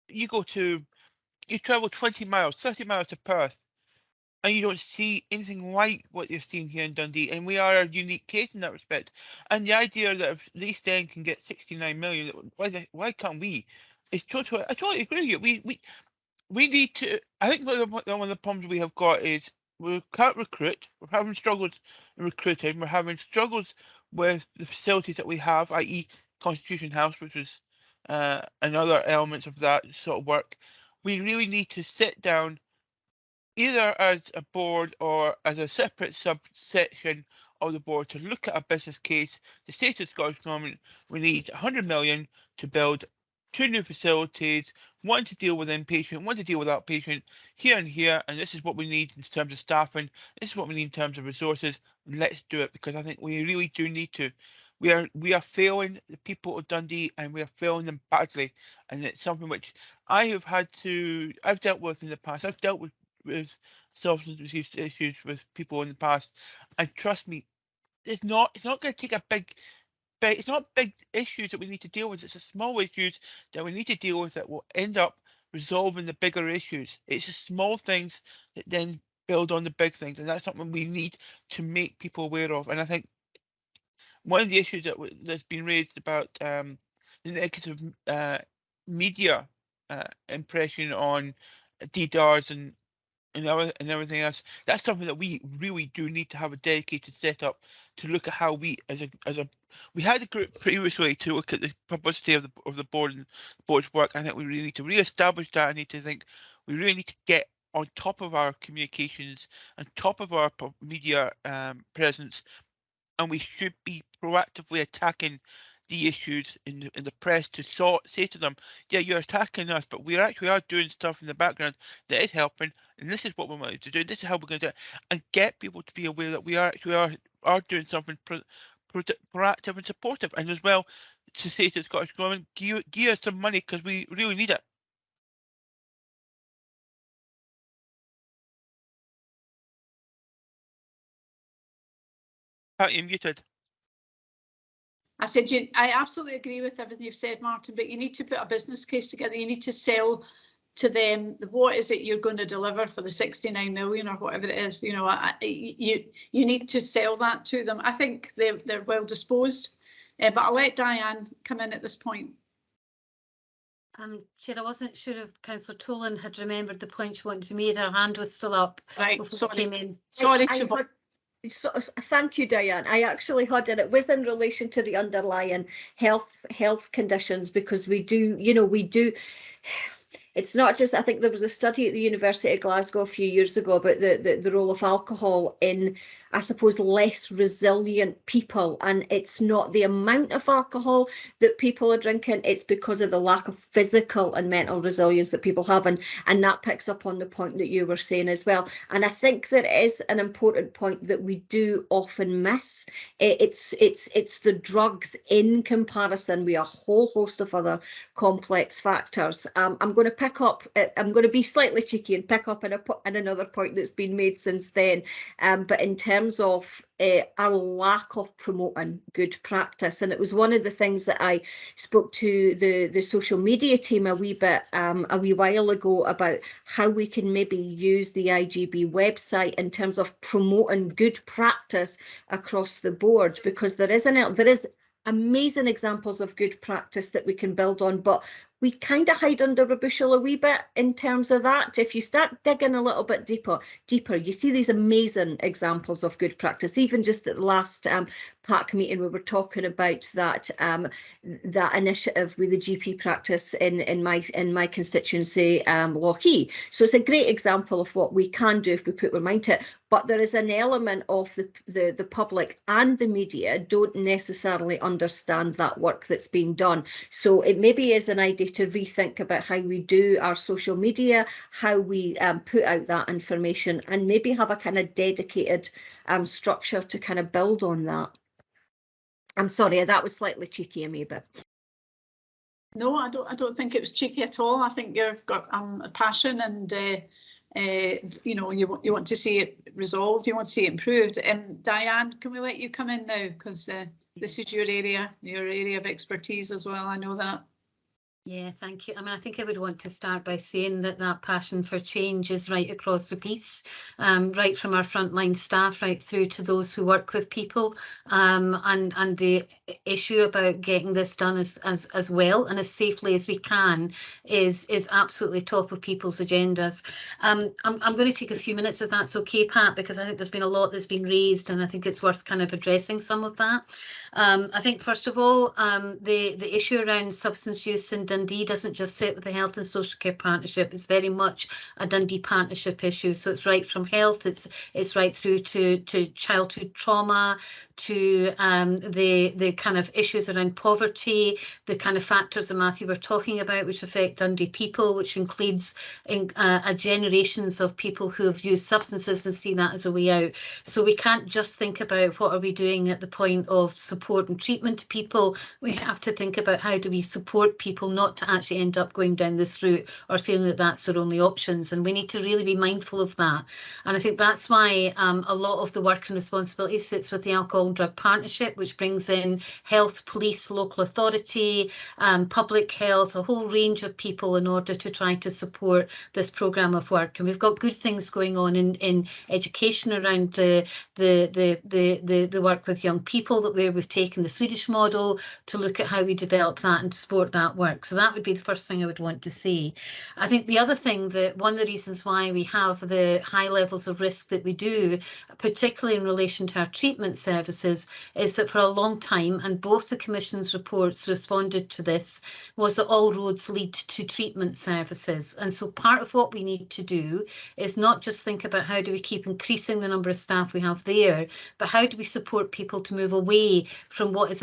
you travel 20 miles, 30 miles to Perth, and you don't see anything like what you're seeing here in Dundee, and we are a unique case in that respect. And the idea that if the East End can get 69 million, why can't we? I totally agree with you. We need to. I think one of the problems we have got is we can't recruit. We're having struggles in recruiting. We're having struggles with the facilities that we have, i.e. Constitution House, which is another element of that sort of work. We really need to sit down, either as a board or as a separate subsection of the board, to look at a business case. The state of Scottish Government, we need 100 million to build 2 new facilities, one to deal with inpatient, one to deal with outpatient, here and here, and this is what we need in terms of staffing, this is what we need in terms of resources. Let's do it, because I think we really do need to. We are failing the people of Dundee, and we are failing them badly, and it's something which I've dealt with in the past. I've dealt with substance misuse issues with people in the past, and trust me, it's not going to take a big, it's not big issues that we need to deal with. It's the small issues that we need to deal with that will end up resolving the bigger issues. It's the small things that then build on the big things, and that's something we need to make people aware of. And I think one of the issues that's been raised about the negative media impression on DDARs and everything else, that's something that we really do need to have a dedicated setup to look at how we we had a group previously to look at the publicity of the board and the board's work. I think we really need to re-establish that. I need to think we really need to get on top of our communications and top of our media presence, and we should be proactively attacking the issues in the press to say to them, yeah, you're attacking us, but we actually are doing stuff in the background that is helping, and this is what we want to do, this is how we're going to do it, and get people to be aware that we actually are doing something proactive and supportive, and as well to say to the Scottish Government, give us some money because we really need it. You're muted. I said, I absolutely agree with everything you've said, Martin, but you need to put a business case together. You need to sell to them what is it you're going to deliver for the 69 million or whatever it is. You know, you need to sell that to them. I think they're well disposed, but I'll let Diane come in at this point. Chair, I wasn't sure if Councillor Tolan had remembered the point she wanted to make. Her hand was still up. Right, before she came in. Sorry, So, thank you, Diane. I actually had it. It was in relation to the underlying health conditions, because we do, you know, we do. It's not just, I think there was a study at the University of Glasgow a few years ago about the role of alcohol in, I suppose, less resilient people. And it's not the amount of alcohol that people are drinking, it's because of the lack of physical and mental resilience that people have. And that picks up on the point that you were saying as well. And I think that is an important point that we do often miss. It's the drugs in comparison with a whole host of other complex factors. I'm going to pick up, I'm going to be slightly cheeky and pick up in another point that's been made since then. But in terms of our lack of promoting good practice, and it was one of the things that I spoke to the social media team a wee while ago about how we can maybe use the IGB website in terms of promoting good practice across the board, because there is amazing examples of good practice that we can build on, but we kind of hide under a bushel a wee bit in terms of that. If you start digging a little bit deeper, you see these amazing examples of good practice. Even just at the last PAC meeting, we were talking about that initiative with the GP practice in my constituency, Lochee. So it's a great example of what we can do if we put our mind to it. But there is an element of the public and the media don't necessarily understand that work that's being done. So it maybe is an idea to rethink about how we do our social media, how we put out that information, and maybe have a kind of dedicated structure to kind of build on that. I'm sorry, that was slightly cheeky of me, but no, I don't think it was cheeky at all. I think you've got a passion, and you know, you want to see it resolved, you want to see it improved. Diane, can we let you come in now, because this is your area of expertise as well. I know that. Yeah, thank you. I mean, I think I would want to start by saying that passion for change is right across the piece, right from our frontline staff right through to those who work with people, and the issue about getting this done as well and as safely as we can is absolutely top of people's agendas. I'm going to take a few minutes if that's okay, Pat, because I think there's been a lot that's been raised and I think it's worth kind of addressing some of that. I think first of all, the issue around substance use in Dundee doesn't just sit with the Health and Social Care Partnership. It's very much a Dundee Partnership issue. So it's right from health, it's right through to childhood trauma, to the kind of issues around poverty, the kind of factors that Matthew were talking about, which affect Dundee people, which includes generations of people who have used substances and see that as a way out. So we can't just think about what are we doing at the point of support and treatment to people. We have to think about how do we support people not to actually end up going down this route or feeling that that's their only options. And we need to really be mindful of that. And I think that's why a lot of the work and responsibility sits with the Alcohol and Drug Partnership, which brings in health, police, local authority, public health, a whole range of people in order to try to support this programme of work. And we've got good things going on in education around the work with young people, that where we've taken the Swedish model to look at how we develop that and to support that work. So that would be the first thing I would want to see. I think the other thing, that one of the reasons why we have the high levels of risk that we do, particularly in relation to our treatment services, is that for a long time, and both the Commission's reports responded to this, was that all roads lead to treatment services. And so part of what we need to do is not just think about how do we keep increasing the number of staff we have there, but how do we support people to move away from what is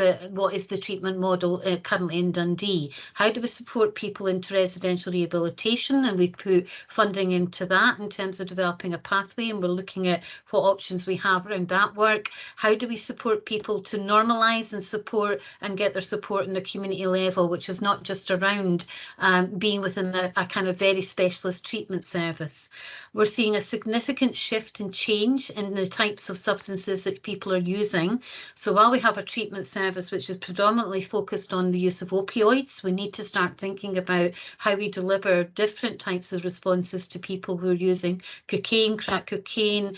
the treatment model currently in Dundee? How do we support people into residential rehabilitation? And we've put funding into that in terms of developing a pathway, and we're looking at what options we have around that work. How do we support people to normalise and support and get their support in the community level, which is not just around being within a kind of very specialist treatment service. We're seeing a significant shift and change in the types of substances that people are using. So while we have a treatment service which is predominantly focused on the use of opioids, we need to start thinking about how we deliver different types of responses to people who are using cocaine, crack cocaine,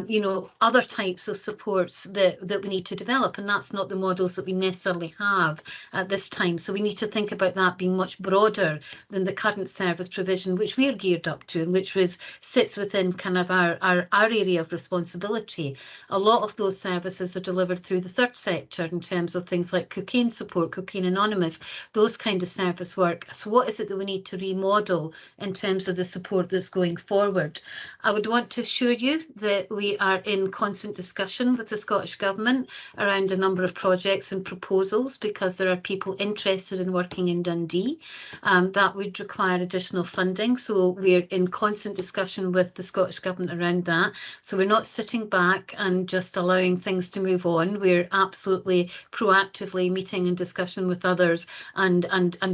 you know, other types of supports that we need to develop. And that's not the models that we necessarily have at this time. So we need to think about that being much broader than the current service provision, which we're geared up to, and which sits within kind of our area of responsibility. A lot of those services are delivered through the third sector in terms of things like cocaine support, Cocaine Anonymous, those kind of service work. So what is it that we need to remodel in terms of the support that's going forward? I would want to assure you that we are in constant discussion with the Scottish Government around a number of projects and proposals, because there are people interested in working in Dundee. That would require additional funding. So we're in constant discussion with the Scottish Government around that. So we're not sitting back and just allowing things to move on. We're absolutely proactively meeting in discussion with others and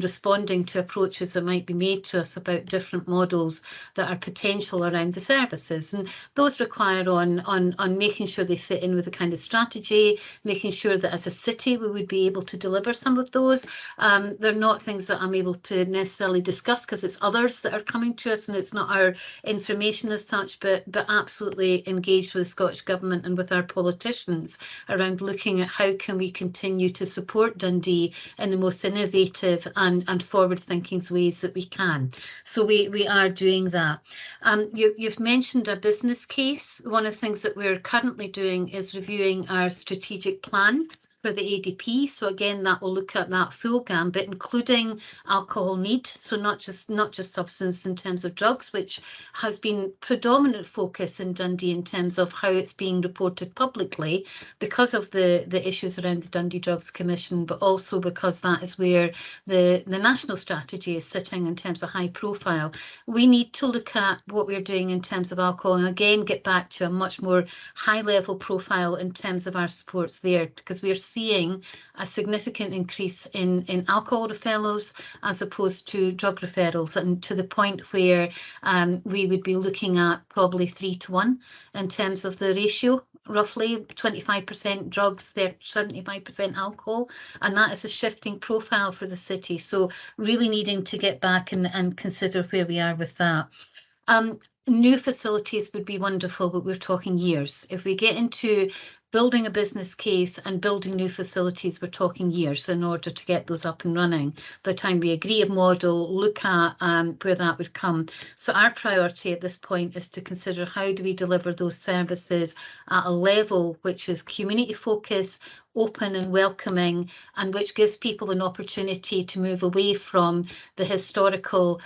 responding to approaches that might be made to us about different models that are potential around the services. And those require on making sure they fit in with the kind of strategy, making sure that as a city we would be able to deliver some of those. They're not things that I'm able to necessarily discuss because it's others that are coming to us and it's not our information as such, but absolutely engaged with the Scottish Government and with our politicians around looking at how can we continue to support Dundee in the most innovative and forward-thinking ways that we can. So we are doing that. You've mentioned a business case. One of the things that we're currently doing is reviewing our strategic plan for the ADP. So again, that will look at that full gambit, including alcohol need. So not just substance in terms of drugs, which has been predominant focus in Dundee in terms of how it's being reported publicly because of the issues around the Dundee Drugs Commission, but also because that is where the national strategy is sitting in terms of high profile. We need to look at what we're doing in terms of alcohol and again get back to a much more high level profile in terms of our supports there, because we are seeing a significant increase in alcohol referrals as opposed to drug referrals, and to the point where we would be looking at probably 3 to 1 in terms of the ratio. Roughly 25% drugs, 75% alcohol, and that is a shifting profile for the city. So really needing to get back and consider where we are with that. New facilities would be wonderful, but we're talking years. If we get into building a business case and building new facilities, we're talking years in order to get those up and running. By the time we agree a model, look at where that would come. So our priority at this point is to consider how do we deliver those services at a level which is community focused, open and welcoming, and which gives people an opportunity to move away from the historical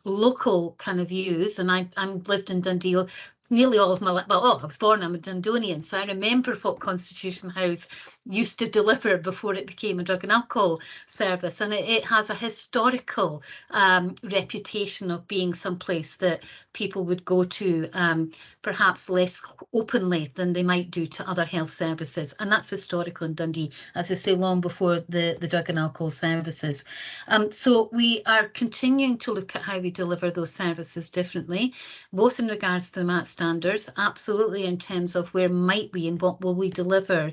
local kind of views. And I'm lived in Dundee nearly all of my life. Well, I was born, I'm a Dundonian, so I remember what Constitution House used to deliver before it became a drug and alcohol service. And it has a historical reputation of being someplace that people would go to perhaps less openly than they might do to other health services. And that's historical in Dundee, as I say, long before the drug and alcohol services. So we are continuing to look at how we deliver those services differently, both in regards to the MAT standards, absolutely in terms of where might we and what will we deliver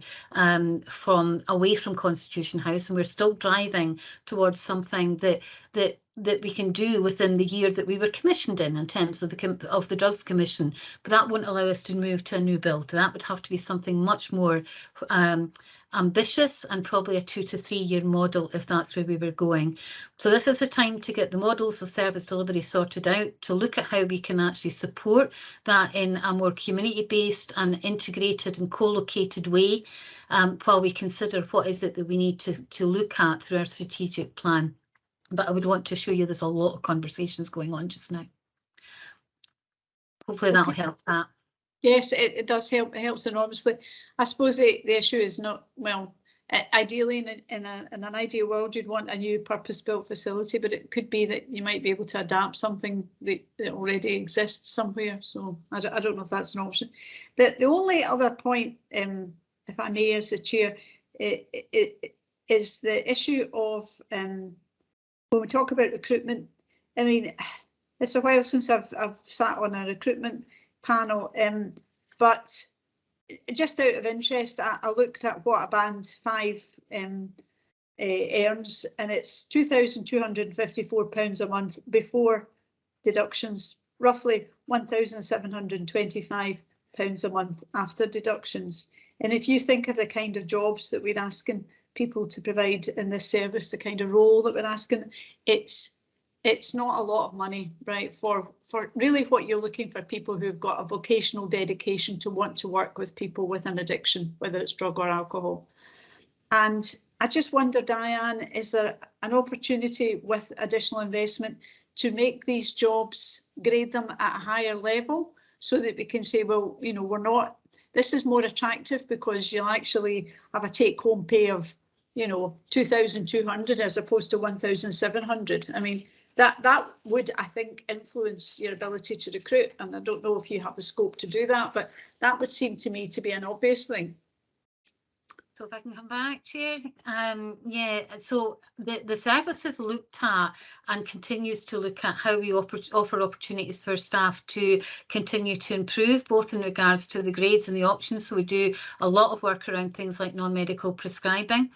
from away from Constitution House. And we're still driving towards something that we can do within the year that we were commissioned in terms of the Drugs Commission, but that won't allow us to move to a new build. That would have to be something much more ambitious and probably a 2 to 3 year model if that's where we were going. So this is the time to get the models of service delivery sorted out, to look at how we can actually support that in a more community-based and integrated and co-located way, while we consider what is it that we need to look at through our strategic plan. But I would want to show you there's a lot of conversations going on just now. Hopefully that'll help that. Yes, it does help. It helps enormously. I suppose the issue is not, well, ideally in an ideal world, you'd want a new purpose-built facility, but it could be that you might be able to adapt something that already exists somewhere. So I don't know if that's an option. The only other point, if I may, as the chair, is the issue of when we talk about recruitment. I mean, it's a while since I've sat on a recruitment panel, but just out of interest, I looked at what a band 5 earns, and it's £2,254 a month before deductions, roughly £1,725 a month after deductions. And if you think of the kind of jobs that we're asking people to provide in this service, the kind of role that we're asking, it's not a lot of money, right, for really what you're looking for, people who've got a vocational dedication to want to work with people with an addiction, whether it's drug or alcohol. And I just wonder, Diane, is there an opportunity with additional investment to make these jobs, grade them at a higher level, so that we can say, well, you know, this is more attractive because you'll actually have a take-home pay of, you know, 2,200 as opposed to 1,700. I mean, that would, I think, influence your ability to recruit. And I don't know if you have the scope to do that, but that would seem to me to be an obvious thing. So if I can come back, Chair. Yeah, so the service has looked at and continues to look at how we offer opportunities for staff to continue to improve, both in regards to the grades and the options. So we do a lot of work around things like non-medical prescribing.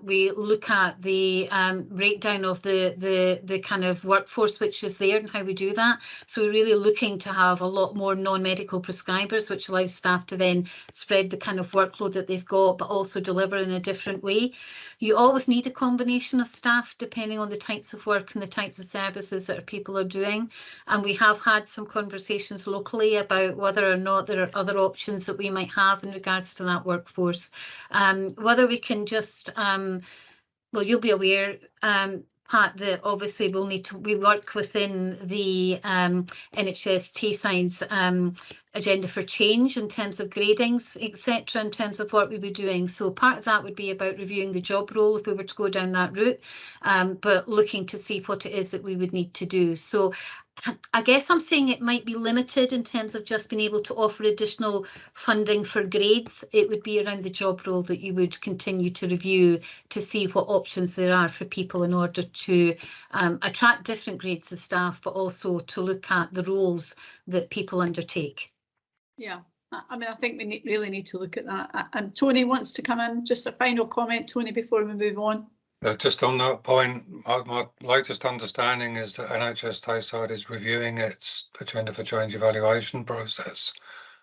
We look at the breakdown of the kind of workforce which is there and how we do that. So we're really looking to have a lot more non-medical prescribers, which allows staff to then spread the kind of workload that they've got, but also deliver in a different way. You always need a combination of staff depending on the types of work and the types of services that people are doing. And we have had some conversations locally about whether or not there are other options that we might have in regards to that workforce. Whether we can just, well, you'll be aware, Pat, that obviously we work within the NHS T-Science agenda for change in terms of gradings, etc., in terms of what we were doing. So part of that would be about reviewing the job role if we were to go down that route, but looking to see what it is that we would need to do. So I guess I'm saying it might be limited in terms of just being able to offer additional funding for grades. It would be around the job role that you would continue to review to see what options there are for people in order to attract different grades of staff, but also to look at the roles that people undertake. Yeah, I mean, I think we really need to look at that. And Tony wants to come in. Just a final comment, Tony, before we move on. Just on that point, my latest understanding is that NHS Tayside is reviewing its agenda for change evaluation process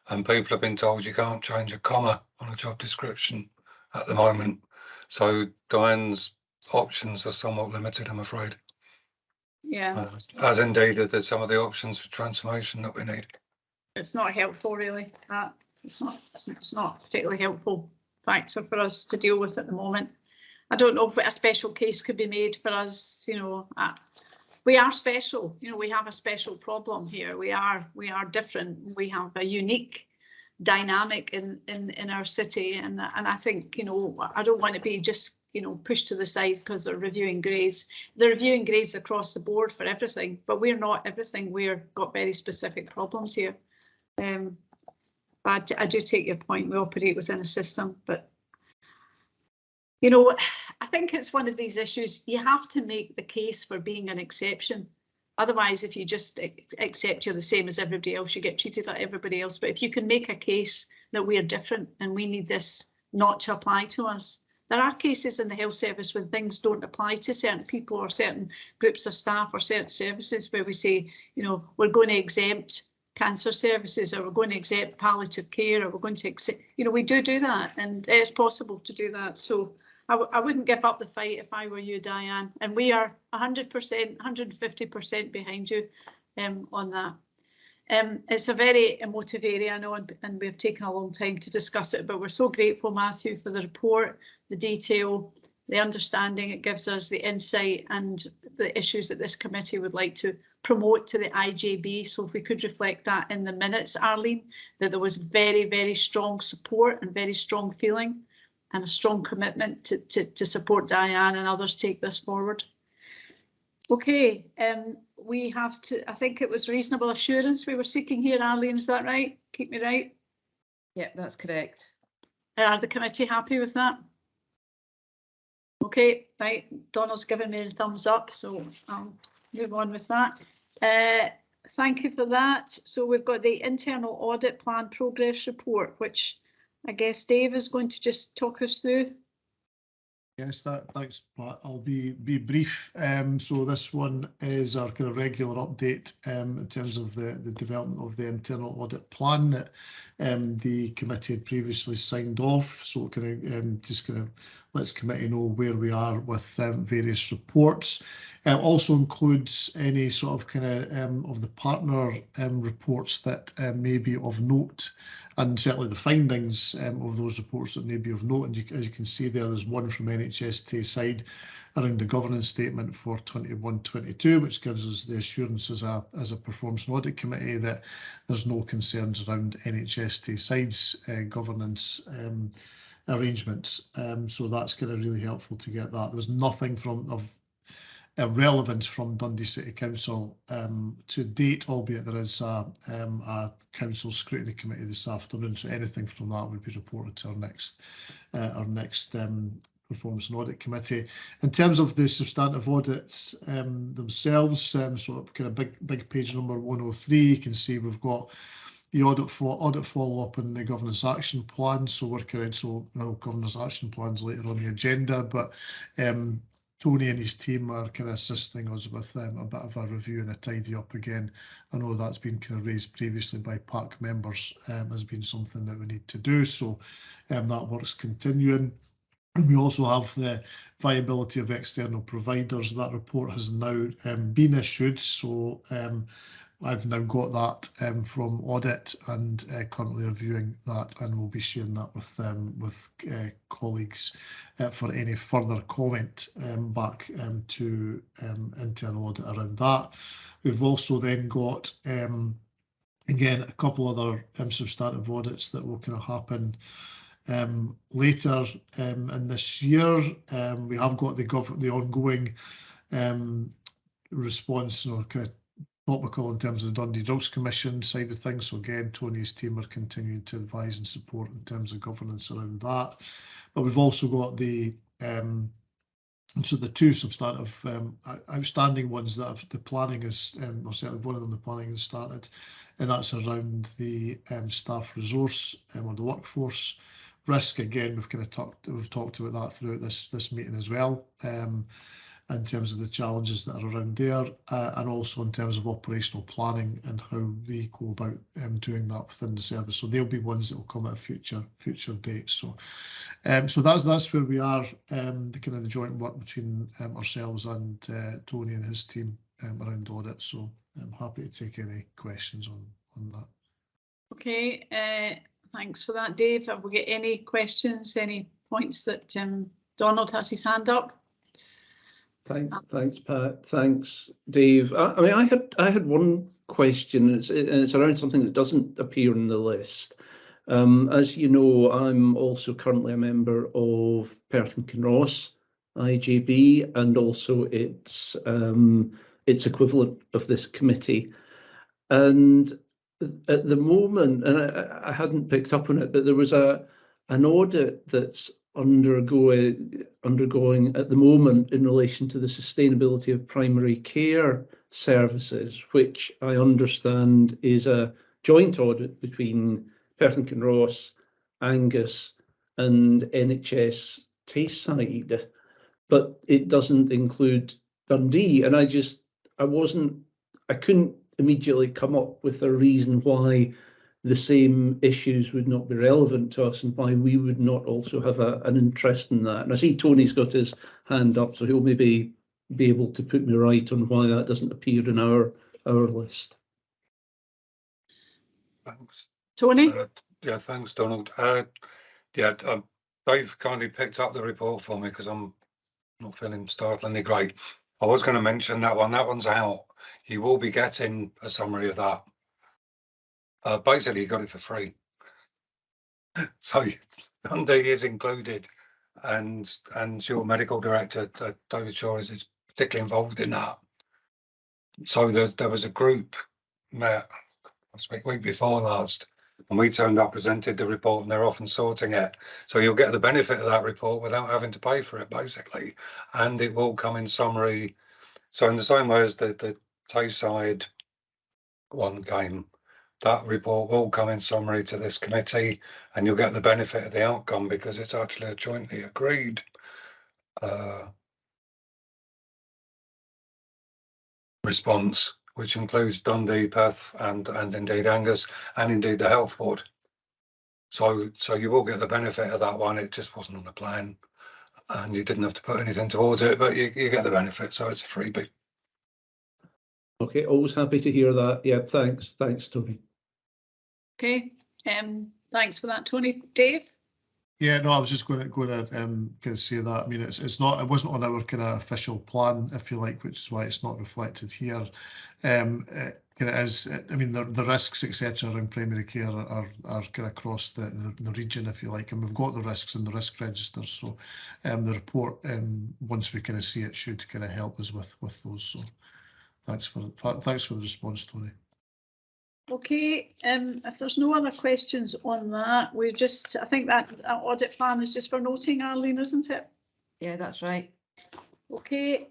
and people have been told you can't change a comma on a job description at the moment. So Diane's options are somewhat limited, I'm afraid. Yeah. As indeed are some of the options for transformation that we need. It's not helpful, really. It's not particularly helpful factor for us to deal with at the moment. I don't know if a special case could be made for us. You know, we are special. You know, we have a special problem here. We are different. We have a unique dynamic in our city, and I think, you know, I don't want to be just, you know, pushed to the side because they're reviewing grades. They're reviewing grades across the board for everything, but we're not everything. We've got very specific problems here. But I do take your point. We operate within a system, but you know, I think it's one of these issues. You have to make the case for being an exception. Otherwise, if you just accept you're the same as everybody else, you get treated like everybody else. But if you can make a case that we are different and we need this not to apply to us. There are cases in the health service when things don't apply to certain people or certain groups of staff or certain services where we say, you know, we're going to exempt cancer services, or we're going to exempt palliative care, or we're going to accept, you know, we do that, and it's possible to do that. So I wouldn't give up the fight if I were you, Diane, and we are 100%, 150% behind you on that. It's a very emotive area, I know, and we've taken a long time to discuss it, but we're so grateful, Matthew, for the report, the detail, the understanding it gives us, the insight and the issues that this committee would like to promote to the IJB. So if we could reflect that in the minutes, Arlene, that there was very, very strong support and very strong feeling and a strong commitment to support Diane and others take this forward. Okay, we have to, I think it was reasonable assurance we were seeking here, Arlene, is that right? Keep me right? Yeah, that's correct. Are the committee happy with that? Okay, right, Donald's given me a thumbs up, so I'll move on with that. Thank you for that. So we've got the internal audit plan progress report, which I guess Dave is going to just talk us through. Yes, thanks, Pat. I'll be brief. So this one is our kind of regular update in terms of the development of the internal audit plan that the committee had previously signed off. So just kind of lets committee know where we are with various reports. Also includes any sort of kind of the partner reports that may be of note, and certainly the findings of those reports that may be of note. And as you can see there's one from NH&SCP side around the governance statement for 21-22, which gives us the assurance as a performance and audit committee that there's no concerns around NH&SCP side's governance arrangements. So that's kind of really helpful to get that. There was nothing of relevance from Dundee City Council to date, albeit there is a council scrutiny committee this afternoon, so anything from that would be reported to our next performance and audit committee. In terms of the substantive audits themselves, so kind of big page number 103, you can see we've got the audit follow-up and the governance action plan. So working out, so governance action plans later on the agenda, but Tony and his team are kind of assisting us with a bit of a review and a tidy up again. I know that's been kind of raised previously by PAC members has been something that we need to do. So that work's continuing. And we also have the viability of external providers. That report has now been issued. So I've now got that from Audit and currently reviewing that, and we'll be sharing that with colleagues for any further comment back to internal audit around that. We've also then got again a couple other substantive audits that will kind of happen later in this year. We have got the ongoing response, or kind of topical in terms of the Dundee Drugs Commission side of things. So again, Tony's team are continuing to advise and support in terms of governance around that. But we've also got the two substantive outstanding ones that have the planning is, or certainly one of them the planning has started, and that's around the staff resource or the workforce risk. Again, we've talked about that throughout this meeting as well. in terms of the challenges that are around there, and also in terms of operational planning and how they go about doing that within the service. So they'll be ones that will come at a future date. So that's where we are, the kind of the joint work between ourselves and Tony and his team around audit. So I'm happy to take any questions on that. Okay, thanks for that, Dave. Have we got any questions, any points that Donald has his hand up? Thanks, Pat. Thanks, Dave. I mean, I had one question, and it's around something that doesn't appear in the list. As you know, I'm also currently a member of Perth and Kinross IJB, and also its equivalent of this committee. And at the moment, and I hadn't picked up on it, but there was an audit that's undergoing at the moment in relation to the sustainability of primary care services, which I understand is a joint audit between Perth and Kinross, Angus, and NHS Tayside, but it doesn't include Dundee. And I couldn't immediately come up with a reason why the same issues would not be relevant to us and why we would not also have an interest in that. And I see Tony's got his hand up, so he'll maybe be able to put me right on why that doesn't appear in our list. Thanks. Tony? Yeah, thanks, Donald. Dave kindly picked up the report for me because I'm not feeling startlingly great. I was going to mention that one. That one's out. You will be getting a summary of that. Basically, you got it for free. So Dundee is included, and your medical director, David Shaw, is particularly involved in that. So there was a group met, I speak week before last, and we turned up, presented the report, and they're off and sorting it. So you'll get the benefit of that report without having to pay for it, basically, and it will come in summary. So in the same way as the Tayside one came, that report will come in summary to this committee, and you'll get the benefit of the outcome because it's actually a jointly agreed response, which includes Dundee, Perth, and indeed Angus, and indeed the Health Board. So you will get the benefit of that one. It just wasn't on the plan, and you didn't have to put anything towards it, but you get the benefit. So it's a freebie. Okay, always happy to hear that. Yeah, thanks, Tony. Okay, thanks for that, Tony. Dave? Yeah, no, I was just going to kind of say that. I mean, it wasn't on our kind of official plan, if you like, which is why it's not reflected here. It is. I mean, the risks, etc., around primary care are kind of across the region, if you like, and we've got the risks in the risk register. So, the report, once we kind of see it, should kind of help us with those. So, thanks for the response, Tony. Okay, if there's no other questions on that, I think that audit plan is just for noting, Arlene, isn't it? Yeah, that's right. Okay,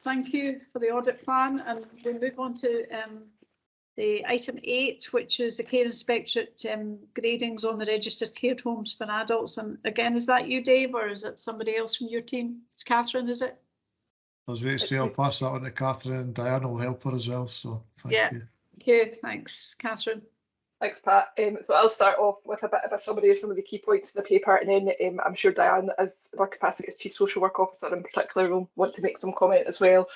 thank you for the audit plan, and we'll move on to the item 8, which is the care inspectorate gradings on the registered care homes for adults. And again, is that you, Dave, or is it somebody else from your team? It's Catherine, is it? I was going to say I'll pass that on to Catherine, and Diana will help her as well. So thank you. Okay, thanks, Catherine. Thanks, Pat. So I'll start off with a bit of a summary of some of the key points in the paper, and then I'm sure Diane, as her capacity as Chief Social Work Officer in particular, will want to make some comment as well.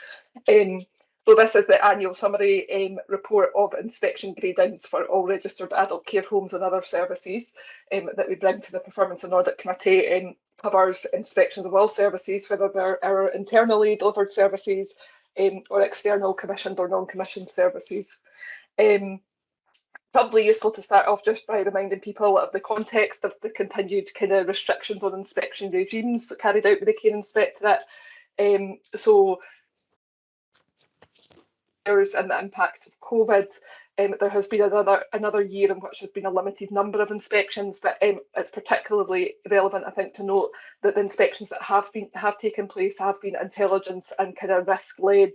So this is the annual summary report of inspection gradings for all registered adult care homes and other services that we bring to the Performance and Audit Committee, and covers inspections of all services, whether they're our internally delivered services or external commissioned or non-commissioned services. Probably useful to start off just by reminding people of the context of the continued kind of restrictions on inspection regimes carried out by the Care Inspectorate. So and the impact of COVID, There has been another year in which there's been a limited number of inspections, but it's particularly relevant, I think, to note that the inspections that have taken place have been intelligence and kind of risk-led.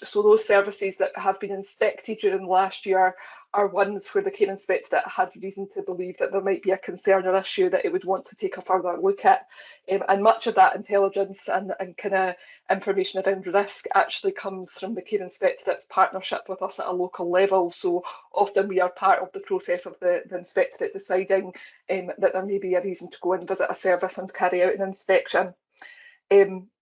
So those services that have been inspected during the last year are ones where the care inspectorate had reason to believe that there might be a concern or issue that it would want to take a further look at. And much of that intelligence and kind of information around risk actually comes from the care inspectorate's partnership with us at a local level. So often we are part of the process of the inspectorate deciding that there may be a reason to go and visit a service and carry out an inspection.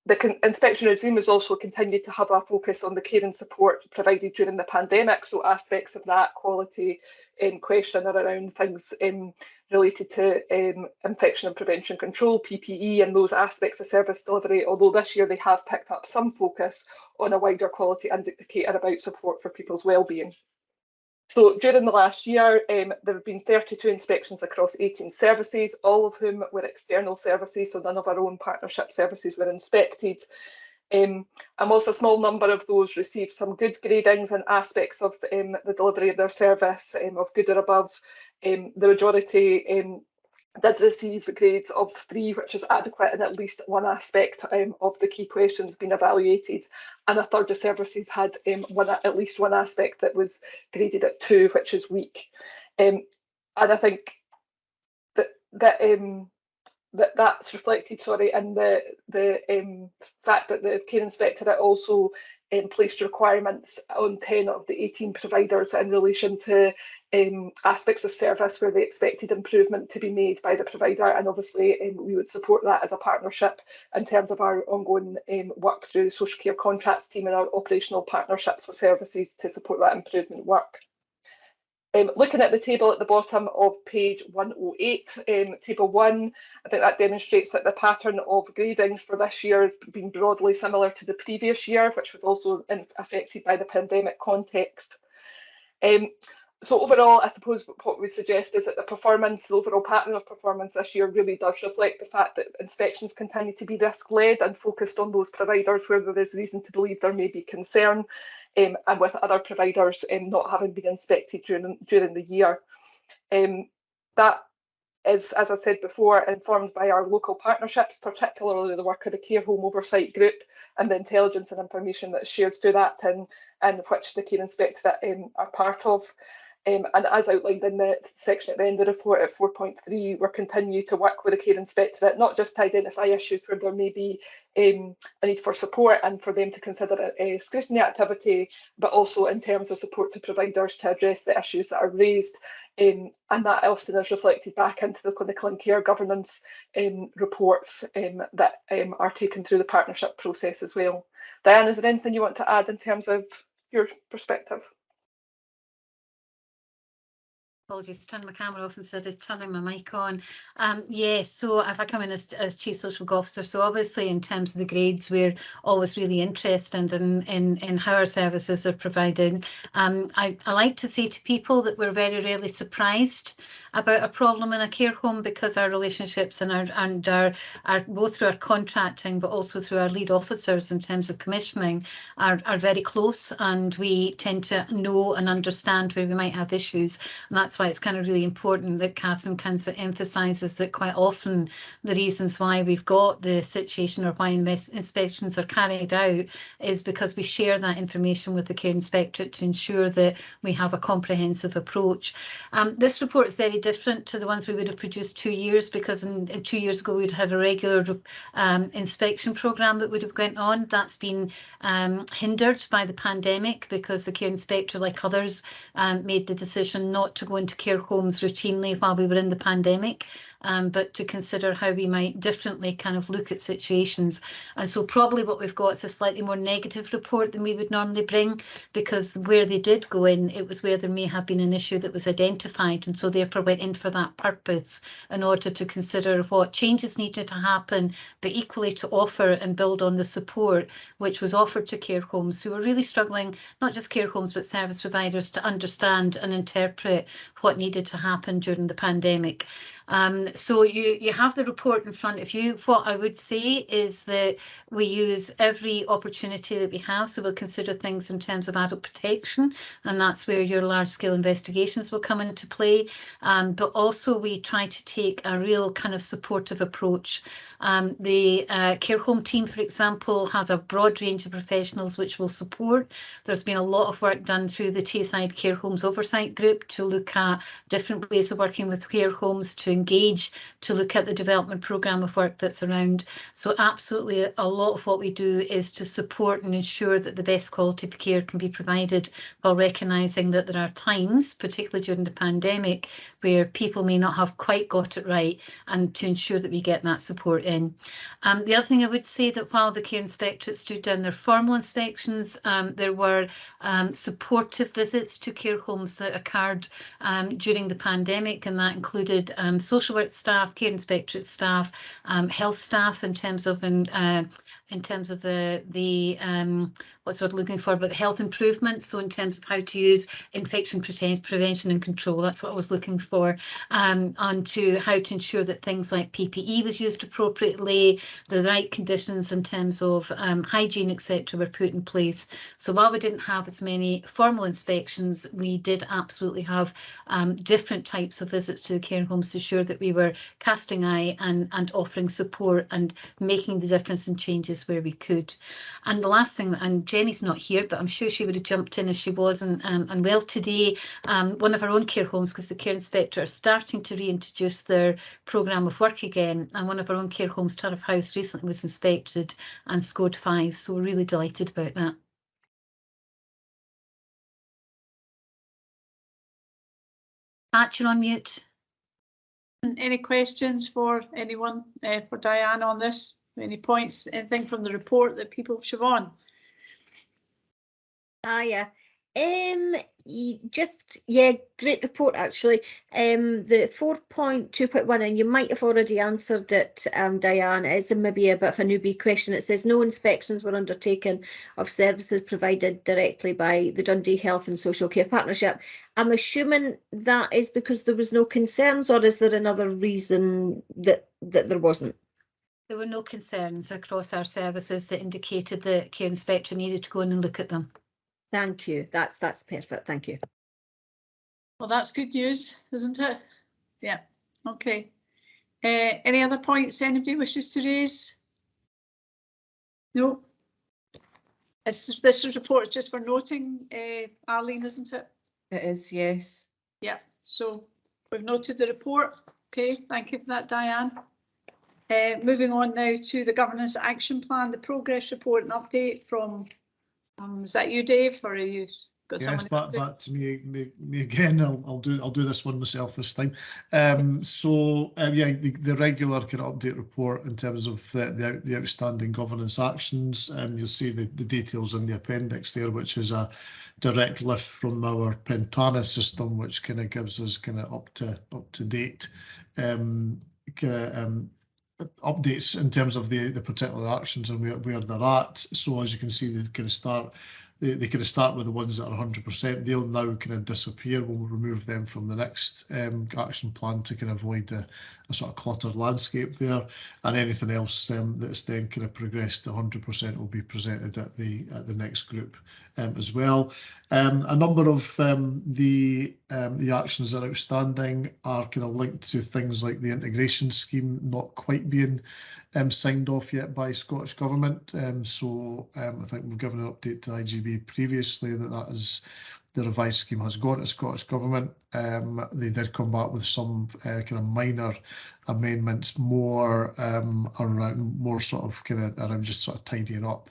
The inspection regime has also continued to have a focus on the care and support provided during the pandemic, so aspects of that quality in question are around things related to infection and prevention control, PPE, and those aspects of service delivery, although this year they have picked up some focus on a wider quality indicator about support for people's wellbeing. So during the last year, there have been 32 inspections across 18 services, all of whom were external services, so none of our own partnership services were inspected. And whilst a small number of those received some good gradings and aspects of the delivery of their service of good or above, the majority did receive grades of 3, which is adequate in at least one aspect of the key questions being evaluated, and a third of services had at least one aspect that was graded at 2, which is weak. And I think that's reflected, in the fact that the care inspectorate also placed requirements on 10 of the 18 providers in relation to aspects of service where they expected improvement to be made by the provider, and obviously we would support that as a partnership in terms of our ongoing work through the social care contracts team and our operational partnerships with services to support that improvement work. Looking at the table at the bottom of page 108, table 1, I think that demonstrates that the pattern of gradings for this year has been broadly similar to the previous year, which was also affected by the pandemic context. So overall, I suppose what we suggest is that the overall pattern of performance this year really does reflect the fact that inspections continue to be risk-led and focused on those providers where there is reason to believe there may be concern, and with other providers not having been inspected during the year. That is, as I said before, informed by our local partnerships, particularly the work of the Care Home Oversight Group and the intelligence and information that is shared through that and which the Care Inspectorate are part of. And as outlined in the section at the end of the report at 4.3, we're continuing to work with the Care Inspectorate, not just to identify issues where there may be a need for support and for them to consider a scrutiny activity, but also in terms of support to providers to address the issues that are raised. And that often is reflected back into the clinical and care governance reports that are taken through the partnership process as well. Diane, is there anything you want to add in terms of your perspective? Apologies, turning my camera off instead of turning my mic on. Yes, so if I come in as Chief Social Officer, so obviously in terms of the grades, we're always really interested in how our services are provided. I like to say to people that we're very rarely surprised about a problem in a care home because our relationships and our both through our contracting but also through our lead officers in terms of commissioning are very close, and we tend to know and understand where we might have issues, and that's why it's kind of really important that Catherine kind of emphasises that quite often the reasons why we've got the situation or why inspections are carried out is because we share that information with the Care Inspectorate to ensure that we have a comprehensive approach. This report is very different to the ones we would have produced 2 years, because in 2 years ago we'd had a regular inspection programme that would have gone on. That's been hindered by the pandemic because the Care Inspectorate, like others, made the decision not to go into care homes routinely while we were in the pandemic, but to consider how we might differently kind of look at situations. And so probably what we've got is a slightly more negative report than we would normally bring, because where they did go in, it was where there may have been an issue that was identified, and so therefore went in for that purpose in order to consider what changes needed to happen, but equally to offer and build on the support which was offered to care homes who were really struggling, not just care homes but service providers, to understand and interpret what needed to happen during the pandemic. So you have the report in front of you. What I would say is that we use every opportunity that we have. So we'll consider things in terms of adult protection, and that's where your large scale investigations will come into play. But also we try to take a real kind of supportive approach. The care home team, for example, has a broad range of professionals which will support. There's been a lot of work done through the Tayside Care Homes Oversight Group to look at different ways of working with care homes, to engage, to look at the development programme of work that's around. So absolutely a lot of what we do is to support and ensure that the best quality of care can be provided, while recognising that there are times, particularly during the pandemic, where people may not have quite got it right, and to ensure that we get that support in. The other thing I would say, that while the care inspectorates do down their formal inspections, there were supportive visits to care homes that occurred during the pandemic, and that included social work staff, care inspectorate staff, health staff in terms of what sort of looking for, but health improvement. So in terms of how to use infection prevention and control, that's what I was looking for, and to how to ensure that things like PPE was used appropriately, the right conditions in terms of hygiene, etc., were put in place. So while we didn't have as many formal inspections, we did absolutely have different types of visits to the care homes to ensure that we were casting eye and offering support and making the difference and changes where we could. And the last thing, and Jenny's not here, but I'm sure she would have jumped in if she wasn't unwell today. One of our own care homes, because the care inspector are starting to reintroduce their programme of work again, and one of our own care homes, Turf House, recently was inspected and scored 5, so we're really delighted about that. Pat, you're on mute. Any questions for anyone, for Diane on this? Any points, anything from the report that people, Siobhan? Yeah. Great report actually. The 4.2.1, and you might have already answered it, Diane, it's maybe a bit of a newbie question. It says no inspections were undertaken of services provided directly by the Dundee Health and Social Care Partnership. I'm assuming that is because there was no concerns, or is there another reason that there wasn't? There were no concerns across our services that indicated the care inspector needed to go in and look at them. Thank you. That's perfect. Thank you. Well, that's good news, isn't it? Yeah. Okay. Any other points anybody wishes to raise? No. This report is just for noting, Arlene, isn't it? It is, yes. Yeah. So we've noted the report. Okay. Thank you for that, Diane. Moving on now to the governance action plan, the progress report and update from. Is that you, Dave, or are you got someone? Yes, back to me again. I'll do this one myself this time. Yeah, the regular kind of update report in terms of the outstanding governance actions. You'll see the details in the appendix there, which is a direct lift from our Pentana system, which kind of gives us kind of up to date updates in terms of the particular actions and where they're at. So as you can see, they kind of start with the ones that are 100%. They'll now kind of disappear when we remove them from the next action plan to kind of avoid a sort of cluttered landscape there. And anything else that's then kind of progressed to 100% will be presented at the next group as well. A number of the actions that are outstanding are kind of linked to things like the integration scheme not quite being signed off yet by Scottish Government. So I think we've given an update to IGB previously that is the revised scheme has gone to Scottish Government. They did come back with some kind of minor amendments, more around just sort of tidying up.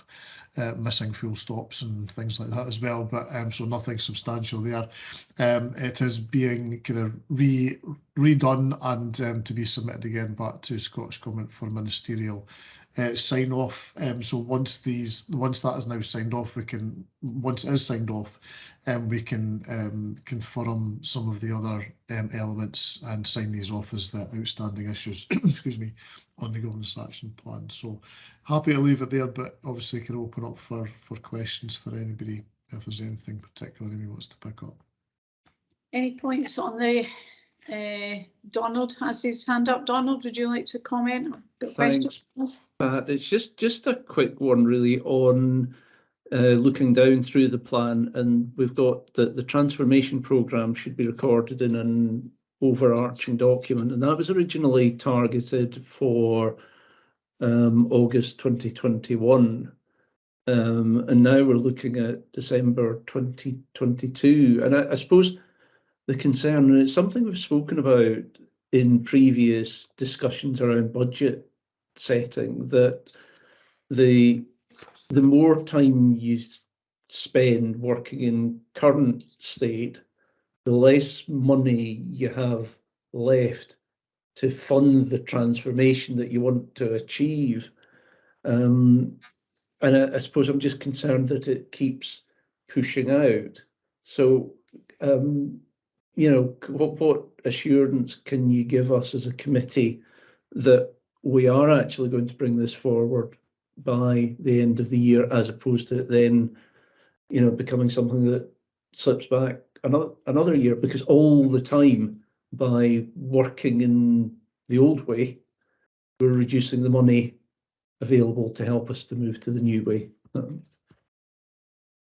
Missing full stops and things like that as well, but so nothing substantial there. It is being kind of redone and to be submitted again back to Scottish Government for ministerial sign off. So once that is now signed off, once it is signed off, we can confirm some of the other elements and sign these off as the outstanding issues, excuse me, on the governance action plan. So happy to leave it there, but obviously can open up for questions for anybody if there's anything particular anybody wants to pick up. Any points on the Donald has his hand up. Donald, would you like to comment? Thanks, Pat. It's just a quick one really on looking down through the plan, and we've got the transformation programme should be recorded in an overarching document, and that was originally targeted for August 2021. And now we're looking at December 2022. And I suppose the concern, and it's something we've spoken about in previous discussions around budget setting, that the more time you spend working in current state, the less money you have left to fund the transformation that you want to achieve. And I suppose I'm just concerned that it keeps pushing out. So, you know, what assurance can you give us as a committee that we are actually going to bring this forward by the end of the year, as opposed to then, you know, becoming something that slips back another year? Because all the time, by working in the old way, we're reducing the money available to help us to move to the new way.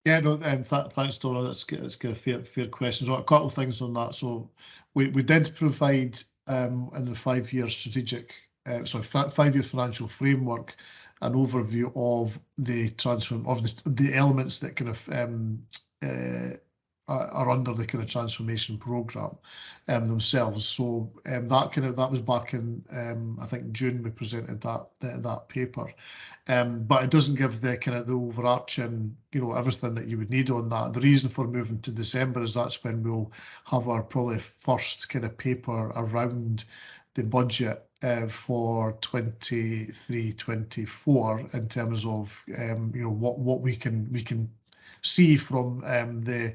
Yeah, no, thanks, Donna. That's a fair question. So a couple of things on that. So we did provide in the 5-year strategic, 5-year financial framework, an overview of the the elements that kind of are under the kind of transformation programme themselves. So that was back in I think June we presented that paper. But it doesn't give the kind of the overarching, you know, everything that you would need on that. The reason for moving to December is that's when we'll have our probably first kind of paper around the budget for 23-24 in terms of you know, what we can see from the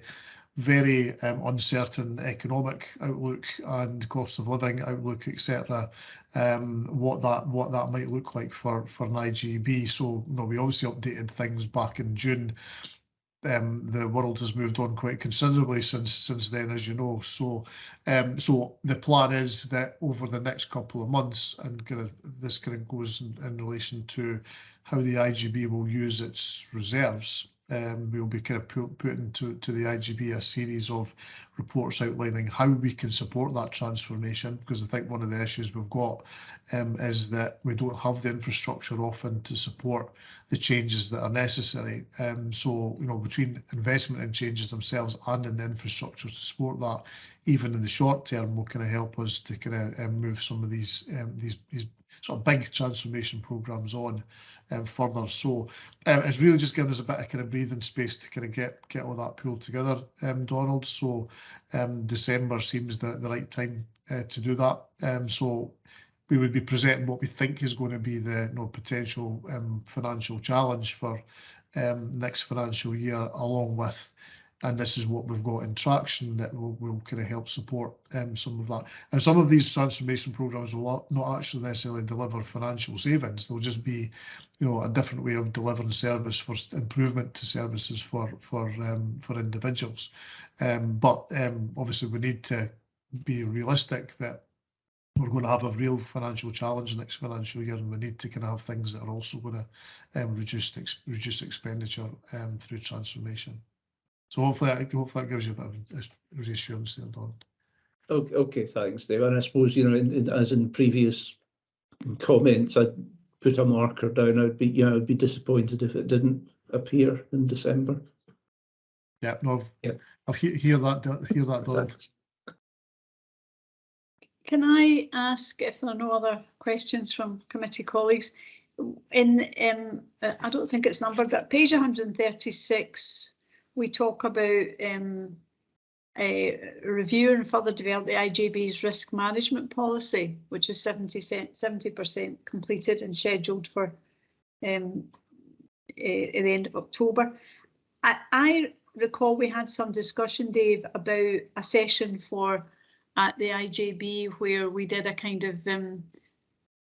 very uncertain economic outlook and cost of living outlook, etc. What that might look like for an IGB. So, you know, we obviously updated things back in June. The world has moved on quite considerably since then, as you know. So, so the plan is that over the next couple of months, and this kind of goes in relation to how the IGB will use its reserves. We'll be kind of putting to the IGB a series of reports outlining how we can support that transformation, because I think one of the issues we've got is that we don't have the infrastructure often to support the changes that are necessary. So, you know, between investment in changes themselves and in the infrastructure to support that, even in the short term, will kind of help us to kind of move some of these sort of big transformation programs on further. So it's really just giving us a bit of kind of breathing space to kind of get all that pulled together, Donald. So December seems the right time to do that. So we would be presenting what we think is going to be the potential financial challenge for next financial year, along with, and this is what we've got in traction that will kind of help support some of that. And some of these transformation programs will not actually necessarily deliver financial savings. They'll just be, you know, a different way of delivering service for improvement to services for individuals. But obviously we need to be realistic that we're going to have a real financial challenge next financial year, and we need to kind of have things that are also going to reduce expenditure through transformation. So hopefully that gives you a bit of reassurance there, Don. Okay, thanks, Dave. And I suppose, you know, as in previous comments, I'd put a marker down. I'd be disappointed if it didn't appear in December. Yeah, no, I'll hear that, Donald. Thanks. Can I ask if there are no other questions from committee colleagues? In I don't think it's numbered, but page 136, we talk about a review and further develop the IJB's risk management policy, which is 70% completed and scheduled for at the end of October. I recall we had some discussion, Dave, about a session at the IJB where we did a kind of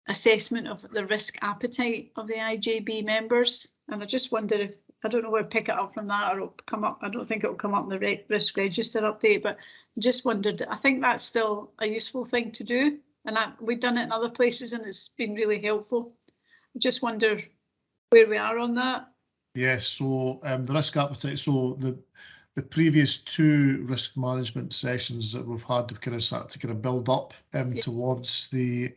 assessment of the risk appetite of the IJB members, and I just wonder I don't know where to pick it up from that, or it'll come up. I don't think it'll come up in the risk register update, but just wondered, I think that's still a useful thing to do. And we've done it in other places and it's been really helpful. I just wonder where we are on that. Yes, so the risk appetite, so the previous 2 risk management sessions that we've had have kind of started to kind of build up towards the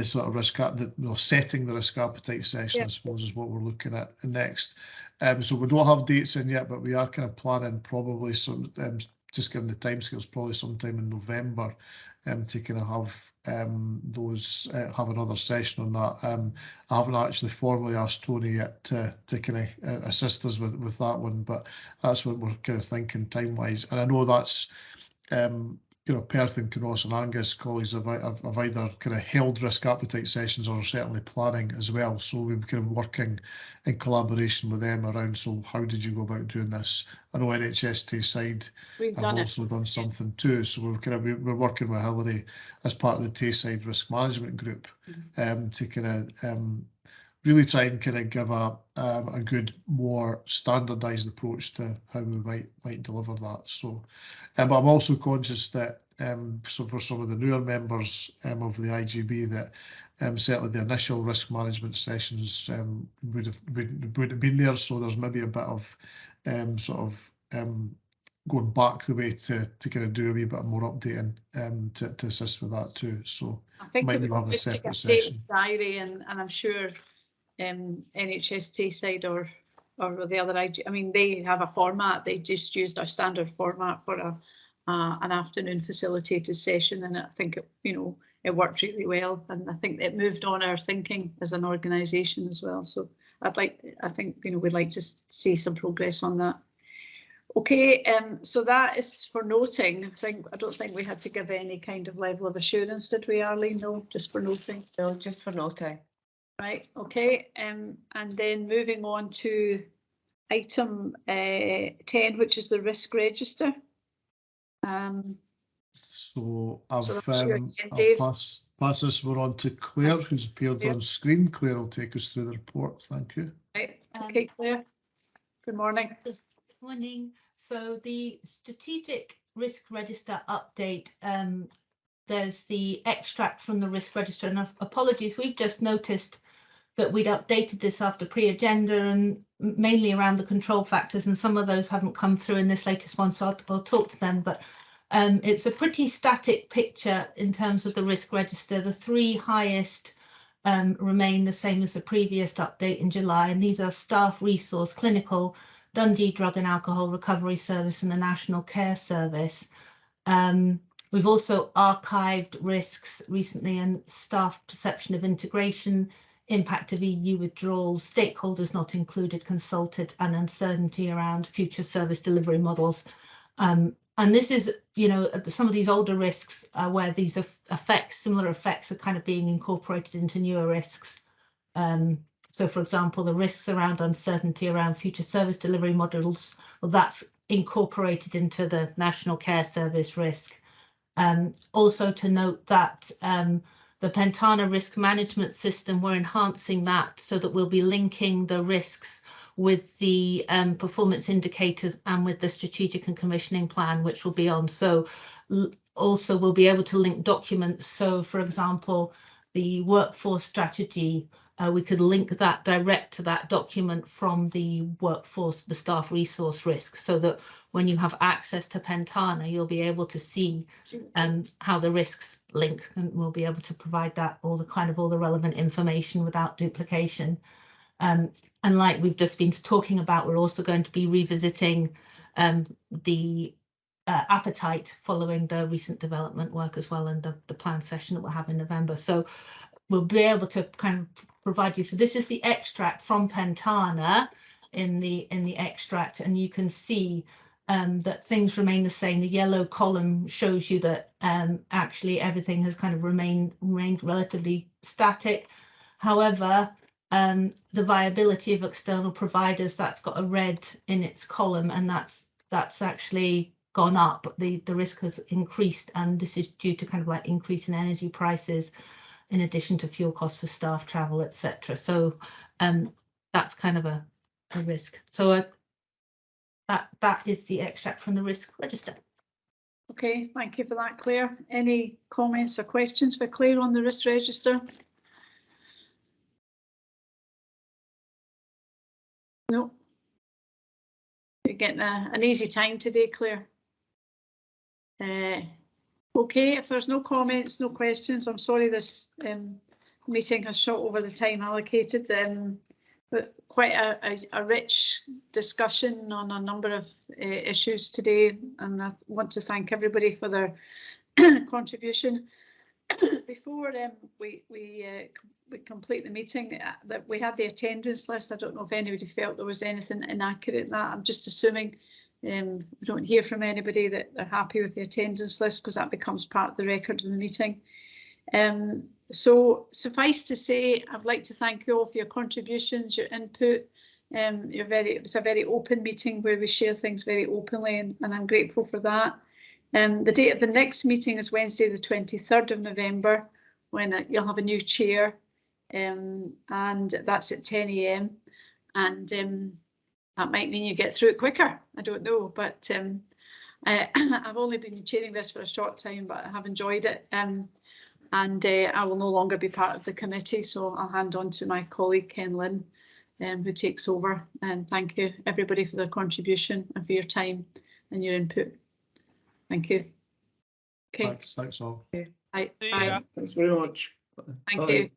sort of risk setting the risk appetite session, I suppose, is what we're looking at next. So we don't have dates in yet, but we are kind of planning probably some, just given the timescales, probably sometime in November to kind of have have another session on that. I haven't actually formally asked Tony yet to kind of assist us with that one, but that's what we're kind of thinking time wise. And I know that's you know, Perth and Cnos and Angus colleagues have either kind of held risk appetite sessions or are certainly planning as well. So we've been kind of working in collaboration with them around, so how did you go about doing this? I know NHS Tayside have also done something too. So we're working with Hillary as part of the Tayside Risk Management Group to kind of really try and kind of give a good, more standardised approach to how we might deliver that. So, but I'm also conscious that so for some of the newer members of the IGB, that certainly the initial risk management sessions would have been there. So there's maybe a bit of sort of going back the way to kind of do a wee bit more updating to assist with that too. So I think might we'll have a just separate take a session. diary, and I'm sure NHS Tayside or the other IG, I mean, they have a format. They just used our standard format for an afternoon facilitated session, and I think it worked really well, and I think it moved on our thinking as an organisation as well. So I think we'd like to see some progress on that. Okay, so that is for noting. I don't think we had to give any kind of level of assurance, did we, Arlene? No, just for noting. No, just for noting. Right, okay, and then moving on to item 10, which is the risk register. So I'll Dave. pass this one on to Claire, who's appeared on screen. Claire will take us through the report. Thank you. Right, okay, Claire. Good morning. Good morning. So the strategic risk register update, there's the extract from the risk register, and apologies, we've just noticed that we'd updated this after pre-agenda and mainly around the control factors, and some of those haven't come through in this latest one, so I'll talk to them. But it's a pretty static picture in terms of the risk register. The 3 highest remain the same as the previous update in July, and these are staff resource, clinical, Dundee Drug and Alcohol Recovery Service and the National Care Service. We've also archived risks recently and staff perception of integration, impact of EU withdrawals, stakeholders not included, consulted, and uncertainty around future service delivery models. And this is, some of these older risks where these similar effects are kind of being incorporated into newer risks. So, for example, the risks around uncertainty around future service delivery models, well, that's incorporated into the National Care Service risk. Also to note that the Pentana risk management system, we're enhancing that so that we'll be linking the risks with the performance indicators and with the strategic and commissioning plan, which will be on. So also we'll be able to link documents. So, for example, the workforce strategy, we could link that direct to that document from the workforce, the staff resource risk, so that when you have access to Pentana, you'll be able to see how the risks link, and we'll be able to provide that all the relevant information without duplication. And like we've just been talking about, we're also going to be revisiting the appetite following the recent development work as well, and the plan session that we'll have in November. So we'll be able to kind of provide you. So this is the extract from Pentana in the extract, and you can see that things remain the same. The yellow column shows you that actually everything has kind of remained relatively static. However, the viability of external providers, that's got a red in its column, and that's actually gone up. The risk has increased, and this is due to kind of like increase in energy prices, in addition to fuel costs for staff travel, etc. So that's kind of a a risk. So that is the extract from the risk register. Okay, thank you for that, Claire. Any comments or questions for Claire on the risk register? No. You're getting an easy time today, Claire. Okay, if there's no comments, no questions, I'm sorry this meeting has shot over the time allocated, but quite a rich discussion on a number of issues today, and I want to thank everybody for their contribution. Before we complete the meeting, that we had the attendance list. I don't know if anybody felt there was anything inaccurate in that. I'm just assuming we don't hear from anybody that they're happy with the attendance list, because that becomes part of the record of the meeting. So suffice to say, I'd like to thank you all for your contributions, your input. It was a very open meeting where we share things very openly, and I'm grateful for that. The date of the next meeting is Wednesday, the 23rd of November, when you'll have a new chair, and that's at 10 AM. And that might mean you get through it quicker. I don't know, but I've only been chairing this for a short time, but I have enjoyed it. And I will no longer be part of the committee, so I'll hand on to my colleague Ken Lynn, who takes over. And thank you everybody for their contribution and for your time and your input. Thank you. Okay. Thanks all. Bye. See ya. Thanks very much. Thank Bye. you.